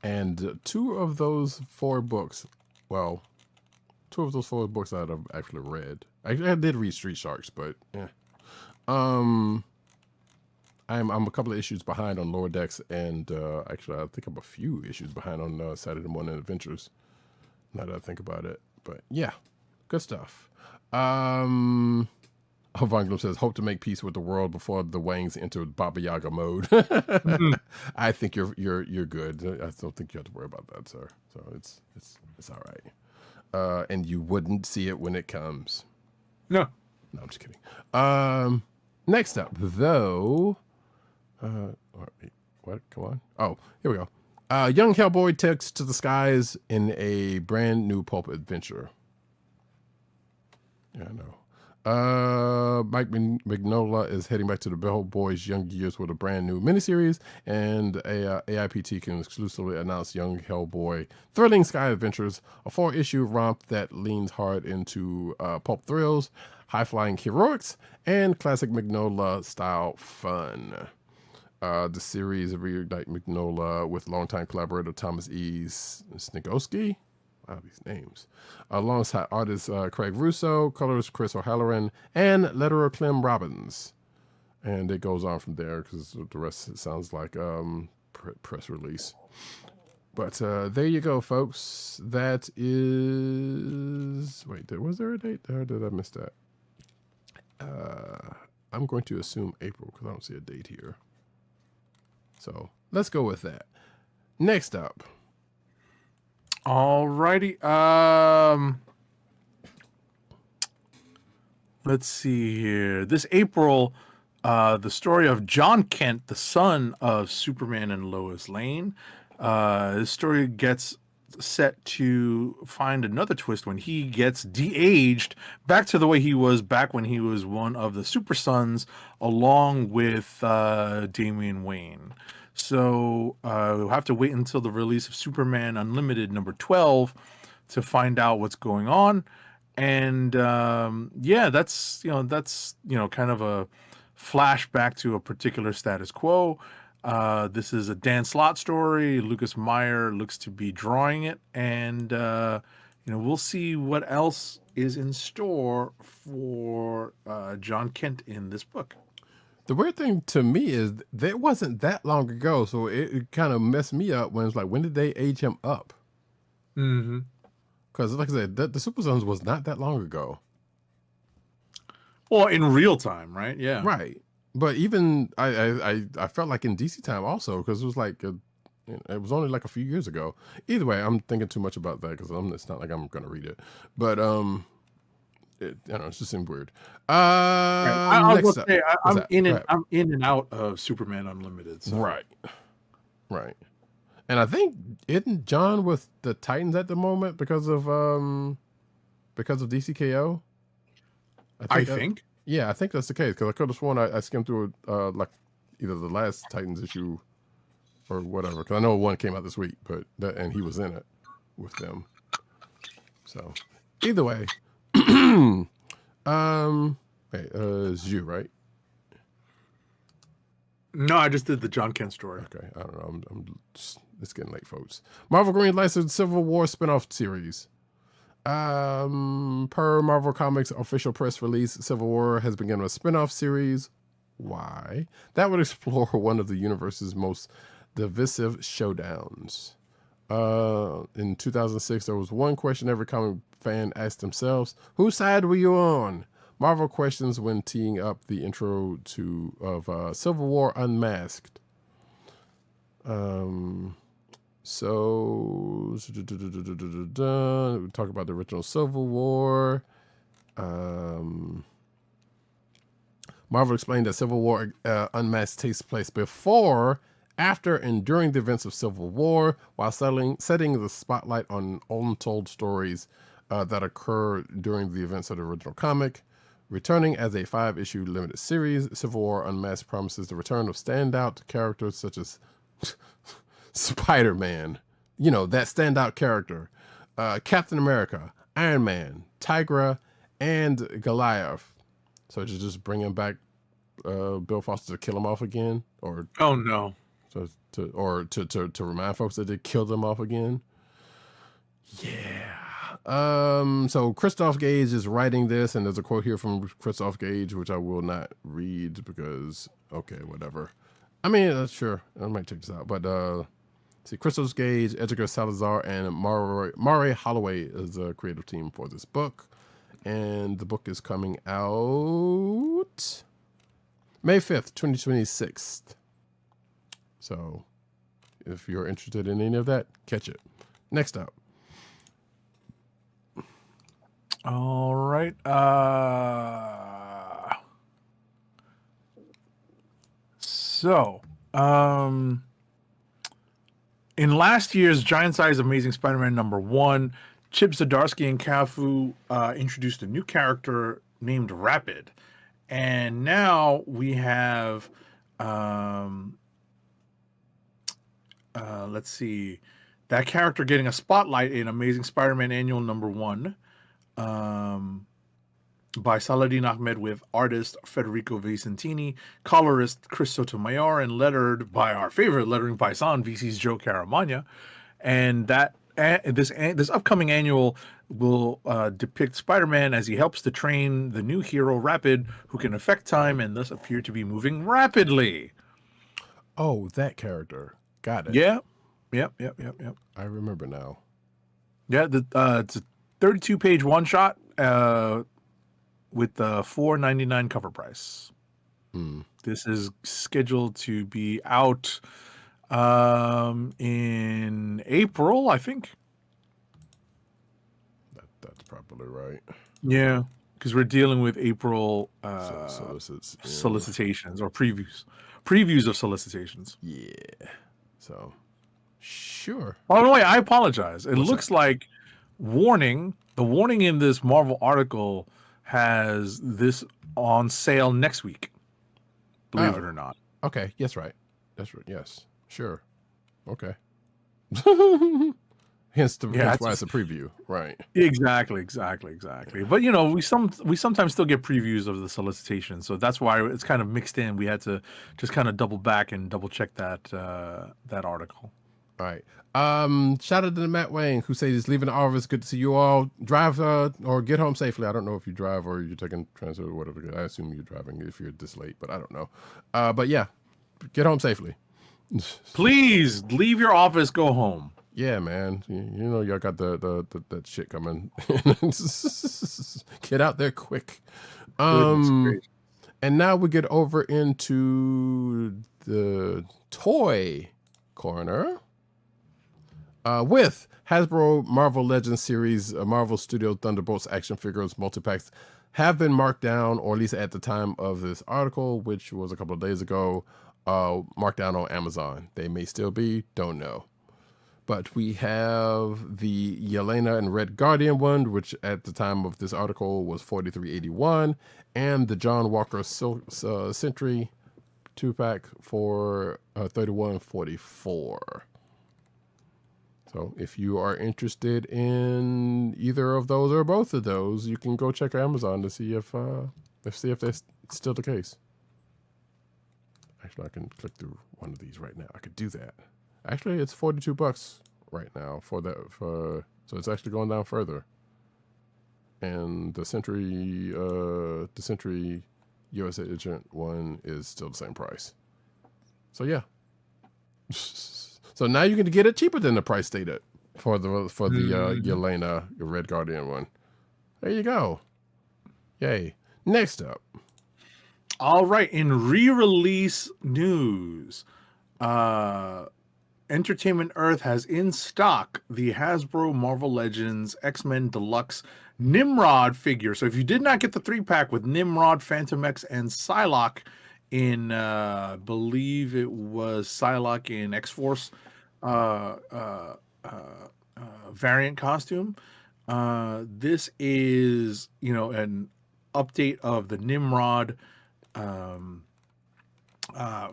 C: And two of those four books that I've actually read. I did read Street Sharks, but yeah. I'm a couple of issues behind on Lower Decks, and actually I think I'm a few issues behind on Saturday Morning Adventures. Now that I think about it, but yeah, good stuff. Von Gloom says, "Hope to make peace with the world before the Wangs enter Baba Yaga mode." I think you're good. I don't think you have to worry about that, sir. So it's all right. And you wouldn't see it when it comes.
H: No,
C: I'm just kidding. Next up, though. Wait, what? Come on. Oh, here we go. Young Hellboy takes to the skies in a brand new pulp adventure. Yeah, I know. Mike Mignola is heading back to the Hellboy's young years with a brand new miniseries, and AIPT can exclusively announce Young Hellboy Thrilling Sky Adventures, a 4-issue romp that leans hard into pulp thrills, high-flying heroics, and classic Mignola style fun. The series reignite Mignola with longtime collaborator Thomas E. Snigowski. Wow, these names. Alongside artists Craig Russo, colorist Chris O'Halloran, and letterer Clem Robbins. And it goes on from there because the rest sounds like press release. But there you go, folks. That is... Wait, was there a date there? Did I miss that? I'm going to assume April because I don't see a date here. So let's go with that. Next up.
H: Alrighty. Let's see here. This April, the story of John Kent, the son of Superman and Lois Lane. This story gets set to find another twist when he gets de-aged back to the way he was back when he was one of the Super Sons, along with Damian Wayne. So we'll have to wait until the release of Superman Unlimited #12 to find out what's going on. And yeah, that's kind of a flashback to a particular status quo. This is a Dan Slott story. Lucas Meyer looks to be drawing it, and we'll see what else is in store for John Kent in this book.
C: The weird thing to me is that wasn't that long ago, so it kind of messed me up when it's like, when did they age him up?
H: Mm-hmm.
C: Because, like I said, the Super Sons was not that long ago.
H: Well, in real time, right? Yeah.
C: Right. But even I felt like in DC time also, because it was like it was only like a few years ago. Either way, I'm thinking too much about that because it's not like I'm gonna read it. But I don't know, it just seemed weird.
H: I'm in and out of Superman Unlimited. So.
C: Right. And I think isn't John with the Titans at the moment because of DCKO? I think. Yeah, I think that's the case because I could have sworn I skimmed through like either the last Titans issue or whatever. Because I know one came out this week, and he was in it with them. So either way. It's you, right?
H: No, I just did the John Kent story.
C: Okay, I don't know. It's getting late, folks. Marvel greenlights a Civil War spinoff series. Per Marvel Comics official press release, Civil War has begun a spinoff series. Why? That would explore one of the universe's most divisive showdowns. In 2006, there was one question every comic fan asked themselves: whose side were you on? Marvel questions when teeing up the intro of Civil War Unmasked. So we talk about the original Civil War. Marvel explained that Civil War Unmasked takes place before, after, and during the events of Civil War, while setting the spotlight on untold stories that occur during the events of the original comic. Returning as a 5-issue limited series, Civil War Unmasked promises the return of standout characters such as Spider-Man, you know, that standout character, Captain America, Iron Man, Tigra, and Goliath. So just bring him back, Bill Foster, to kill him off again, or
H: Oh no.
C: to remind folks that they killed them off again. Yeah. So Christoph Gage is writing this, and there's a quote here from Christoph Gage, which I will not read because, okay, whatever. I mean, sure, I might check this out. But see, Christoph Gage, Edgar Salazar, and Mari Holloway is the creative team for this book. And the book is coming out May 5th, 2026. So if you're interested in any of that, catch it. Next up.
H: All right. So, in last year's Giant Size Amazing Spider-Man #1, Chip Zdarsky and Cafu introduced a new character named Rapid. And now we have, let's see, that character getting a spotlight in Amazing Spider-Man Annual #1. By Saladin Ahmed, with artist Federico Vicentini, colorist Chris Sotomayor, and lettered by our favorite lettering paisan, VC's Joe Caramagna. And this upcoming annual will depict Spider-Man as he helps to train the new hero Rapid, who can affect time and thus appear to be moving rapidly.
C: Oh, that character. Got it.
H: Yeah. Yep.
C: I remember now.
H: Yeah, it's a 32-page one-shot with the $4.99 cover price. This is scheduled to be out in April, I think.
C: That's probably right.
H: Yeah, because we're dealing with April
C: Solicitations
H: or previews of solicitations.
C: Yeah. So, sure.
H: Oh no, wait, I apologize. It
C: What's
H: looks like the warning in this Marvel article has this on sale next week. Believe it or not.
C: Okay. Yes, right. That's right. Yes. Sure. Okay. Hence why it's a preview, right?
H: Exactly. But you know, we sometimes still get previews of the solicitation, so that's why it's kind of mixed in. We had to just kind of double back and double check that article.
C: All right. Shout out to Matt Wayne, who says he's leaving the office. Good to see you all. Drive or get home safely. I don't know if you drive or you're taking transit or whatever. I assume you're driving if you're this late, but I don't know. But yeah, get home safely.
H: Please leave your office. Go home.
C: Yeah, man. You know y'all got that shit coming. Get out there quick. And now we get over into the toy corner. With Hasbro Marvel Legends series, Marvel Studios Thunderbolts action figures multi-packs have been marked down, or at least at the time of this article, which was a couple of days ago, marked down on Amazon. They may still be, don't know. But we have the Yelena and Red Guardian one, which at the time of this article was $43.81, and the John Walker Sentry 2-pack for $31.44. So if you are interested in either of those or both of those, you can go check Amazon to see if that's still the case. Actually, I can click through one of these right now. I could do that. Actually, it's $42 right now so it's actually going down further. And the Sentry USA Agent one is still the same price. So yeah. So now you can get it cheaper than the price stated for the Yelena, your Red Guardian one. There you go. Yay. Next up.
H: All right, in re-release news, Entertainment Earth has in stock the Hasbro Marvel Legends X-Men Deluxe Nimrod figure. So if you did not get the 3-pack with Nimrod, Phantom X, and Psylocke in, I believe it was Psylocke in X-Force variant costume, this is, an update of the Nimrod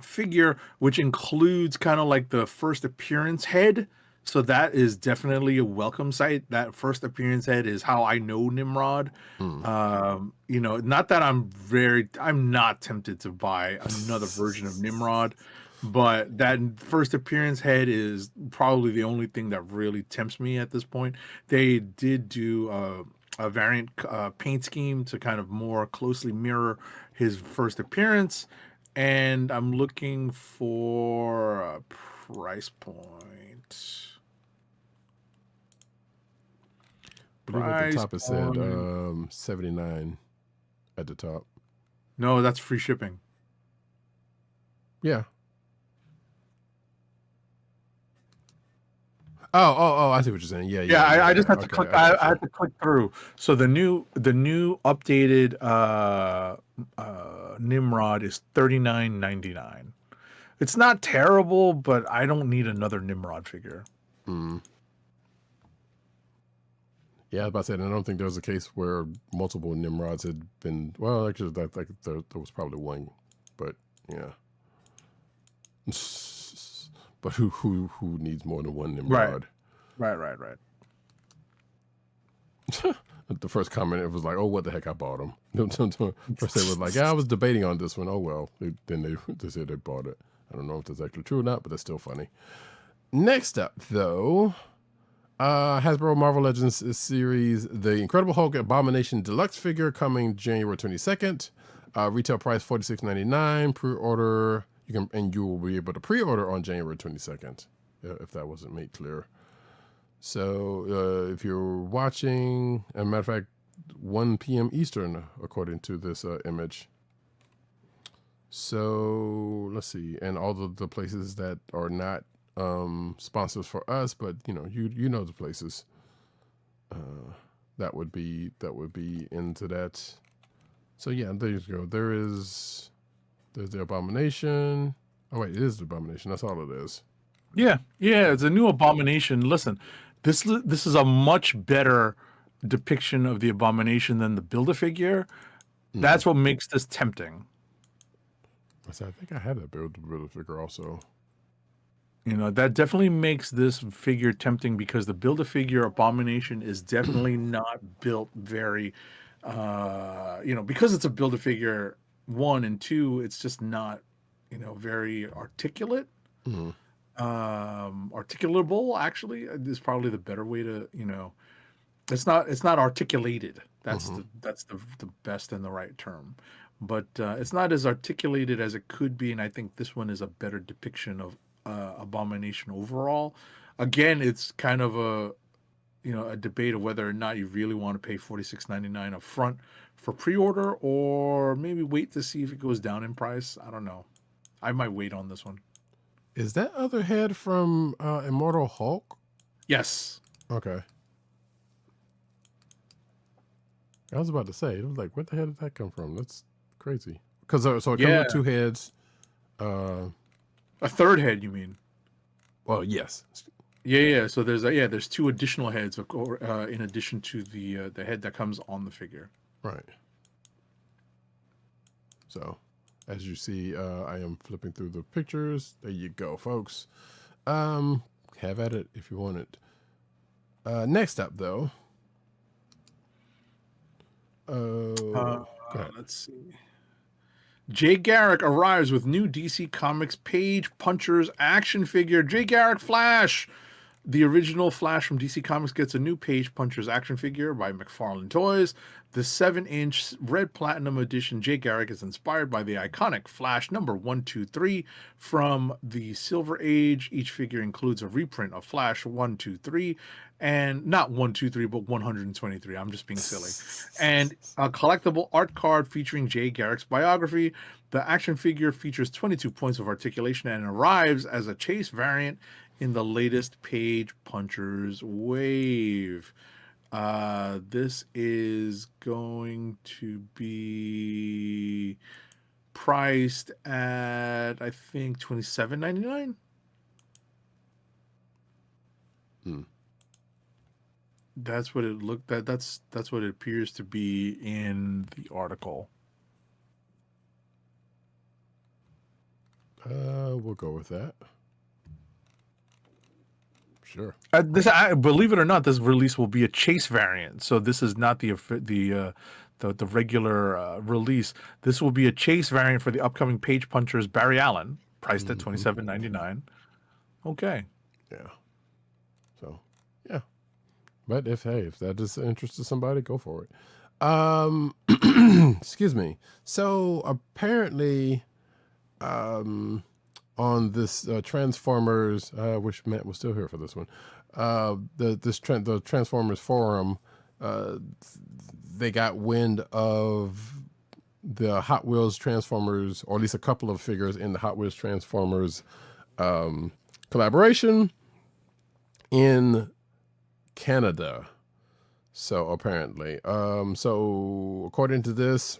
H: figure, which includes kind of like the first appearance head. So that is definitely a welcome sight. That first appearance head is how I know Nimrod. Not that I'm not tempted to buy another version of Nimrod, but that first appearance head is probably the only thing that really tempts me at this point. They did do a variant paint scheme to kind of more closely mirror his first appearance. And I'm looking for a price point.
C: I believe at the top it said 79 at the top.
H: No, that's free shipping.
C: Yeah. Oh, I see what you're saying. Yeah.
H: I just have to click. I have to click through. So the new updated Nimrod is $39.99. It's not terrible, but I don't need another Nimrod figure.
C: Yeah, I was about to say, and I don't think there was a case where multiple Nimrods had been. Well, actually, there was probably one, but yeah. But who needs more than one Nimrod?
H: Right.
C: The first comment, it was like, "Oh, what the heck? I bought them." First, they was like, "Yeah, I was debating on this one." Oh well. Then they said they bought it. I don't know if that's actually true or not, but that's still funny. Next up, though, Hasbro Marvel Legends series, the Incredible Hulk Abomination Deluxe figure coming January 22nd. Retail price $46.99. Pre-order. You will be able to pre-order on January 22nd, if that wasn't made clear. So if you're watching, as a matter of fact, 1 p.m. Eastern, according to this image. So let's see, and all the places that are not sponsors for us, but you know the places that would be into that. So yeah, there you go. There's the Abomination. Oh wait, it is the Abomination. That's all it is.
H: Yeah, it's a new Abomination. Listen, this is a much better depiction of the Abomination than the Build-A-Figure. That's what makes this tempting.
C: I think I had a Build-A-Figure also.
H: That definitely makes this figure tempting because the Build-A-Figure Abomination is definitely not built very, because it's a Build-A-Figure 1 and 2, it's just not, very articulate. Articulable actually is probably the better way to, it's not articulated. That's the best and the right term. But it's not as articulated as it could be, and I think this one is a better depiction of Abomination overall. Again, it's kind of a debate of whether or not you really want to pay $46.99 up front for pre-order, or maybe wait to see if it goes down in price. I don't know. I might wait on this one.
C: Is that other head from Immortal Hulk?
H: Yes.
C: Okay. I was about to say, it was like, where the hell did that come from? That's crazy. Because so it comes with 2 heads.
H: A third head, you mean?
C: Well, yes.
H: Yeah. So there's 2 additional heads, in addition to the head that comes on the figure.
C: Right. So, as you see, I am flipping through the pictures. There you go, folks. Have at it if you want it. Next up, though.
H: Let's see. Jay Garrick arrives with new DC Comics Page Punchers action figure. Jay Garrick Flash. The original Flash from DC Comics gets a new Page Punchers action figure by McFarlane Toys. The 7-inch red platinum edition Jay Garrick is inspired by the iconic Flash number 123 from the Silver Age. Each figure includes a reprint of Flash 123, and not 123, but 123. I'm just being silly. And a collectible art card featuring Jay Garrick's biography. The action figure features 22 points of articulation and arrives as a chase variant in the latest Page Punchers wave. This is going to be priced at, I think, $27.99. That's what it looked at. That's what it appears to be in the article.
C: We'll go with that. Sure.
H: Believe it or not, this release will be a chase variant. So this is not the regular release. This will be a chase variant for the upcoming Page Punchers Barry Allen, priced at $27.99. Okay.
C: Yeah. So, yeah. But if that is of interest to somebody, go for it. Excuse me. So apparently, on this Transformers, I wish Matt was still here for this one. The Transformers forum, they got wind of the Hot Wheels Transformers, or at least a couple of figures in the Hot Wheels Transformers collaboration in Canada. So apparently, so according to this,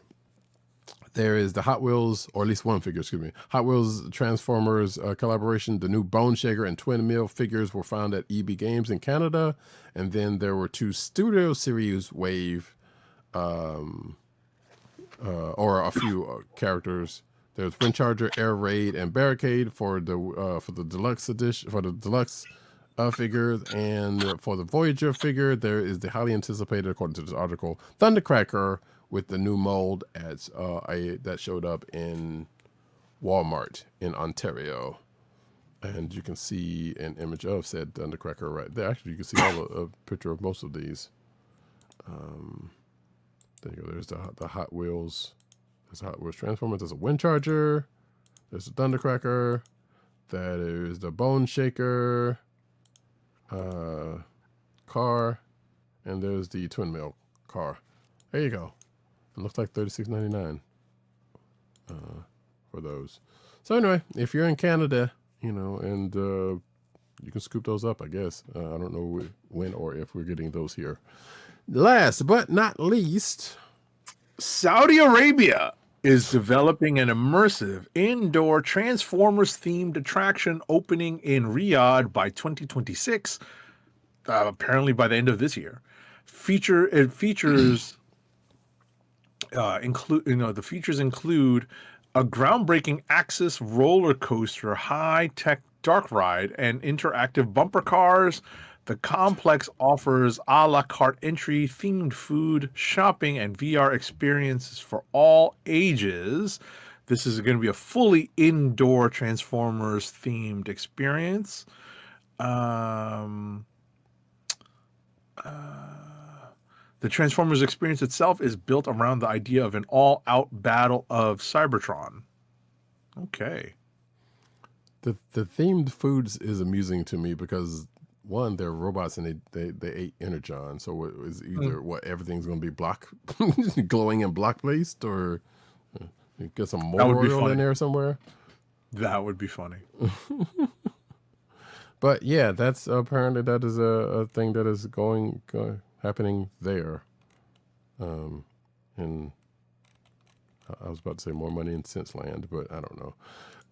C: there is the Hot Wheels, or at least one figure, excuse me, Hot Wheels Transformers collaboration. The new Bone Shaker and Twin Mill figures were found at EB Games in Canada. And then there were 2 Studio Series Wave, or a few characters. There's Windcharger, Air Raid, and Barricade for the deluxe edition, for the deluxe figures. And for the Voyager figure, there is the highly anticipated, according to this article, Thundercracker, with the new mold that showed up in Walmart in Ontario. And you can see an image of said Thundercracker right there. Actually, you can see a picture of most of these. There you go. There's the Hot Wheels. There's a Hot Wheels Transformers. There's a Windcharger. There's a Thundercracker. That is the Bone Shaker car. And there's the Twin Mill car. There you go. It looks like $36.99 for those. So anyway, if you're in Canada, and you can scoop those up, I guess. I don't know when or if we're getting those here. Last but not least,
H: Saudi Arabia is developing an immersive indoor Transformers-themed attraction opening in Riyadh by 2026, apparently by the end of this year. The features include a groundbreaking Axis roller coaster, high-tech dark ride, and interactive bumper cars. The complex offers a la carte entry, themed food, shopping, and VR experiences for all ages. This is going to be a fully indoor Transformers-themed experience. The Transformers experience itself is built around the idea of an all-out battle of Cybertron. Okay.
C: The themed foods is amusing to me because, one, they're robots and they ate Energon. So it was either everything's going to be glowing and block placed, or you get some more oil in there somewhere.
H: That would be funny.
C: But yeah, that is a thing that is happening there. And I was about to say more money in Sense Land, but I don't know.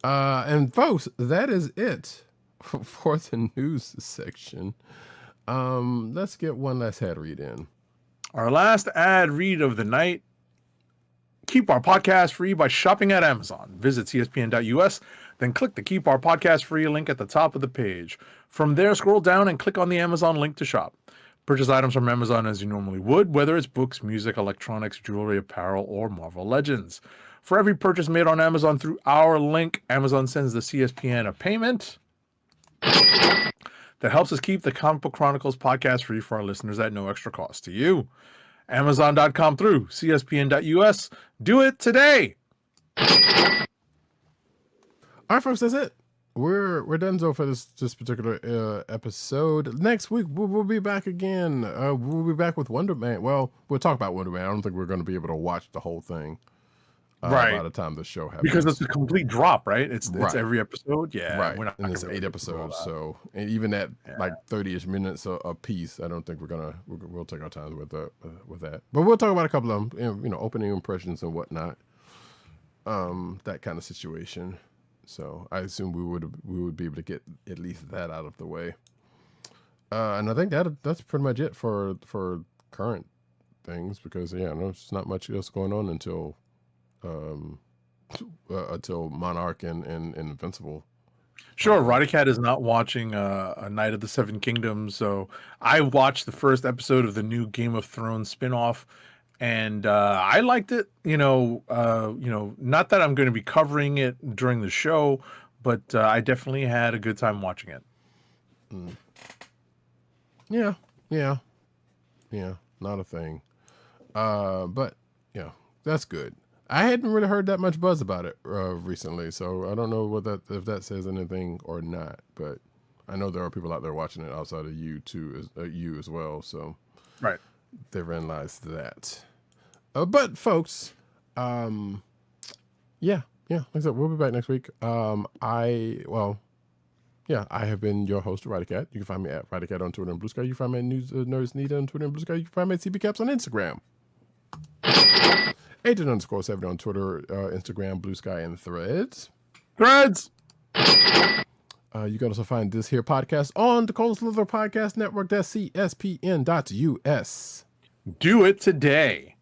C: And folks, that is it for the news section. Let's get one last ad read in.
H: Our last ad read of the night. Keep our podcast free by shopping at Amazon. Visit cspn.us, then click the Keep Our Podcast Free link at the top of the page. From there, scroll down and click on the Amazon link to shop. Purchase items from Amazon as you normally would, whether it's books, music, electronics, jewelry, apparel, or Marvel Legends. For every purchase made on Amazon through our link, Amazon sends the CSPN a payment that helps us keep the Comic Book Chronicles podcast free for our listeners at no extra cost to you. Amazon.com through CSPN.us. Do it today.
C: All right, folks, that's it. We're done for this particular episode. Next week we'll be back again. We'll be back with Wonder Man. Well, we'll talk about Wonder Man. I don't think we're going to be able to watch the whole thing.
H: Right.
C: by the time the show happens.
H: Because it's a complete drop, right? It's
C: Right.
H: every episode. Yeah.
C: right,
H: We're not
C: and it's
H: gonna
C: 8
H: really do all
C: episodes.
H: that.
C: So, and even at like 30ish minutes a piece, I don't think we'll take our time with that. But we'll talk about a couple of them, opening impressions and whatnot. That kind of situation. So I assume we would be able to get at least that out of the way. And I think that's pretty much it for current things, because there's not much else going on until Monarch and Invincible.
H: Sure, Roddycat is not watching A Night of the Seven Kingdoms, so I watched the first episode of the new Game of Thrones spinoff, and I liked it. Not that I'm going to be covering it during the show, but I definitely had a good time watching it.
C: Yeah, not a thing. But that's good. I hadn't really heard that much buzz about it recently, so I don't know if that says anything or not. But I know there are people out there watching it outside of you too, you as well. So
H: Right.
C: therein lies that. But folks, like I said, we'll be back next week. I have been your host, Roddycat. You can find me at Roddycat on Twitter and Blue Sky. You can find me at Nerds Nita on Twitter and Blue Sky. You can find me at CB Caps on Instagram. Agent_70 on Twitter, Instagram, Blue Sky, and Threads. You can also find this here podcast on the Cold Slither Podcast Network. That's CSPN.us.
H: Do it today.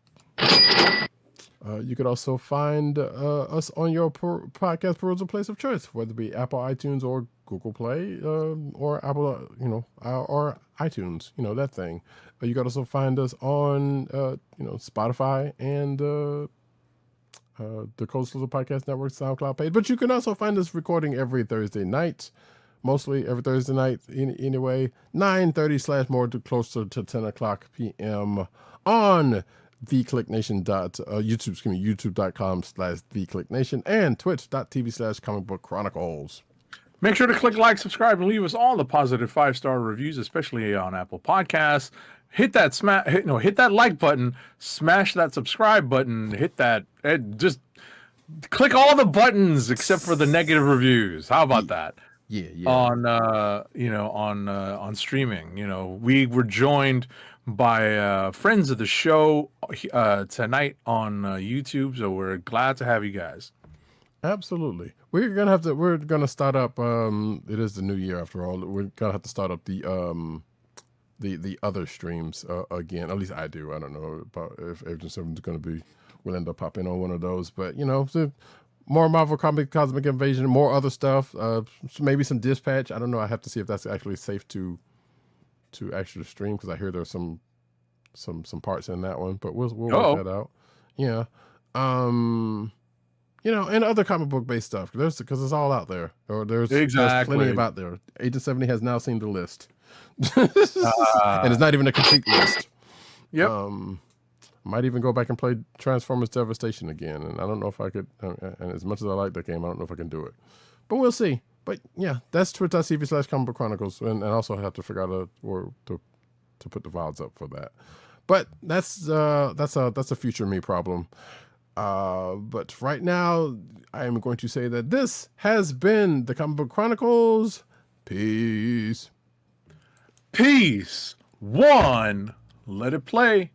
C: You could also find us on your podcast perusal place of choice, whether it be Apple iTunes or Google Play, or Apple, or iTunes, that thing. You could also find us on, Spotify and the Coastal Podcast Network SoundCloud page. But you can also find us recording every Thursday night, mostly every Thursday night anyway, 9:30 / more to closer to 10 o'clock p.m. on youtube.com/thekliqnation and twitch.tv/Comic Book Chronicles.
H: Make sure to click like, subscribe, and leave us all the positive 5-star reviews, especially on Apple Podcasts. Hit that hit that like button, smash that subscribe button, hit that, just click all the buttons except for the negative reviews. How about that?
C: Yeah.
H: On streaming. We were joined by friends of the show tonight on YouTube, so we're glad to have you guys.
C: Absolutely. We're gonna start up. It is the new year after all. We're gonna have to start up the other streams again. At least I do. I don't know about if Agent 7 is gonna be. We'll end up popping on one of those. But so more Marvel Cosmic Invasion, more other stuff. Maybe some Dispatch. I don't know. I have to see if that's actually safe to actually stream, because I hear there's some parts in that one. But we'll work that out. Yeah. And other comic book based stuff, because it's all out there. Or there's plenty of out there. Agent 70 has now seen the list, and it's not even a complete list.
H: Yep.
C: Might even go back and play Transformers Devastation again, and I don't know if I could. And as much as I like that game, I don't know if I can do it. But we'll see. But yeah, that's twitch.tv/Comic Book Chronicles, and I also have to figure out to put the VODs up for that. But that's a future me problem. But right now, I am going to say that this has been the Comic Book Chronicles. Peace.
H: Peace. One. Let it play.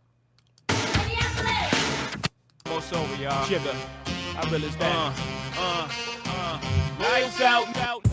G: Almost over, y'all. Jigger. I really stand. Lights out.